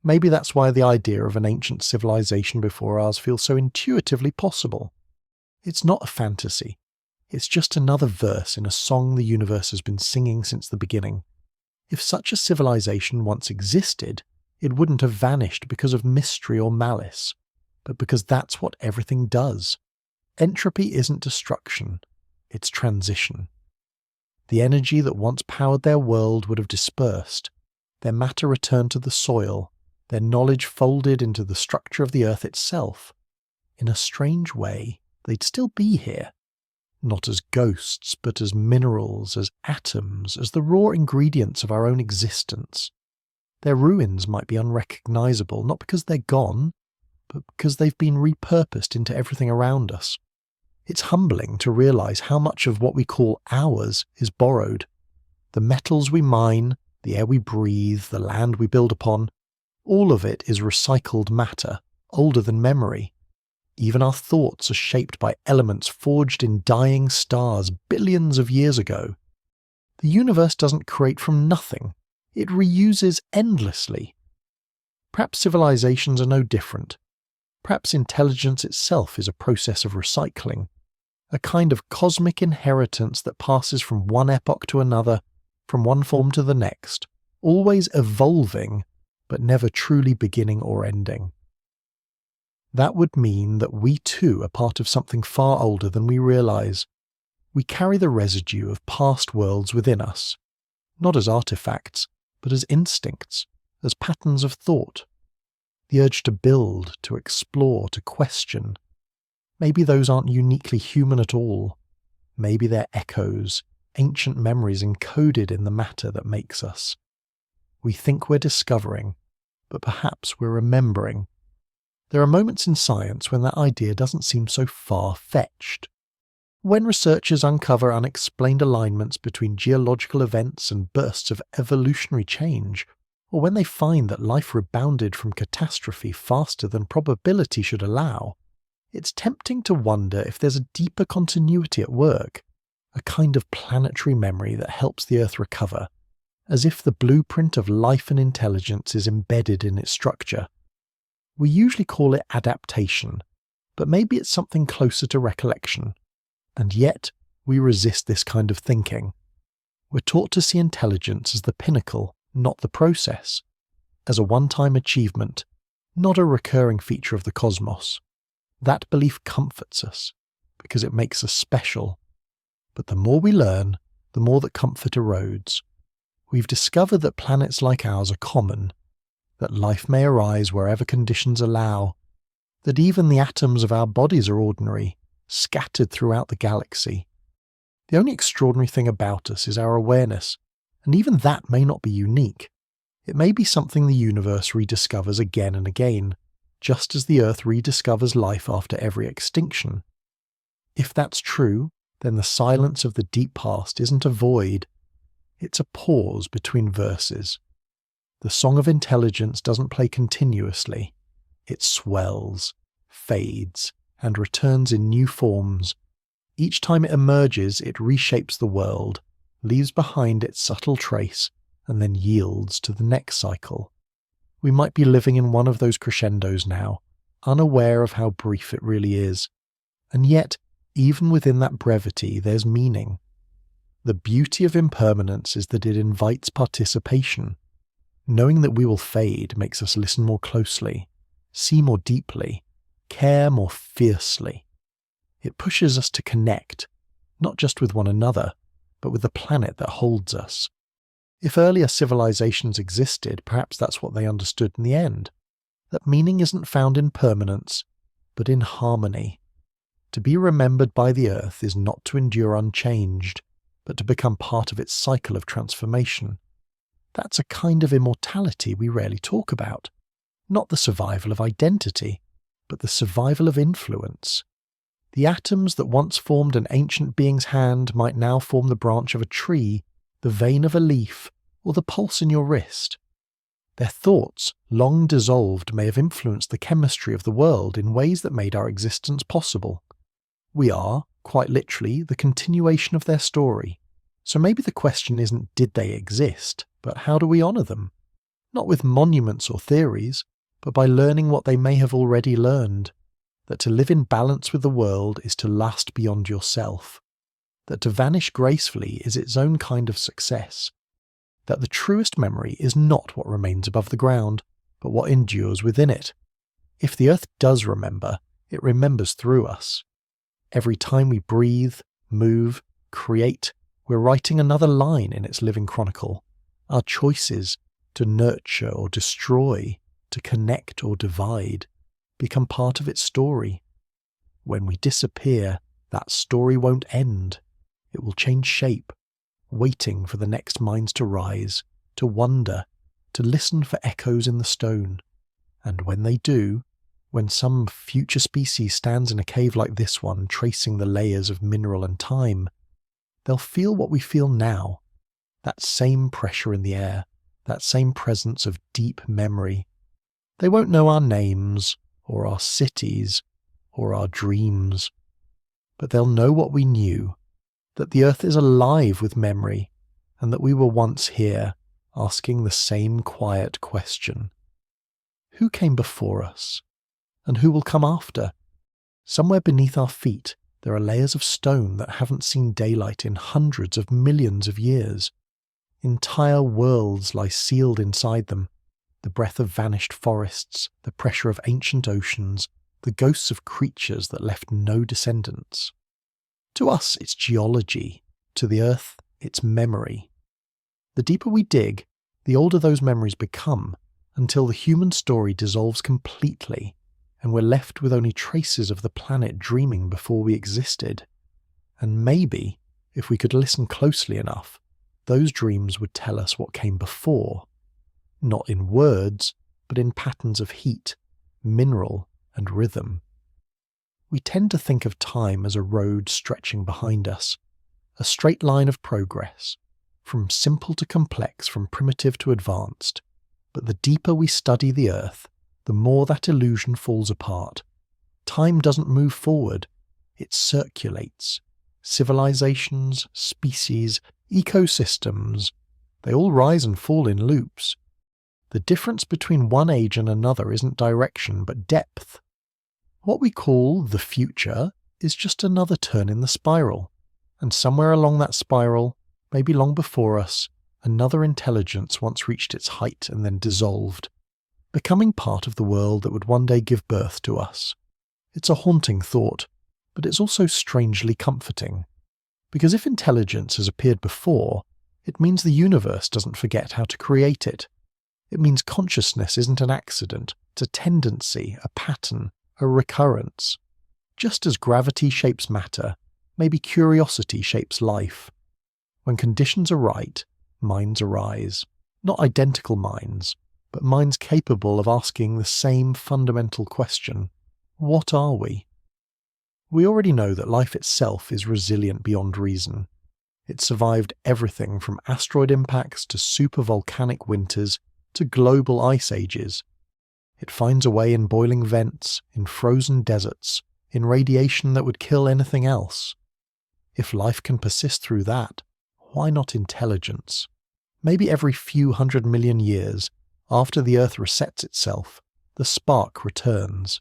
Maybe that's why the idea of an ancient civilization before ours feels so intuitively possible. It's not a fantasy. It's just another verse in a song the universe has been singing since the beginning. If such a civilization once existed, it wouldn't have vanished because of mystery or malice, but because that's what everything does. Entropy isn't destruction, it's transition. The energy that once powered their world would have dispersed, their matter returned to the soil, their knowledge folded into the structure of the earth itself. In a strange way, they'd still be here. Not as ghosts, but as minerals, as atoms, as the raw ingredients of our own existence. Their ruins might be unrecognizable, not because they're gone, but because they've been repurposed into everything around us. It's humbling to realize how much of what we call ours is borrowed. The metals we mine, the air we breathe, the land we build upon, all of it is recycled matter, older than memory. Even our thoughts are shaped by elements forged in dying stars billions of years ago. The universe doesn't create from nothing. It reuses endlessly. Perhaps civilizations are no different. Perhaps intelligence itself is a process of recycling, a kind of cosmic inheritance that passes from one epoch to another, from one form to the next, always evolving, but never truly beginning or ending. That would mean that we too are part of something far older than we realize. We carry the residue of past worlds within us, not as artifacts, but as instincts, as patterns of thought. The urge to build, to explore, to question. Maybe those aren't uniquely human at all. Maybe they're echoes, ancient memories encoded in the matter that makes us. We think we're discovering, but perhaps we're remembering. There are moments in science when that idea doesn't seem so far-fetched. When researchers uncover unexplained alignments between geological events and bursts of evolutionary change, or when they find that life rebounded from catastrophe faster than probability should allow, it's tempting to wonder if there's a deeper continuity at work, a kind of planetary memory that helps the Earth recover, as if the blueprint of life and intelligence is embedded in its structure. We usually call it adaptation, but maybe it's something closer to recollection. And yet, we resist this kind of thinking. We're taught to see intelligence as the pinnacle, not the process, as a one-time achievement, not a recurring feature of the cosmos. That belief comforts us, because it makes us special. But the more we learn, the more that comfort erodes. We've discovered that planets like ours are common, that life may arise wherever conditions allow, that even the atoms of our bodies are ordinary, scattered throughout the galaxy. The only extraordinary thing about us is our awareness, and even that may not be unique. It may be something the universe rediscovers again and again, just as the Earth rediscovers life after every extinction. If that's true, then the silence of the deep past isn't a void. It's a pause between verses. The song of intelligence doesn't play continuously. It swells, fades, and returns in new forms. Each time it emerges, it reshapes the world, leaves behind its subtle trace, and then yields to the next cycle. We might be living in one of those crescendos now, unaware of how brief it really is. And yet, even within that brevity, there's meaning. The beauty of impermanence is that it invites participation. Knowing that we will fade makes us listen more closely, see more deeply, care more fiercely. It pushes us to connect, not just with one another, but with the planet that holds us. If earlier civilizations existed, perhaps that's what they understood in the end, that meaning isn't found in permanence, but in harmony. To be remembered by the Earth is not to endure unchanged, but to become part of its cycle of transformation. That's a kind of immortality we rarely talk about. Not the survival of identity, but the survival of influence. The atoms that once formed an ancient being's hand might now form the branch of a tree, the vein of a leaf, or the pulse in your wrist. Their thoughts, long dissolved, may have influenced the chemistry of the world in ways that made our existence possible. We are, quite literally, the continuation of their story. So maybe the question isn't did they exist, but how do we honour them? Not with monuments or theories, but by learning what they may have already learned. That to live in balance with the world is to last beyond yourself. That to vanish gracefully is its own kind of success. That the truest memory is not what remains above the ground, but what endures within it. If the Earth does remember, it remembers through us. Every time we breathe, move, create, we're writing another line in its living chronicle. Our choices, to nurture or destroy, to connect or divide, become part of its story. When we disappear, that story won't end. It will change shape, waiting for the next minds to rise, to wonder, to listen for echoes in the stone. And when they do, when some future species stands in a cave like this one, tracing the layers of mineral and time, they'll feel what we feel now, that same pressure in the air, that same presence of deep memory. They won't know our names, or our cities, or our dreams, but they'll know what we knew, that the Earth is alive with memory, and that we were once here, asking the same quiet question. who came before us? And who will come after? Somewhere beneath our feet, there are layers of stone that haven't seen daylight in hundreds of millions of years. Entire worlds lie sealed inside them. The breath of vanished forests, the pressure of ancient oceans, the ghosts of creatures that left no descendants. To us, it's geology. To the Earth, it's memory. The deeper we dig, the older those memories become, until the human story dissolves completely, and we're left with only traces of the planet dreaming before we existed. And maybe, if we could listen closely enough, those dreams would tell us what came before. Not in words, but in patterns of heat, mineral, and rhythm. We tend to think of time as a road stretching behind us, a straight line of progress, from simple to complex, from primitive to advanced. But the deeper we study the Earth, the more that illusion falls apart. Time doesn't move forward, it circulates. Civilizations, species, ecosystems, they all rise and fall in loops. The difference between one age and another isn't direction, but depth. What we call the future is just another turn in the spiral, and somewhere along that spiral, maybe long before us, another intelligence once reached its height and then dissolved, becoming part of the world that would one day give birth to us. It's a haunting thought, but it's also strangely comforting. Because if intelligence has appeared before, it means the universe doesn't forget how to create it. It means consciousness isn't an accident, it's a tendency, a pattern, a recurrence. Just as gravity shapes matter, maybe curiosity shapes life. When conditions are right, minds arise. Not identical minds, but minds capable of asking the same fundamental question: what are we? We already know that life itself is resilient beyond reason. It survived everything from asteroid impacts to supervolcanic winters to global ice ages. It finds a way in boiling vents, in frozen deserts, in radiation that would kill anything else. If life can persist through that, why not intelligence? Maybe every few 100 million years, after the Earth resets itself, the spark returns.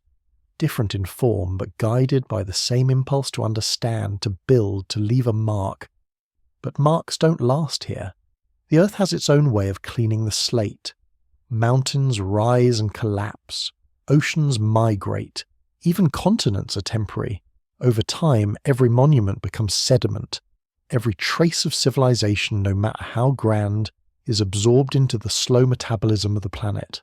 Different in form, but guided by the same impulse to understand, to build, to leave a mark. But marks don't last here. The Earth has its own way of cleaning the slate. Mountains rise and collapse. Oceans migrate. Even continents are temporary. Over time, every monument becomes sediment. Every trace of civilization, no matter how grand, is absorbed into the slow metabolism of the planet.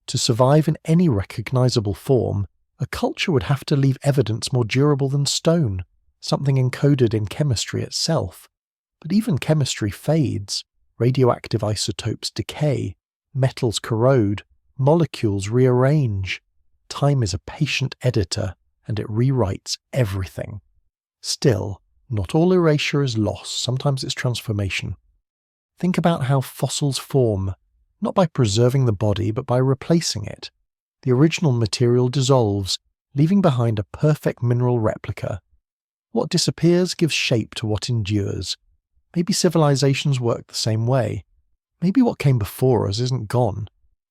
To survive in any recognizable form, a culture would have to leave evidence more durable than stone, something encoded in chemistry itself. But even chemistry fades, radioactive isotopes decay, metals corrode, molecules rearrange. Time is a patient editor, and it rewrites everything. Still, not all erasure is loss, sometimes it's transformation. Think about how fossils form, not by preserving the body, but by replacing it. The original material dissolves, leaving behind a perfect mineral replica. What disappears gives shape to what endures. Maybe civilizations work the same way. Maybe what came before us isn't gone.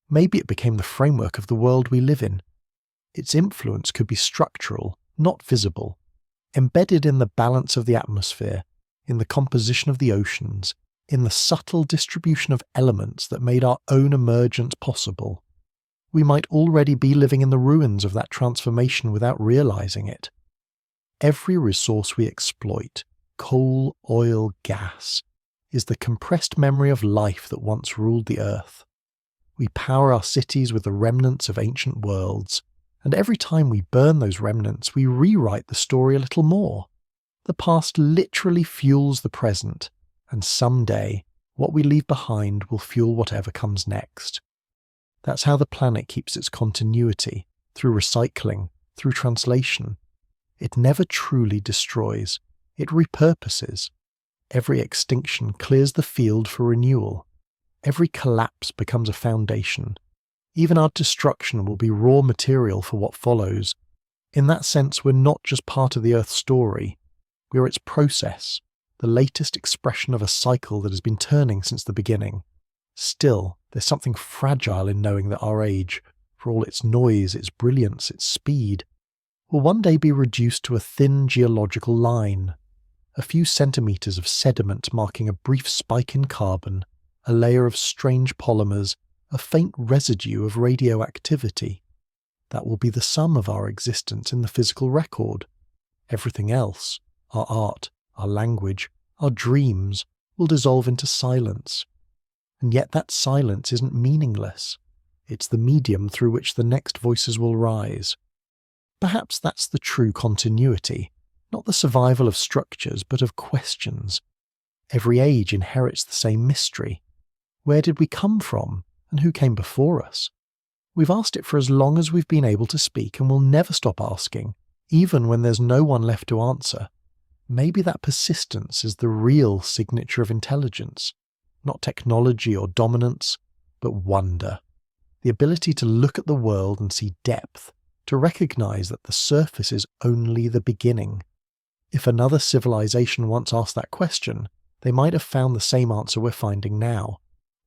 Maybe it became the framework of the world we live in. Its influence could be structural, not visible, embedded in the balance of the atmosphere, in the composition of the oceans, in the subtle distribution of elements that made our own emergence possible. We might already be living in the ruins of that transformation without realizing it. Every resource we exploit, coal, oil, gas, is the compressed memory of life that once ruled the earth. We power our cities with the remnants of ancient worlds, and every time we burn those remnants, we rewrite the story a little more. The past literally fuels the present, and someday, what we leave behind will fuel whatever comes next. That's how the planet keeps its continuity, through recycling, through translation. It never truly destroys, it repurposes. Every extinction clears the field for renewal. Every collapse becomes a foundation. Even our destruction will be raw material for what follows. In that sense, we're not just part of the Earth's story. We're its process, the latest expression of a cycle that has been turning since the beginning. Still, there's something fragile in knowing that our age, for all its noise, its brilliance, its speed, will one day be reduced to a thin geological line, a few centimetres of sediment marking a brief spike in carbon, a layer of strange polymers, a faint residue of radioactivity. That will be the sum of our existence in the physical record. Everything else, our art, our language, our dreams, will dissolve into silence. And yet that silence isn't meaningless. It's the medium through which the next voices will rise. Perhaps that's the true continuity, not the survival of structures, but of questions. Every age inherits the same mystery. Where did we come from, and who came before us? We've asked it for as long as we've been able to speak, and we'll never stop asking, even when there's no one left to answer. Maybe that persistence is the real signature of intelligence, not technology or dominance, but wonder. The ability to look at the world and see depth, to recognize that the surface is only the beginning. If another civilization once asked that question, they might have found the same answer we're finding now,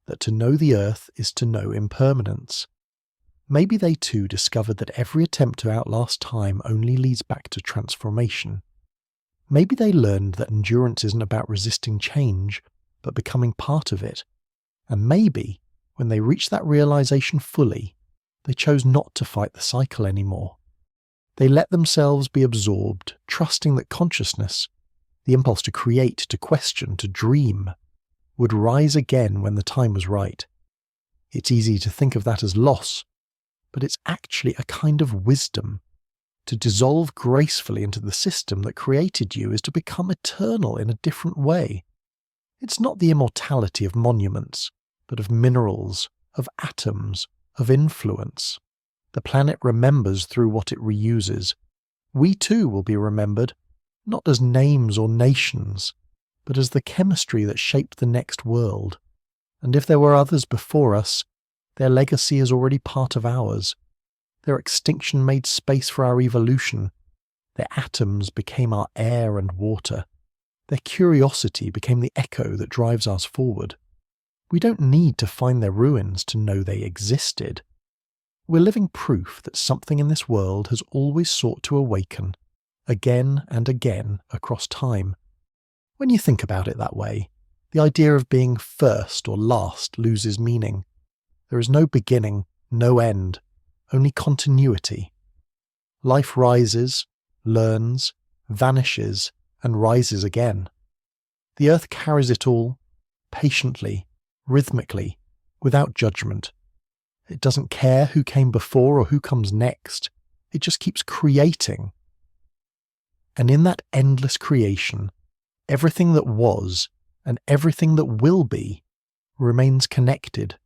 that to know the Earth is to know impermanence. Maybe they too discovered that every attempt to outlast time only leads back to transformation. Maybe they learned that endurance isn't about resisting change, but becoming part of it. And maybe, when they reached that realization fully, they chose not to fight the cycle anymore. They let themselves be absorbed, trusting that consciousness, the impulse to create, to question, to dream, would rise again when the time was right. It's easy to think of that as loss, but it's actually a kind of wisdom. To dissolve gracefully into the system that created you is to become eternal in a different way. It's not the immortality of monuments, but of minerals, of atoms, of influence. The planet remembers through what it reuses. We too will be remembered, not as names or nations, but as the chemistry that shaped the next world. And if there were others before us, their legacy is already part of ours. Their extinction made space for our evolution. Their atoms became our air and water. Their curiosity became the echo that drives us forward. We don't need to find their ruins to know they existed. We're living proof that something in this world has always sought to awaken, again and again across time. When you think about it that way, the idea of being first or last loses meaning. There is no beginning, no end, only continuity. Life rises, learns, vanishes, and rises again. The earth carries it all, patiently, rhythmically, without judgment. It doesn't care who came before or who comes next. It just keeps creating. And in that endless creation, everything that was and everything that will be remains connected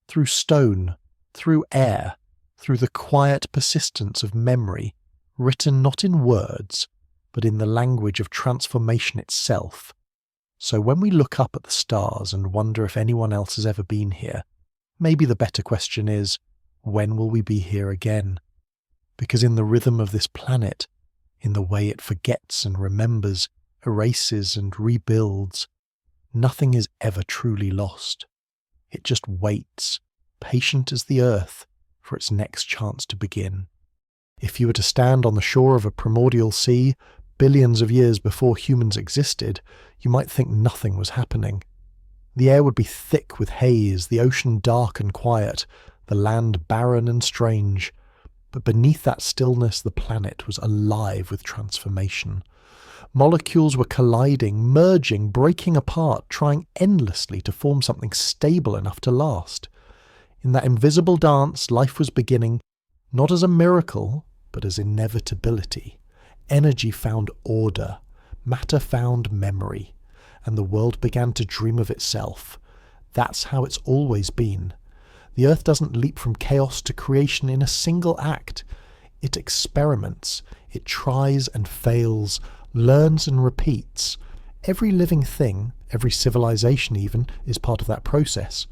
through stone, through air, through the quiet persistence of memory, written not in words, but in the language of transformation itself. So when we look up at the stars and wonder if anyone else has ever been here, maybe the better question is, when will we be here again? Because in the rhythm of this planet, in the way it forgets and remembers, erases and rebuilds, nothing is ever truly lost. It just waits, patient as the earth, for its next chance to begin. If you were to stand on the shore of a primordial sea, billions of years before humans existed, you might think nothing was happening. The air would be thick with haze, the ocean dark and quiet, the land barren and strange. But beneath that stillness, the planet was alive with transformation. Molecules were colliding, merging, breaking apart, trying endlessly to form something stable enough to last. In that invisible dance, life was beginning, not as a miracle, but as inevitability. Energy found order, matter found memory, and the world began to dream of itself. That's how it's always been. The earth doesn't leap from chaos to creation in a single act. It experiments, it tries and fails, learns and repeats. Every living thing, every civilization even, is part of that process.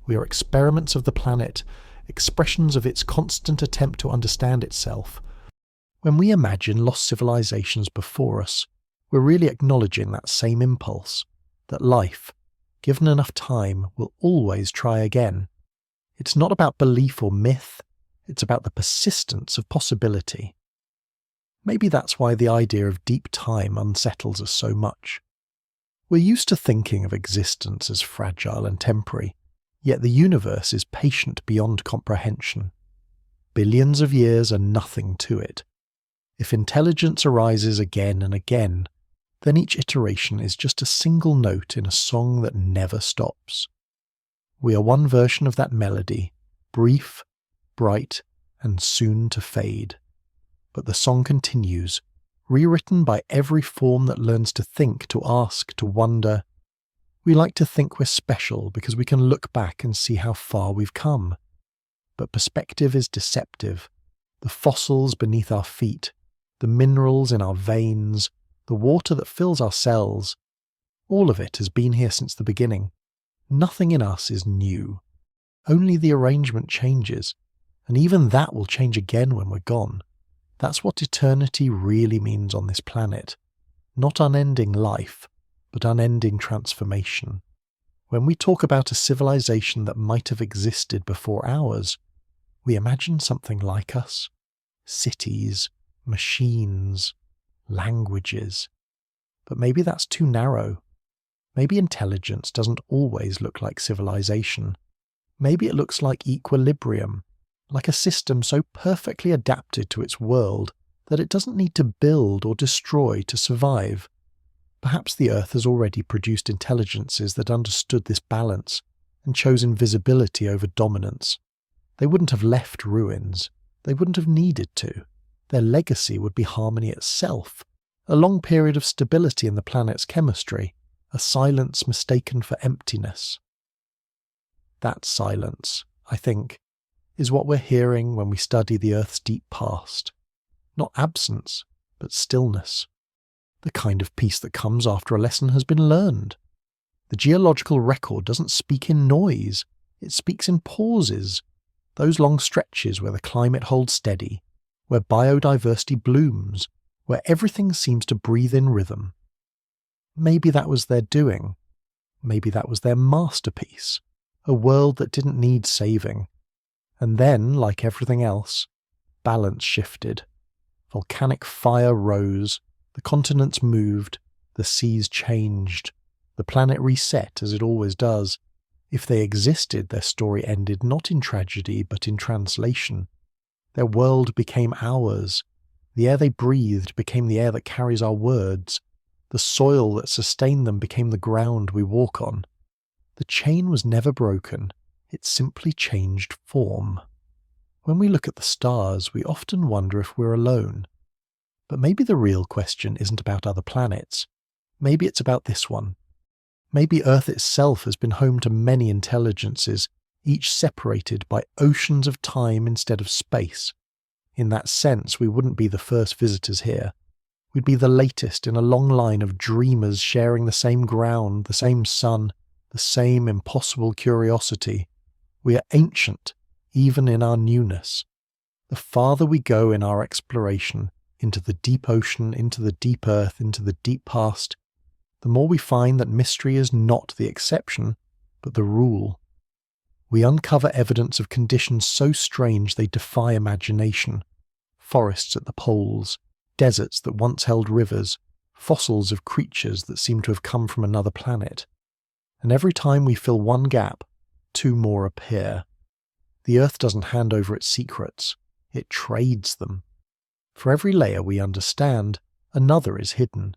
We are experiments of the planet, expressions of its constant attempt to understand itself. When we imagine lost civilizations before us, we're really acknowledging that same impulse, that life, given enough time, will always try again. It's not about belief or myth, It's about the persistence of possibility. Maybe that's why the idea of deep time unsettles us so much. We're used to thinking of existence as fragile and temporary, yet the universe is patient beyond comprehension. Billions of years are nothing to it. If intelligence arises again and again, then each iteration is just a single note in a song that never stops. We are one version of that melody, brief, bright, and soon to fade. But the song continues, rewritten by every form that learns to think, to ask, to wonder. We like to think we're special because we can look back and see how far we've come. But perspective is deceptive. The fossils beneath our feet, the minerals in our veins, the water that fills our cells, all of it has been here since the beginning. Nothing in us is new. Only the arrangement changes, and even that will change again when we're gone. That's what eternity really means on this planet. Not unending life, but unending transformation. When we talk about a civilization that might have existed before ours, we imagine something like us. Cities, machines, languages. But maybe that's too narrow. Maybe intelligence doesn't always look like civilization. Maybe it looks like equilibrium, like a system so perfectly adapted to its world that it doesn't need to build or destroy to survive. Perhaps the Earth has already produced intelligences that understood this balance and chose invisibility over dominance. They wouldn't have left ruins. They wouldn't have needed to. Their legacy would be harmony itself, a long period of stability in the planet's chemistry, a silence mistaken for emptiness. That silence, I think, is what we're hearing when we study the Earth's deep past. Not absence, but stillness. The kind of peace that comes after a lesson has been learned. The geological record doesn't speak in noise, it speaks in pauses. Those long stretches where the climate holds steady, where biodiversity blooms, where everything seems to breathe in rhythm. Maybe that was their doing. Maybe that was their masterpiece. A world that didn't need saving. And then, like everything else, balance shifted. Volcanic fire rose, the continents moved, the seas changed, the planet reset as it always does. If they existed, their story ended not in tragedy but in translation. Their world became ours. The air they breathed became the air that carries our words. The soil that sustained them became the ground we walk on. The chain was never broken. It simply changed form. When we look at the stars, we often wonder if we're alone. But maybe the real question isn't about other planets. Maybe it's about this one. Maybe Earth itself has been home to many intelligences, each separated by oceans of time instead of space. In that sense, we wouldn't be the first visitors here. We'd be the latest in a long line of dreamers sharing the same ground, the same sun, the same impossible curiosity. We are ancient, even in our newness. The farther we go in our exploration, into the deep ocean, into the deep earth, into the deep past, the more we find that mystery is not the exception, but the rule. We uncover evidence of conditions so strange they defy imagination. Forests at the poles, deserts that once held rivers, fossils of creatures that seem to have come from another planet. And every time we fill one gap, two more appear. The Earth doesn't hand over its secrets, it trades them. For every layer we understand, another is hidden.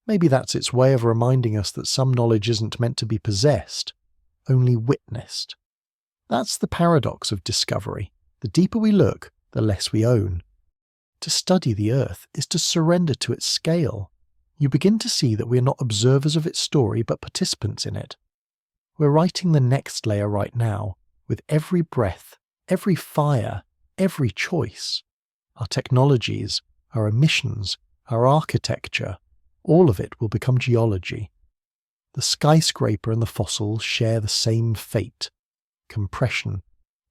Maybe that's its way of reminding us that some knowledge isn't meant to be possessed, only witnessed. That's the paradox of discovery. The deeper we look, the less we own. To study the Earth is to surrender to its scale. You begin to see that we are not observers of its story, but participants in it. We're writing the next layer right now, with every breath, every fire, every choice. Our technologies, our emissions, our architecture, all of it will become geology. The skyscraper and the fossil share the same fate. Compression,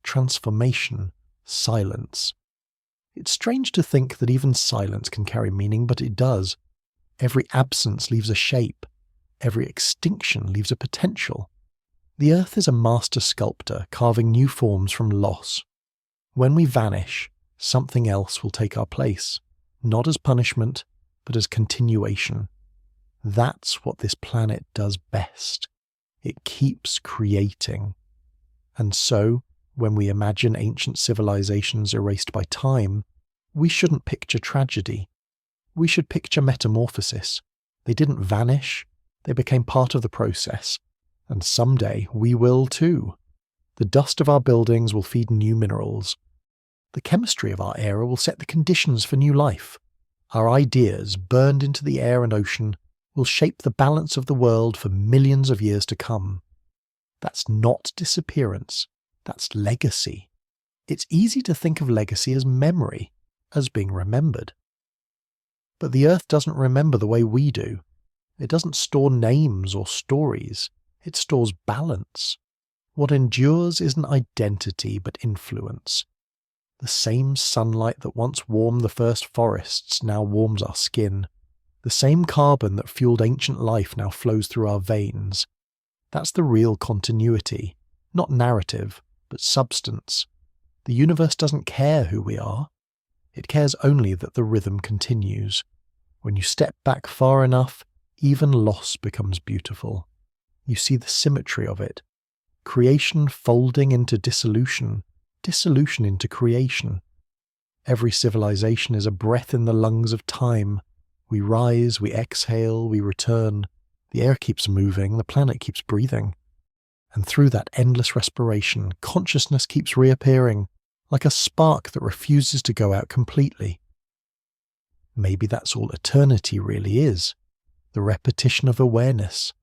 transformation, silence. It's strange to think that even silence can carry meaning, but it does. Every absence leaves a shape. Every extinction leaves a potential. The Earth is a master sculptor carving new forms from loss. When we vanish, something else will take our place, not as punishment, but as continuation. That's what this planet does best. It keeps creating. And so, when we imagine ancient civilizations erased by time, we shouldn't picture tragedy. We should picture metamorphosis. They didn't vanish, they became part of the process. And someday we will too. The dust of our buildings will feed new minerals. The chemistry of our era will set the conditions for new life. Our ideas, burned into the air and ocean, will shape the balance of the world for millions of years to come. That's not disappearance, that's legacy. It's easy to think of legacy as memory, as being remembered. But the Earth doesn't remember the way we do. It doesn't store names or stories. It stores balance. What endures isn't identity, but influence. The same sunlight that once warmed the first forests now warms our skin. The same carbon that fueled ancient life now flows through our veins. That's the real continuity, not narrative, but substance. The universe doesn't care who we are. It cares only that the rhythm continues. When you step back far enough, even loss becomes beautiful. You see the symmetry of it. Creation folding into dissolution, dissolution into creation. Every civilization is a breath in the lungs of time. We rise, we exhale, we return. The air keeps moving, the planet keeps breathing. And through that endless respiration, consciousness keeps reappearing, like a spark that refuses to go out completely. Maybe that's all eternity really is. The repetition of awareness.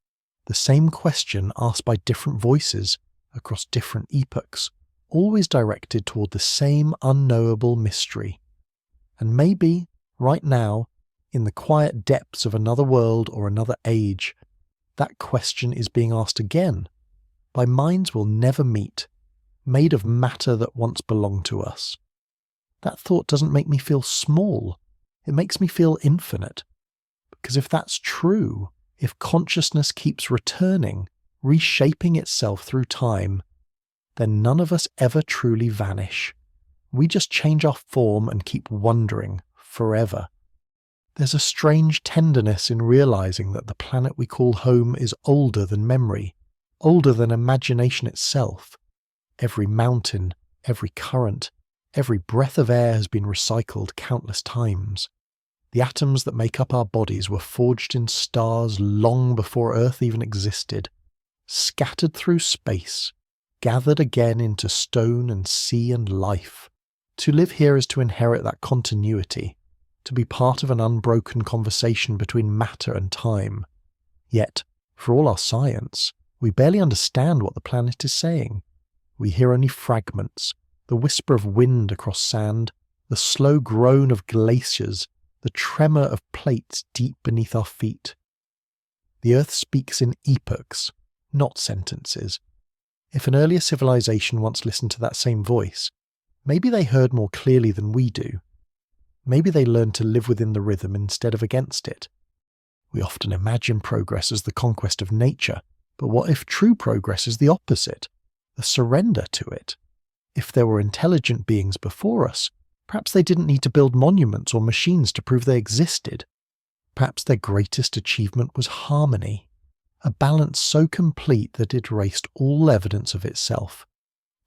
The same question asked by different voices across different epochs, always directed toward the same unknowable mystery. And maybe, right now, in the quiet depths of another world or another age, that question is being asked again, by minds we'll never meet, made of matter that once belonged to us. That thought doesn't make me feel small, it makes me feel infinite. Because if that's true, if consciousness keeps returning, reshaping itself through time, then none of us ever truly vanish. We just change our form and keep wandering forever. There's a strange tenderness in realizing that the planet we call home is older than memory, older than imagination itself. Every mountain, every current, every breath of air has been recycled countless times. The atoms that make up our bodies were forged in stars long before Earth even existed, scattered through space, gathered again into stone and sea and life. To live here is to inherit that continuity, to be part of an unbroken conversation between matter and time. Yet, for all our science, we barely understand what the planet is saying. We hear only fragments, the whisper of wind across sand, the slow groan of glaciers, the tremor of plates deep beneath our feet. The Earth speaks in epochs, not sentences. If an earlier civilization once listened to that same voice, maybe they heard more clearly than we do. Maybe they learned to live within the rhythm instead of against it. We often imagine progress as the conquest of nature, but what if true progress is the opposite, the surrender to it? If there were intelligent beings before us, perhaps they didn't need to build monuments or machines to prove they existed. Perhaps their greatest achievement was harmony, a balance so complete that it erased all evidence of itself.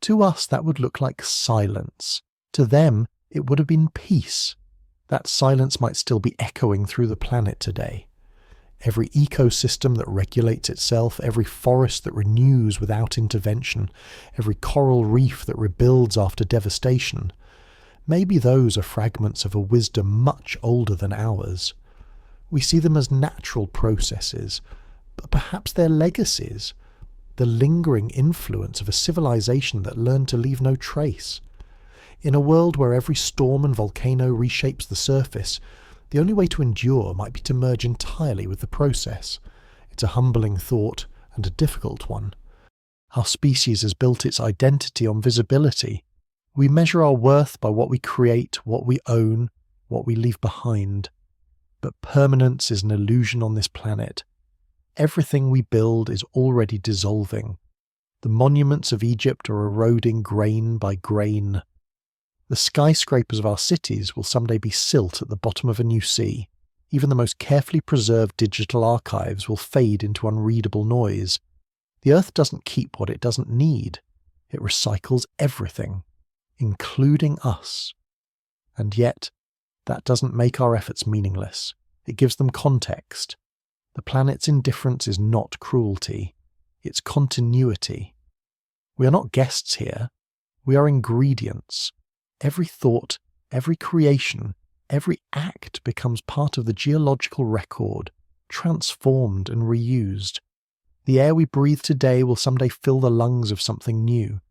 To us that would look like silence. To them it would have been peace. That silence might still be echoing through the planet today. Every ecosystem that regulates itself, every forest that renews without intervention, every coral reef that rebuilds after devastation. Maybe those are fragments of a wisdom much older than ours. We see them as natural processes, but perhaps they're legacies, the lingering influence of a civilization that learned to leave no trace. In a world where every storm and volcano reshapes the surface, the only way to endure might be to merge entirely with the process. It's a humbling thought, and a difficult one. Our species has built its identity on visibility. We measure our worth by what we create, what we own, what we leave behind. But permanence is an illusion on this planet. Everything we build is already dissolving. The monuments of Egypt are eroding grain by grain. The skyscrapers of our cities will someday be silt at the bottom of a new sea. Even the most carefully preserved digital archives will fade into unreadable noise. The Earth doesn't keep what it doesn't need. It recycles everything, including us. And yet, that doesn't make our efforts meaningless. It gives them context. The planet's indifference is not cruelty. It's continuity. We are not guests here. We are ingredients. Every thought, every creation, every act becomes part of the geological record, transformed and reused. The air we breathe today will someday fill the lungs of something new.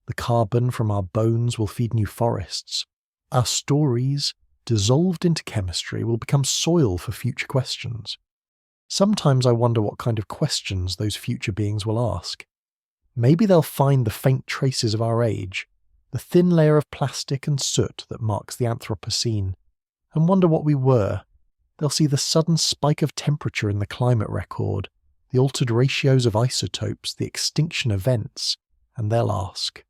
The carbon from our bones will feed new forests. Our stories, dissolved into chemistry, will become soil for future questions. Sometimes I wonder what kind of questions those future beings will ask. Maybe they'll find the faint traces of our age, the thin layer of plastic and soot that marks the Anthropocene, and wonder what we were. They'll see the sudden spike of temperature in the climate record, the altered ratios of isotopes, the extinction events, and they'll ask,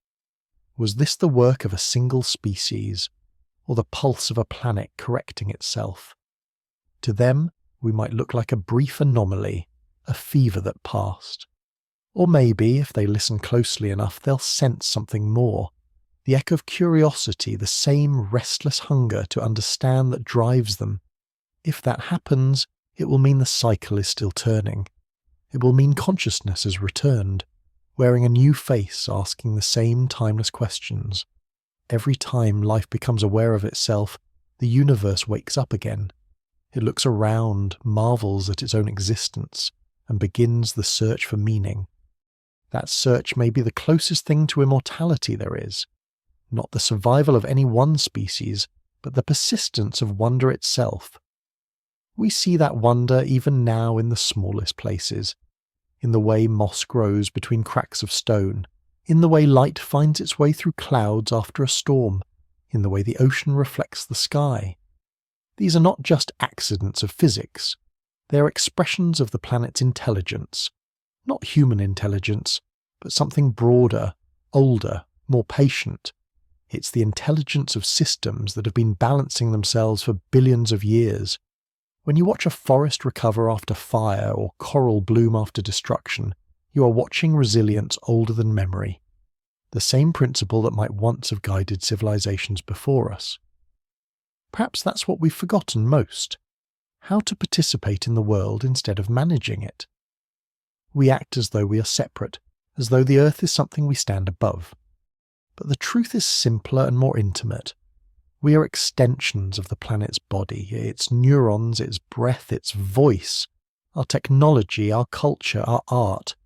was this the work of a single species, or the pulse of a planet correcting itself? To them, we might look like a brief anomaly, a fever that passed. Or maybe, if they listen closely enough, they'll sense something more, the echo of curiosity, the same restless hunger to understand that drives them. If that happens, it will mean the cycle is still turning. It will mean consciousness has returned, wearing a new face, asking the same timeless questions. Every time life becomes aware of itself, the universe wakes up again. It looks around, marvels at its own existence, and begins the search for meaning. That search may be the closest thing to immortality there is. Not the survival of any one species, but the persistence of wonder itself. We see that wonder even now in the smallest places, in the way moss grows between cracks of stone, in the way light finds its way through clouds after a storm, in the way the ocean reflects the sky. These are not just accidents of physics. They are expressions of the planet's intelligence, not human intelligence, but something broader, older, more patient. It's the intelligence of systems that have been balancing themselves for billions of years. When you watch a forest recover after fire or coral bloom after destruction, you are watching resilience older than memory. The same principle that might once have guided civilizations before us. Perhaps that's what we've forgotten most. How to participate in the world instead of managing it. We act as though we are separate, as though the Earth is something we stand above. But the truth is simpler and more intimate. We are extensions of the planet's body, its neurons, its breath, its voice, our technology, our culture, our art.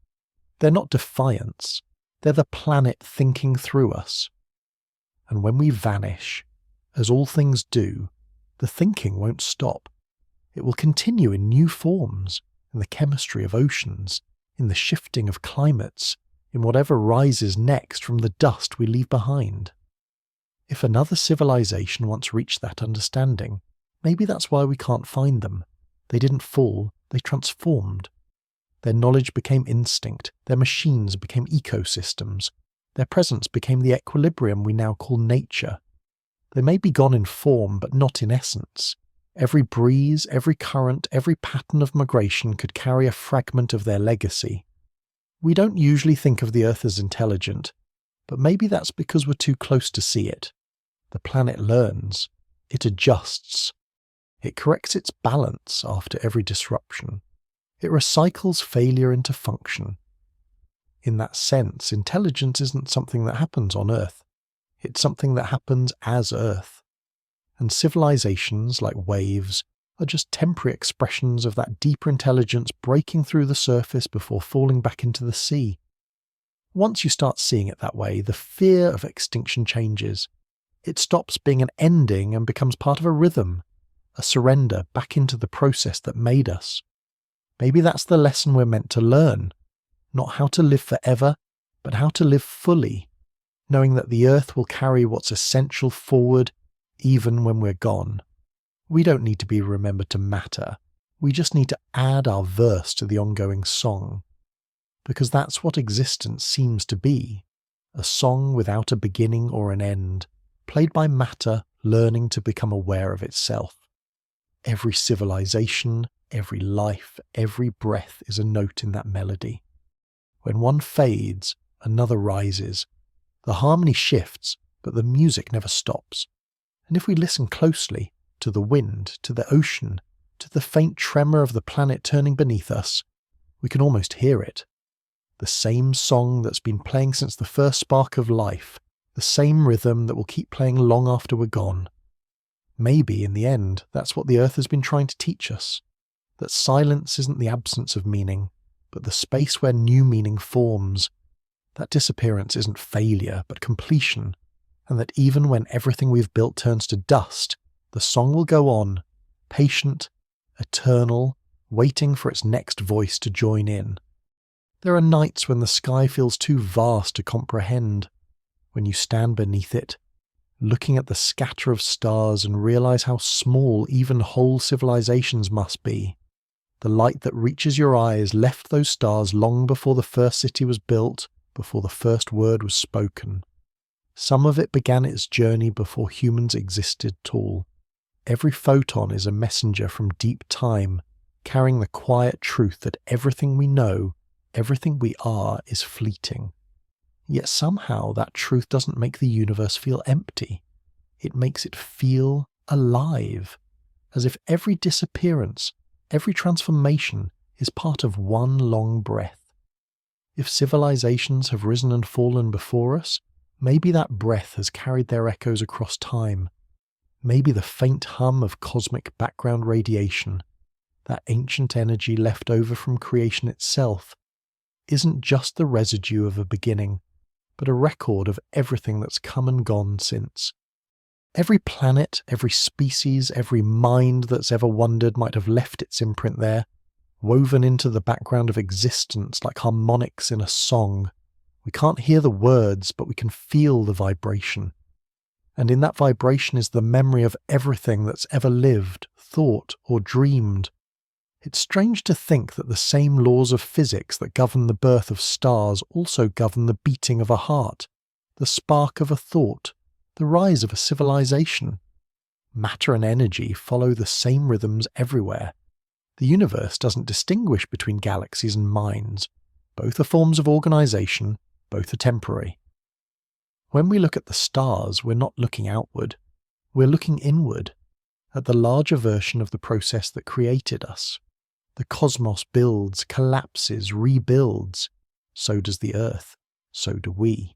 They're not defiance. They're the planet thinking through us. And when we vanish, as all things do, the thinking won't stop. It will continue in new forms, in the chemistry of oceans, in the shifting of climates, in whatever rises next from the dust we leave behind. If another civilization once reached that understanding, maybe that's why we can't find them. They didn't fall, they transformed. Their knowledge became instinct, their machines became ecosystems, their presence became the equilibrium we now call nature. They may be gone in form, but not in essence. Every breeze, every current, every pattern of migration could carry a fragment of their legacy. We don't usually think of the Earth as intelligent, but maybe that's because we're too close to see it. The planet learns. It adjusts. It corrects its balance after every disruption. It recycles failure into function. In that sense, intelligence isn't something that happens on Earth. It's something that happens as Earth. And civilizations, like waves, are just temporary expressions of that deeper intelligence breaking through the surface before falling back into the sea. Once you start seeing it that way, the fear of extinction changes. It stops being an ending and becomes part of a rhythm, a surrender back into the process that made us. Maybe that's the lesson we're meant to learn. Not how to live forever, but how to live fully, knowing that the Earth will carry what's essential forward even when we're gone. We don't need to be remembered to matter. We just need to add our verse to the ongoing song. Because that's what existence seems to be. A song without a beginning or an end. played by matter learning to become aware of itself. Every civilization, every life, every breath is a note in that melody. When one fades, another rises. The harmony shifts, but the music never stops. And if we listen closely to the wind, to the ocean, to the faint tremor of the planet turning beneath us, we can almost hear it. The same song that's been playing since the first spark of life, the same rhythm that will keep playing long after we're gone. Maybe, in the end, that's what the Earth has been trying to teach us. That silence isn't the absence of meaning, but the space where new meaning forms. That disappearance isn't failure, but completion. And that even when everything we've built turns to dust, the song will go on, patient, eternal, waiting for its next voice to join in. There are nights when the sky feels too vast to comprehend. When you stand beneath it, looking at the scatter of stars and realize how small even whole civilizations must be. The light that reaches your eyes left those stars long before the first city was built, before the first word was spoken. Some of it began its journey before humans existed at all. Every photon is a messenger from deep time, carrying the quiet truth that everything we know, everything we are, is fleeting. Yet somehow that truth doesn't make the universe feel empty. It makes it feel alive, as if every disappearance, every transformation is part of one long breath. If civilizations have risen and fallen before us, maybe that breath has carried their echoes across time. Maybe the faint hum of cosmic background radiation, that ancient energy left over from creation itself, isn't just the residue of a beginning, but a record of everything that's come and gone since. Every planet, every species, every mind that's ever wondered might have left its imprint there, woven into the background of existence like harmonics in a song. We can't hear the words, but we can feel the vibration. And in that vibration is the memory of everything that's ever lived, thought, or dreamed. It's strange to think that the same laws of physics that govern the birth of stars also govern the beating of a heart, the spark of a thought, the rise of a civilization. Matter and energy follow the same rhythms everywhere. The universe doesn't distinguish between galaxies and minds. Both are forms of organization, both are temporary. When we look at the stars, we're not looking outward. We're looking inward, at the larger version of the process that created us. The cosmos builds, collapses, rebuilds. So does the Earth. So do we.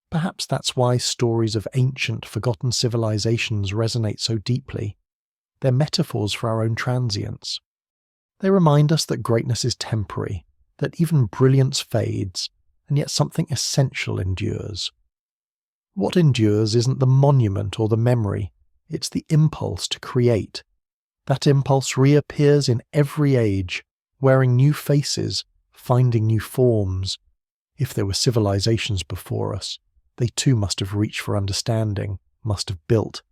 Perhaps that's why stories of ancient, forgotten civilizations resonate so deeply. They're metaphors for our own transience. They remind us that greatness is temporary, that even brilliance fades, and yet something essential endures. What endures isn't the monument or the memory, it's the impulse to create. That impulse reappears in every age, wearing new faces, finding new forms. If there were civilizations before us, they too must have reached for understanding, must have built,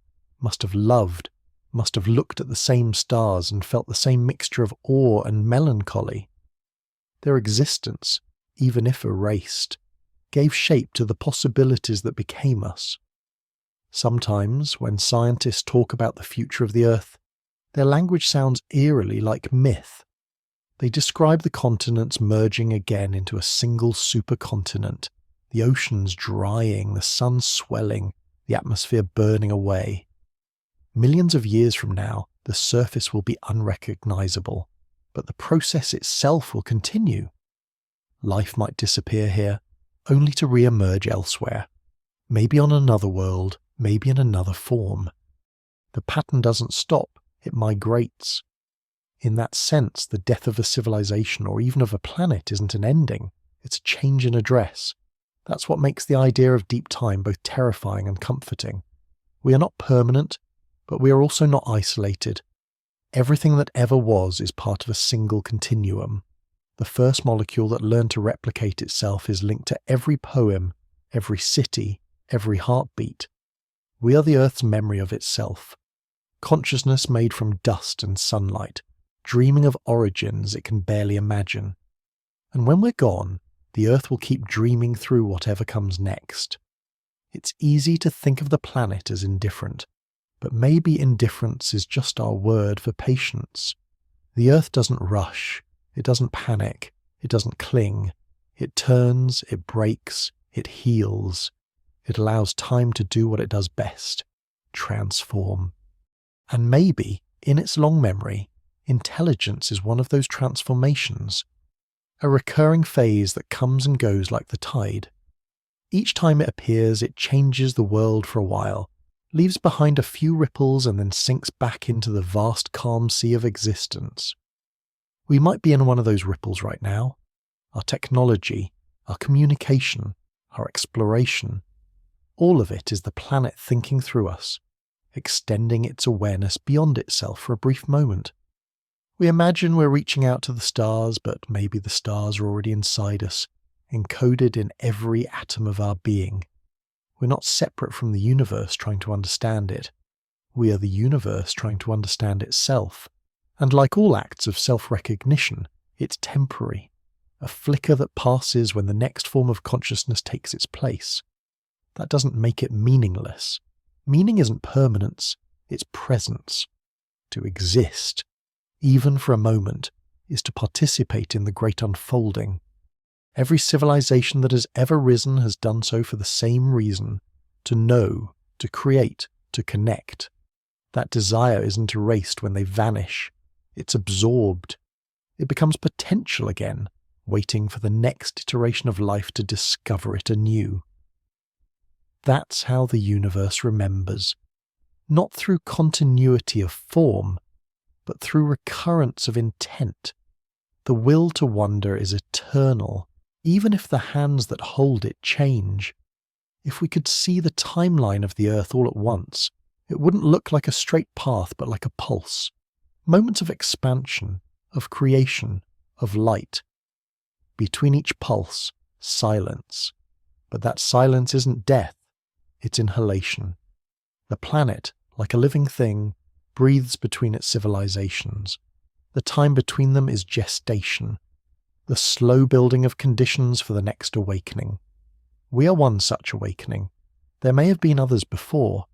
must have loved, must have looked at the same stars and felt the same mixture of awe and melancholy. Their existence, even if erased, gave shape to the possibilities that became us. Sometimes, when scientists talk about the future of the Earth, their language sounds eerily like myth. They describe the continents merging again into a single supercontinent, the oceans drying, the sun swelling, the atmosphere burning away. Millions of years from now, the surface will be unrecognizable, but the process itself will continue. Life might disappear here, only to re-emerge elsewhere, maybe on another world, maybe in another form. The pattern doesn't stop, it migrates. In that sense, the death of a civilization or even of a planet isn't an ending, it's a change in address. That's what makes the idea of deep time both terrifying and comforting. We are not permanent, but we are also not isolated. Everything that ever was is part of a single continuum. The first molecule that learned to replicate itself is linked to every poem, every city, every heartbeat. We are the Earth's memory of itself. Consciousness made from dust and sunlight, dreaming of origins it can barely imagine. And when we're gone, the Earth will keep dreaming through whatever comes next. It's easy to think of the planet as indifferent, but maybe indifference is just our word for patience. The Earth doesn't rush, it doesn't panic, it doesn't cling. It turns, it breaks, it heals. It allows time to do what it does best, transform. And maybe, in its long memory, intelligence is one of those transformations, a recurring phase that comes and goes like the tide. Each time it appears, it changes the world for a while, leaves behind a few ripples and then sinks back into the vast calm sea of existence. We might be in one of those ripples right now. Our technology, our communication, our exploration, all of it is the planet thinking through us, extending its awareness beyond itself for a brief moment. We imagine we're reaching out to the stars, but maybe the stars are already inside us, encoded in every atom of our being. We're not separate from the universe trying to understand it. We are the universe trying to understand itself. And like all acts of self-recognition, it's temporary. A flicker that passes when the next form of consciousness takes its place. That doesn't make it meaningless. Meaning isn't permanence, it's presence. To exist, even for a moment, is to participate in the great unfolding. Every civilization that has ever risen has done so for the same reason: to know, to create, to connect. That desire isn't erased when they vanish. It's absorbed. It becomes potential again, waiting for the next iteration of life to discover it anew. That's how the universe remembers, not through continuity of form, but through recurrence of intent. The will to wonder is eternal, even if the hands that hold it change. If we could see the timeline of the Earth all at once, it wouldn't look like a straight path but like a pulse. Moments of expansion, of creation, of light. Between each pulse, silence. But that silence isn't death, it's inhalation. The planet, like a living thing, breathes between its civilizations. The time between them is gestation, the slow building of conditions for the next awakening. We are one such awakening. There may have been others before.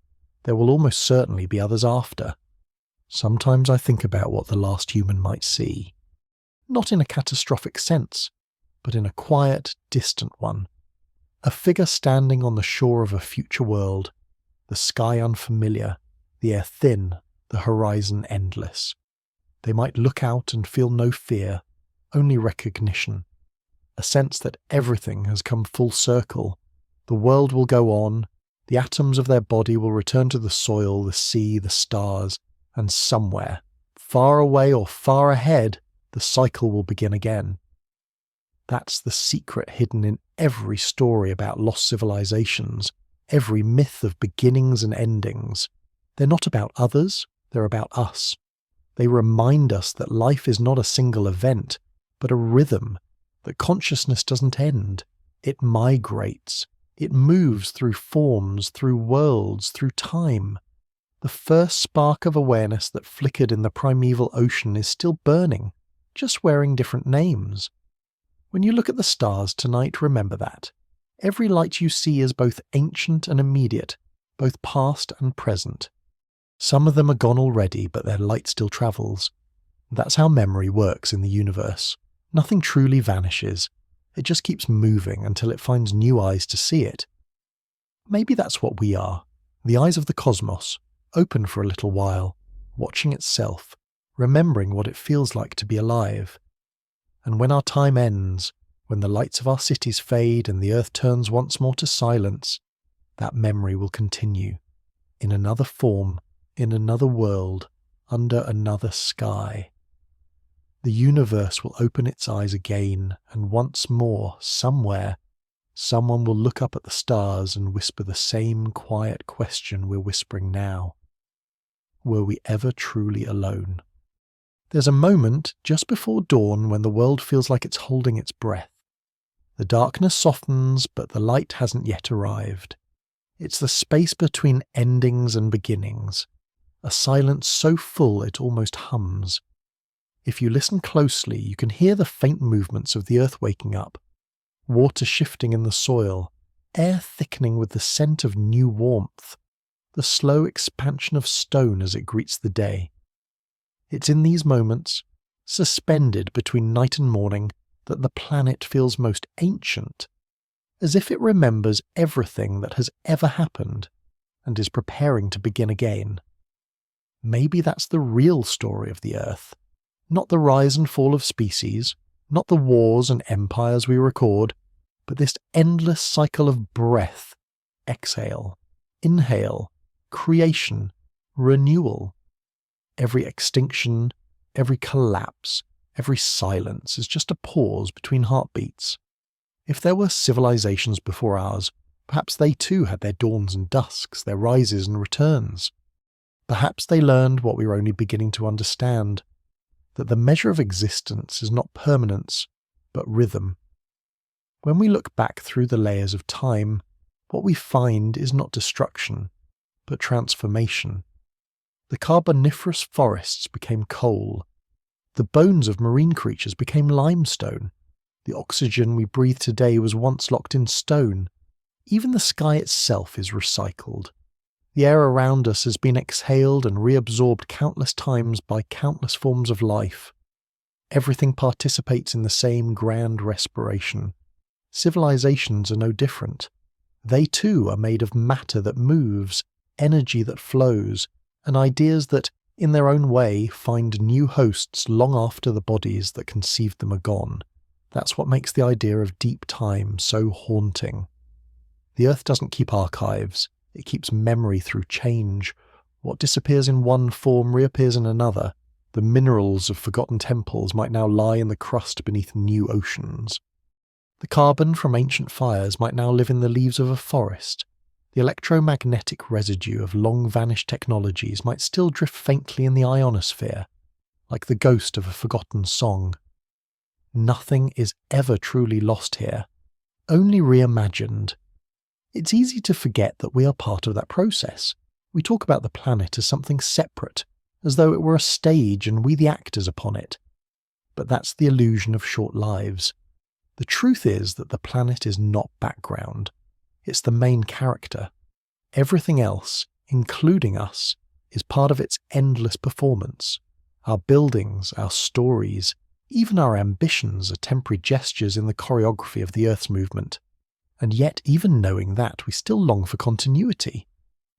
There will almost certainly be others after. Sometimes I think about what the last human might see. Not in a catastrophic sense, but in a quiet, distant one. A figure standing on the shore of a future world, the sky unfamiliar, the air thin, the horizon endless. They might look out and feel no fear, only recognition. A sense that everything has come full circle. The world will go on, the atoms of their body will return to the soil, the sea, the stars, and somewhere, far away or far ahead, the cycle will begin again. That's the secret hidden in every story about lost civilizations, every myth of beginnings and endings. They're not about others, they're about us. They remind us that life is not a single event, but a rhythm, that consciousness doesn't end. It migrates. It moves through forms, through worlds, through time. The first spark of awareness that flickered in the primeval ocean is still burning, just wearing different names. When you look at the stars tonight, remember that. Every light you see is both ancient and immediate, both past and present. Some of them are gone already, but their light still travels. That's how memory works in the universe. Nothing truly vanishes. It just keeps moving until it finds new eyes to see it. Maybe that's what we are, the eyes of the cosmos, open for a little while, watching itself, remembering what it feels like to be alive. And when our time ends, when the lights of our cities fade and the earth turns once more to silence, that memory will continue, in another form, in another world, under another sky. The universe will open its eyes again, and once more, somewhere, someone will look up at the stars and whisper the same quiet question we're whispering now. Were we ever truly alone? There's a moment just before dawn when the world feels like it's holding its breath. The darkness softens, but the light hasn't yet arrived. It's the space between endings and beginnings, a silence so full it almost hums. If you listen closely, you can hear the faint movements of the earth waking up, water shifting in the soil, air thickening with the scent of new warmth, the slow expansion of stone as it greets the day. It's in these moments, suspended between night and morning, that the planet feels most ancient, as if it remembers everything that has ever happened and is preparing to begin again. Maybe that's the real story of the Earth, not the rise and fall of species, not the wars and empires we record, but this endless cycle of breath, exhale, inhale, creation, renewal. Every extinction, every collapse, every silence is just a pause between heartbeats. If there were civilizations before ours, perhaps they too had their dawns and dusks, their rises and returns. Perhaps they learned what we were only beginning to understand, that the measure of existence is not permanence, but rhythm. When we look back through the layers of time, what we find is not destruction, but transformation. The carboniferous forests became coal. The bones of marine creatures became limestone. The oxygen we breathe today was once locked in stone. Even the sky itself is recycled. The air around us has been exhaled and reabsorbed countless times by countless forms of life. Everything participates in the same grand respiration. Civilizations are no different. They too are made of matter that moves, energy that flows, and ideas that, in their own way, find new hosts long after the bodies that conceived them are gone. That's what makes the idea of deep time so haunting. The Earth doesn't keep archives, it keeps memory through change. What disappears in one form reappears in another. The minerals of forgotten temples might now lie in the crust beneath new oceans. The carbon from ancient fires might now live in the leaves of a forest. The electromagnetic residue of long-vanished technologies might still drift faintly in the ionosphere, like the ghost of a forgotten song. Nothing is ever truly lost here, only reimagined. It's easy to forget that we are part of that process. We talk about the planet as something separate, as though it were a stage and we the actors upon it. But that's the illusion of short lives. The truth is that the planet is not background. It's the main character. Everything else, including us, is part of its endless performance. Our buildings, our stories, even our ambitions are temporary gestures in the choreography of the Earth's movement. And yet, even knowing that, we still long for continuity.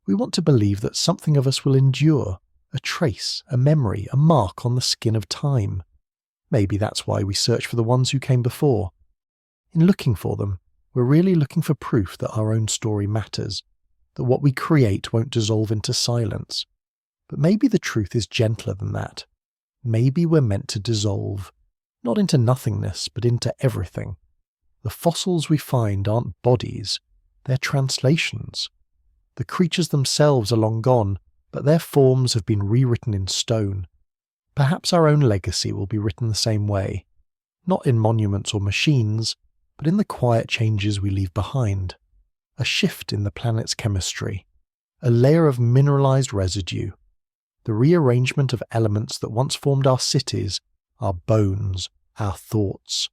We want to believe that something of us will endure, a trace, a memory, a mark on the skin of time. Maybe that's why we search for the ones who came before. In looking for them, we're really looking for proof that our own story matters, that what we create won't dissolve into silence. But maybe the truth is gentler than that. Maybe we're meant to dissolve, not into nothingness, but into everything. The fossils we find aren't bodies, they're translations. The creatures themselves are long gone, but their forms have been rewritten in stone. Perhaps our own legacy will be written the same way, not in monuments or machines, but in the quiet changes we leave behind. A shift in the planet's chemistry, a layer of mineralized residue, the rearrangement of elements that once formed our cities, our bones, our thoughts.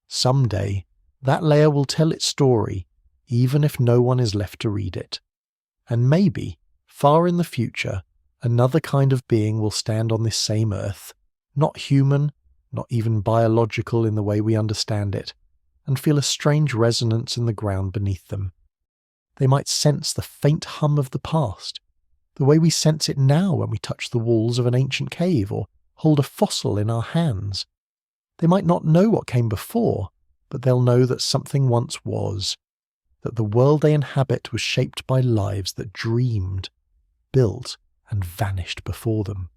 Someday, that layer will tell its story, even if no one is left to read it. And maybe, far in the future, another kind of being will stand on this same Earth, not human, not even biological in the way we understand it, and feel a strange resonance in the ground beneath them. They might sense the faint hum of the past, the way we sense it now when we touch the walls of an ancient cave or hold a fossil in our hands. They might not know what came before, but they'll know that something once was, that the world they inhabit was shaped by lives that dreamed, built, and vanished before them.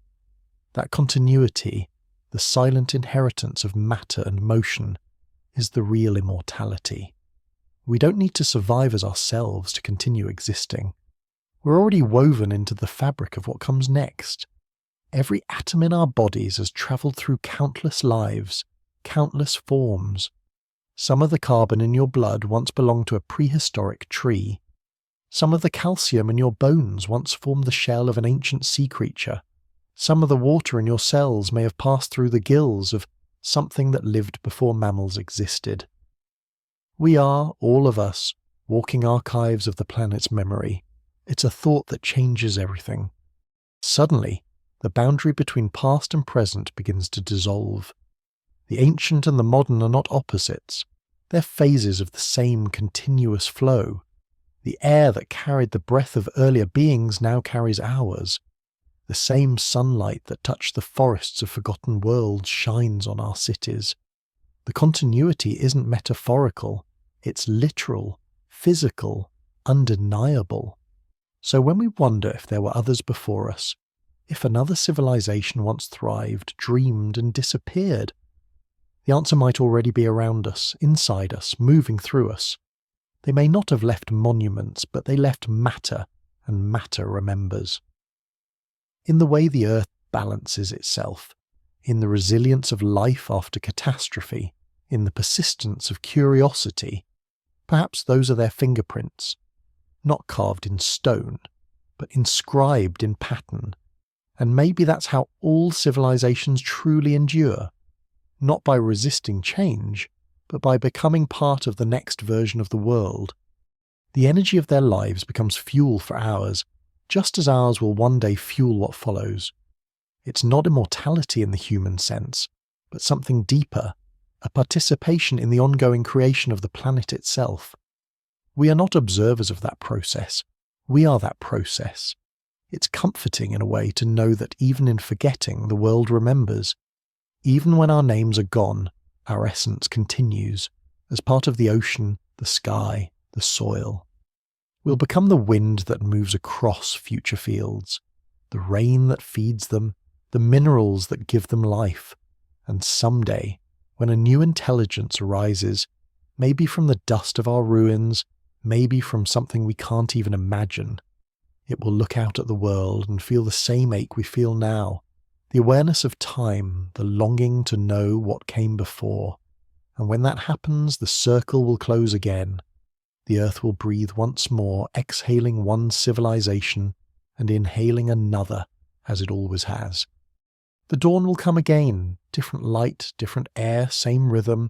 That continuity, the silent inheritance of matter and motion, is the real immortality. We don't need to survive as ourselves to continue existing. We're already woven into the fabric of what comes next. Every atom in our bodies has travelled through countless lives, countless forms. Some of the carbon in your blood once belonged to a prehistoric tree. Some of the calcium in your bones once formed the shell of an ancient sea creature. Some of the water in your cells may have passed through the gills of something that lived before mammals existed. We are, all of us, walking archives of the planet's memory. It's a thought that changes everything. Suddenly, the boundary between past and present begins to dissolve. The ancient and the modern are not opposites. They're phases of the same continuous flow. The air that carried the breath of earlier beings now carries ours. The same sunlight that touched the forests of forgotten worlds shines on our cities. The continuity isn't metaphorical, it's literal, physical, undeniable. So when we wonder if there were others before us, if another civilization once thrived, dreamed, and disappeared, the answer might already be around us, inside us, moving through us. They may not have left monuments, but they left matter, and matter remembers. In the way the Earth balances itself, in the resilience of life after catastrophe, in the persistence of curiosity, perhaps those are their fingerprints, not carved in stone, but inscribed in pattern. And maybe that's how all civilizations truly endure, not by resisting change, but by becoming part of the next version of the world. The energy of their lives becomes fuel for ours, just as ours will one day fuel what follows. It's not immortality in the human sense, but something deeper, a participation in the ongoing creation of the planet itself. We are not observers of that process, we are that process. It's comforting in a way to know that even in forgetting, the world remembers. Even when our names are gone, our essence continues, as part of the ocean, the sky, the soil. We'll become the wind that moves across future fields, the rain that feeds them, the minerals that give them life. And someday, when a new intelligence arises, maybe from the dust of our ruins, maybe from something we can't even imagine, it will look out at the world and feel the same ache we feel now, the awareness of time, the longing to know what came before. And when that happens, the circle will close again. The earth will breathe once more, exhaling one civilization and inhaling another, as it always has. The dawn will come again, different light, different air, same rhythm,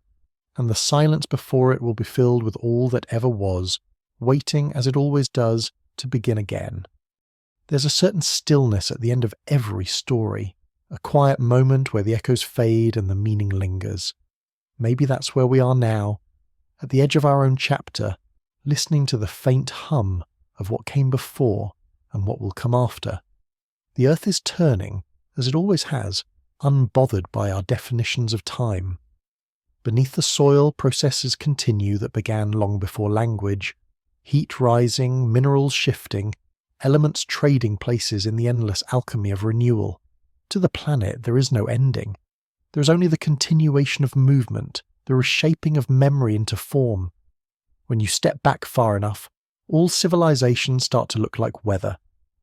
and the silence before it will be filled with all that ever was, waiting, as it always does, to begin again. There's a certain stillness at the end of every story, a quiet moment where the echoes fade and the meaning lingers. Maybe that's where we are now, at the edge of our own chapter, listening to the faint hum of what came before and what will come after. The earth is turning, as it always has, unbothered by our definitions of time. Beneath the soil, processes continue that began long before language, heat rising, minerals shifting, elements trading places in the endless alchemy of renewal. To the planet there is no ending. There is only the continuation of movement, the reshaping of memory into form. When you step back far enough, all civilizations start to look like weather.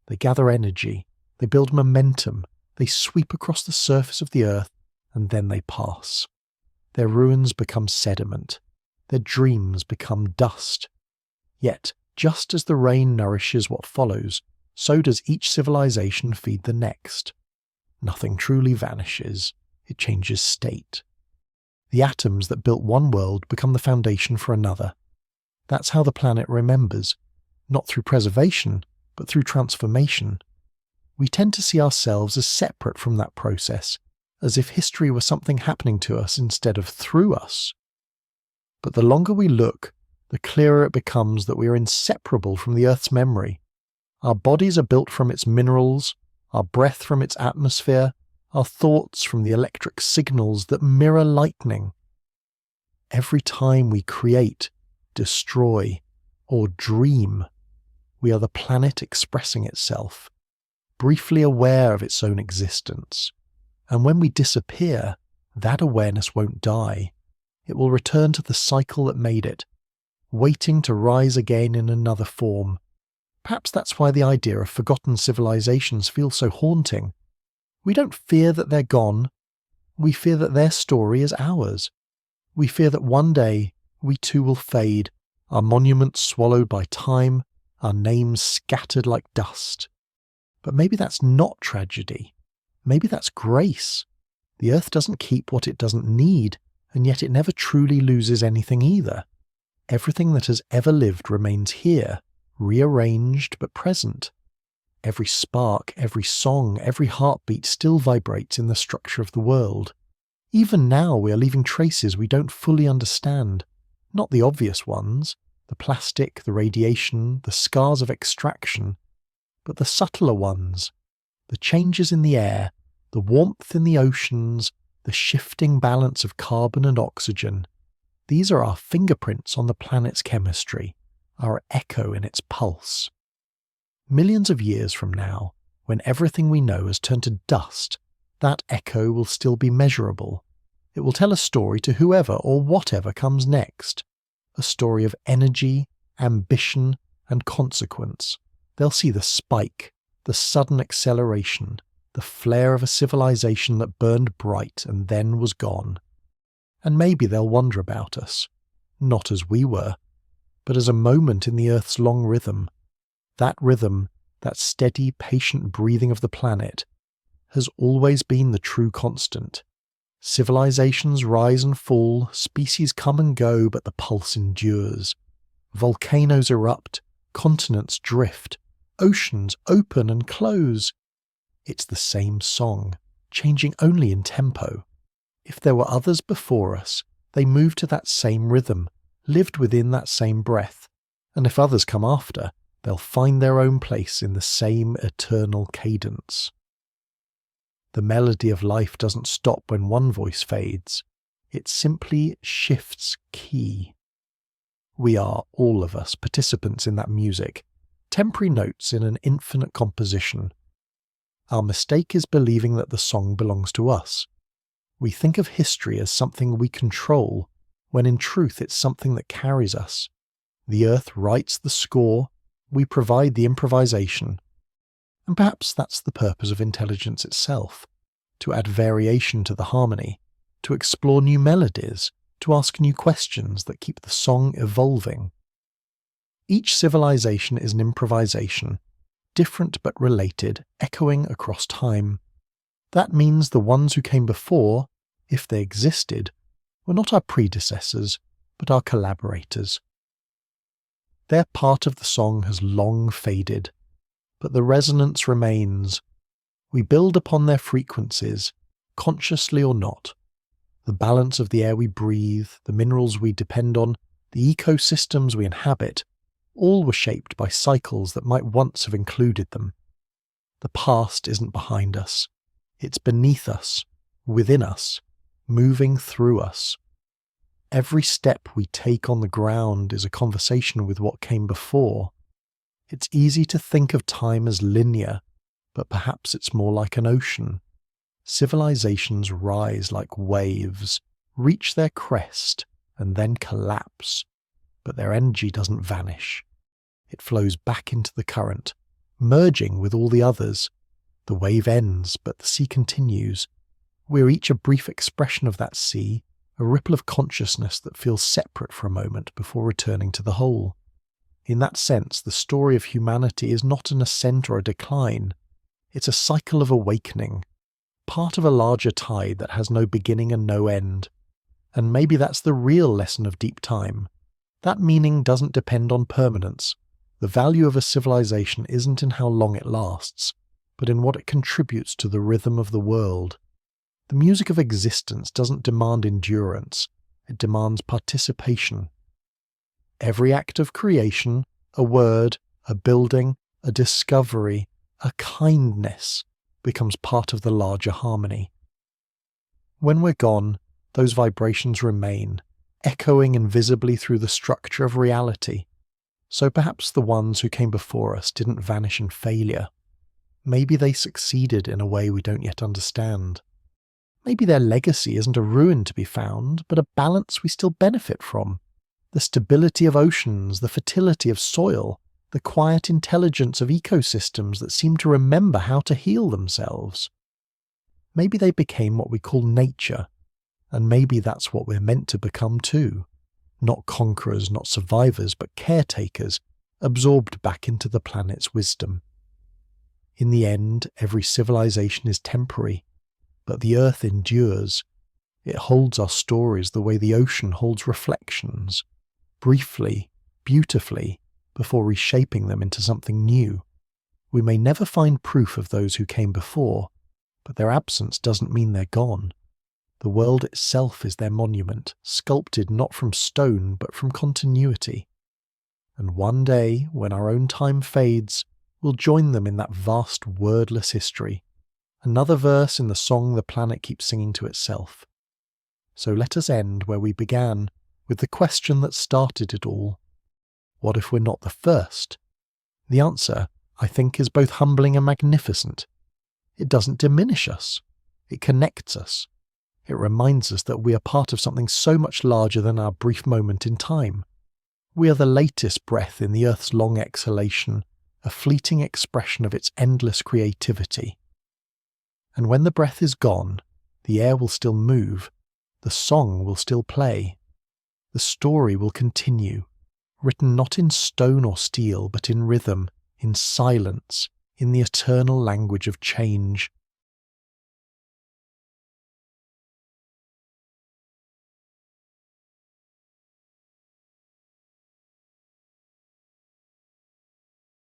They gather energy, they build momentum, they sweep across the surface of the earth, and then they pass. Their ruins become sediment, their dreams become dust. Yet, just as the rain nourishes what follows, so does each civilization feed the next. Nothing truly vanishes, it changes state. The atoms that built one world become the foundation for another. That's how the planet remembers, not through preservation, but through transformation. We tend to see ourselves as separate from that process, as if history were something happening to us instead of through us. But the longer we look, the clearer it becomes that we are inseparable from the Earth's memory. Our bodies are built from its minerals, our breath from its atmosphere, our thoughts from the electric signals that mirror lightning. Every time we create, destroy, or dream, we are the planet expressing itself, briefly aware of its own existence. And when we disappear, that awareness won't die. It will return to the cycle that made it, waiting to rise again in another form. Perhaps that's why the idea of forgotten civilizations feels so haunting. We don't fear that they're gone. We fear that their story is ours. We fear that one day we too will fade, our monuments swallowed by time, our names scattered like dust. But maybe that's not tragedy. Maybe that's grace. The earth doesn't keep what it doesn't need, and yet it never truly loses anything either. Everything that has ever lived remains here, rearranged but present. Every spark, every song, every heartbeat still vibrates in the structure of the world. Even now we are leaving traces we don't fully understand, not the obvious ones, the plastic, the radiation, the scars of extraction, but the subtler ones, the changes in the air, the warmth in the oceans, the shifting balance of carbon and oxygen. These are our fingerprints on the planet's chemistry, our echo in its pulse. Millions of years from now, when everything we know has turned to dust, that echo will still be measurable. It will tell a story to whoever or whatever comes next. A story of energy, ambition, and consequence. They'll see the spike, the sudden acceleration, the flare of a civilization that burned bright and then was gone. And maybe they'll wonder about us, not as we were, but as a moment in the Earth's long rhythm. That rhythm, that steady, patient breathing of the planet, has always been the true constant. Civilizations rise and fall, species come and go, but the pulse endures. Volcanoes erupt, continents drift, oceans open and close. It's the same song, changing only in tempo. If there were others before us, they moved to that same rhythm, lived within that same breath, and if others come after, they'll find their own place in the same eternal cadence. The melody of life doesn't stop when one voice fades. It simply shifts key. We are, all of us, participants in that music, temporary notes in an infinite composition. Our mistake is believing that the song belongs to us. We think of history as something we control, when in truth it's something that carries us. The earth writes the score, we provide the improvisation. And perhaps that's the purpose of intelligence itself, to add variation to the harmony, to explore new melodies, to ask new questions that keep the song evolving. Each civilization is an improvisation, different but related, echoing across time. That means the ones who came before, if they existed, were not our predecessors, but our collaborators. Their part of the song has long faded, but the resonance remains. We build upon their frequencies, consciously or not. The balance of the air we breathe, the minerals we depend on, the ecosystems we inhabit, all were shaped by cycles that might once have included them. The past isn't behind us. It's beneath us, within us, moving through us. Every step we take on the ground is a conversation with what came before. It's easy to think of time as linear, but perhaps it's more like an ocean. Civilizations rise like waves, reach their crest, and then collapse. But their energy doesn't vanish. It flows back into the current, merging with all the others. The wave ends, but the sea continues. We're each a brief expression of that sea, a ripple of consciousness that feels separate for a moment before returning to the whole. In that sense, the story of humanity is not an ascent or a decline. It's a cycle of awakening, part of a larger tide that has no beginning and no end. And maybe that's the real lesson of deep time. That meaning doesn't depend on permanence. The value of a civilization isn't in how long it lasts, but in what it contributes to the rhythm of the world. The music of existence doesn't demand endurance, it demands participation. Every act of creation, a word, a building, a discovery, a kindness, becomes part of the larger harmony. When we're gone, those vibrations remain, echoing invisibly through the structure of reality. So perhaps the ones who came before us didn't vanish in failure. Maybe they succeeded in a way we don't yet understand. Maybe their legacy isn't a ruin to be found, but a balance we still benefit from. The stability of oceans, the fertility of soil, the quiet intelligence of ecosystems that seem to remember how to heal themselves. Maybe they became what we call nature, and maybe that's what we're meant to become too. Not conquerors, not survivors, but caretakers, absorbed back into the planet's wisdom. In the end, every civilization is temporary, but the earth endures. It holds our stories the way the ocean holds reflections. briefly, beautifully, before reshaping them into something new. We may never find proof of those who came before, but their absence doesn't mean they're gone. The world itself is their monument, sculpted not from stone but from continuity. And one day, when our own time fades, we'll join them in that vast wordless history, another verse in the song the planet keeps singing to itself. So let us end where we began, with the question that started it all. What if we're not the first? The answer, I think, is both humbling and magnificent. It doesn't diminish us. It connects us. It reminds us that we are part of something so much larger than our brief moment in time. We are the latest breath in the Earth's long exhalation, a fleeting expression of its endless creativity. And when the breath is gone, the air will still move, the song will still play. The story will continue, written not in stone or steel, but in rhythm, in silence, in the eternal language of change,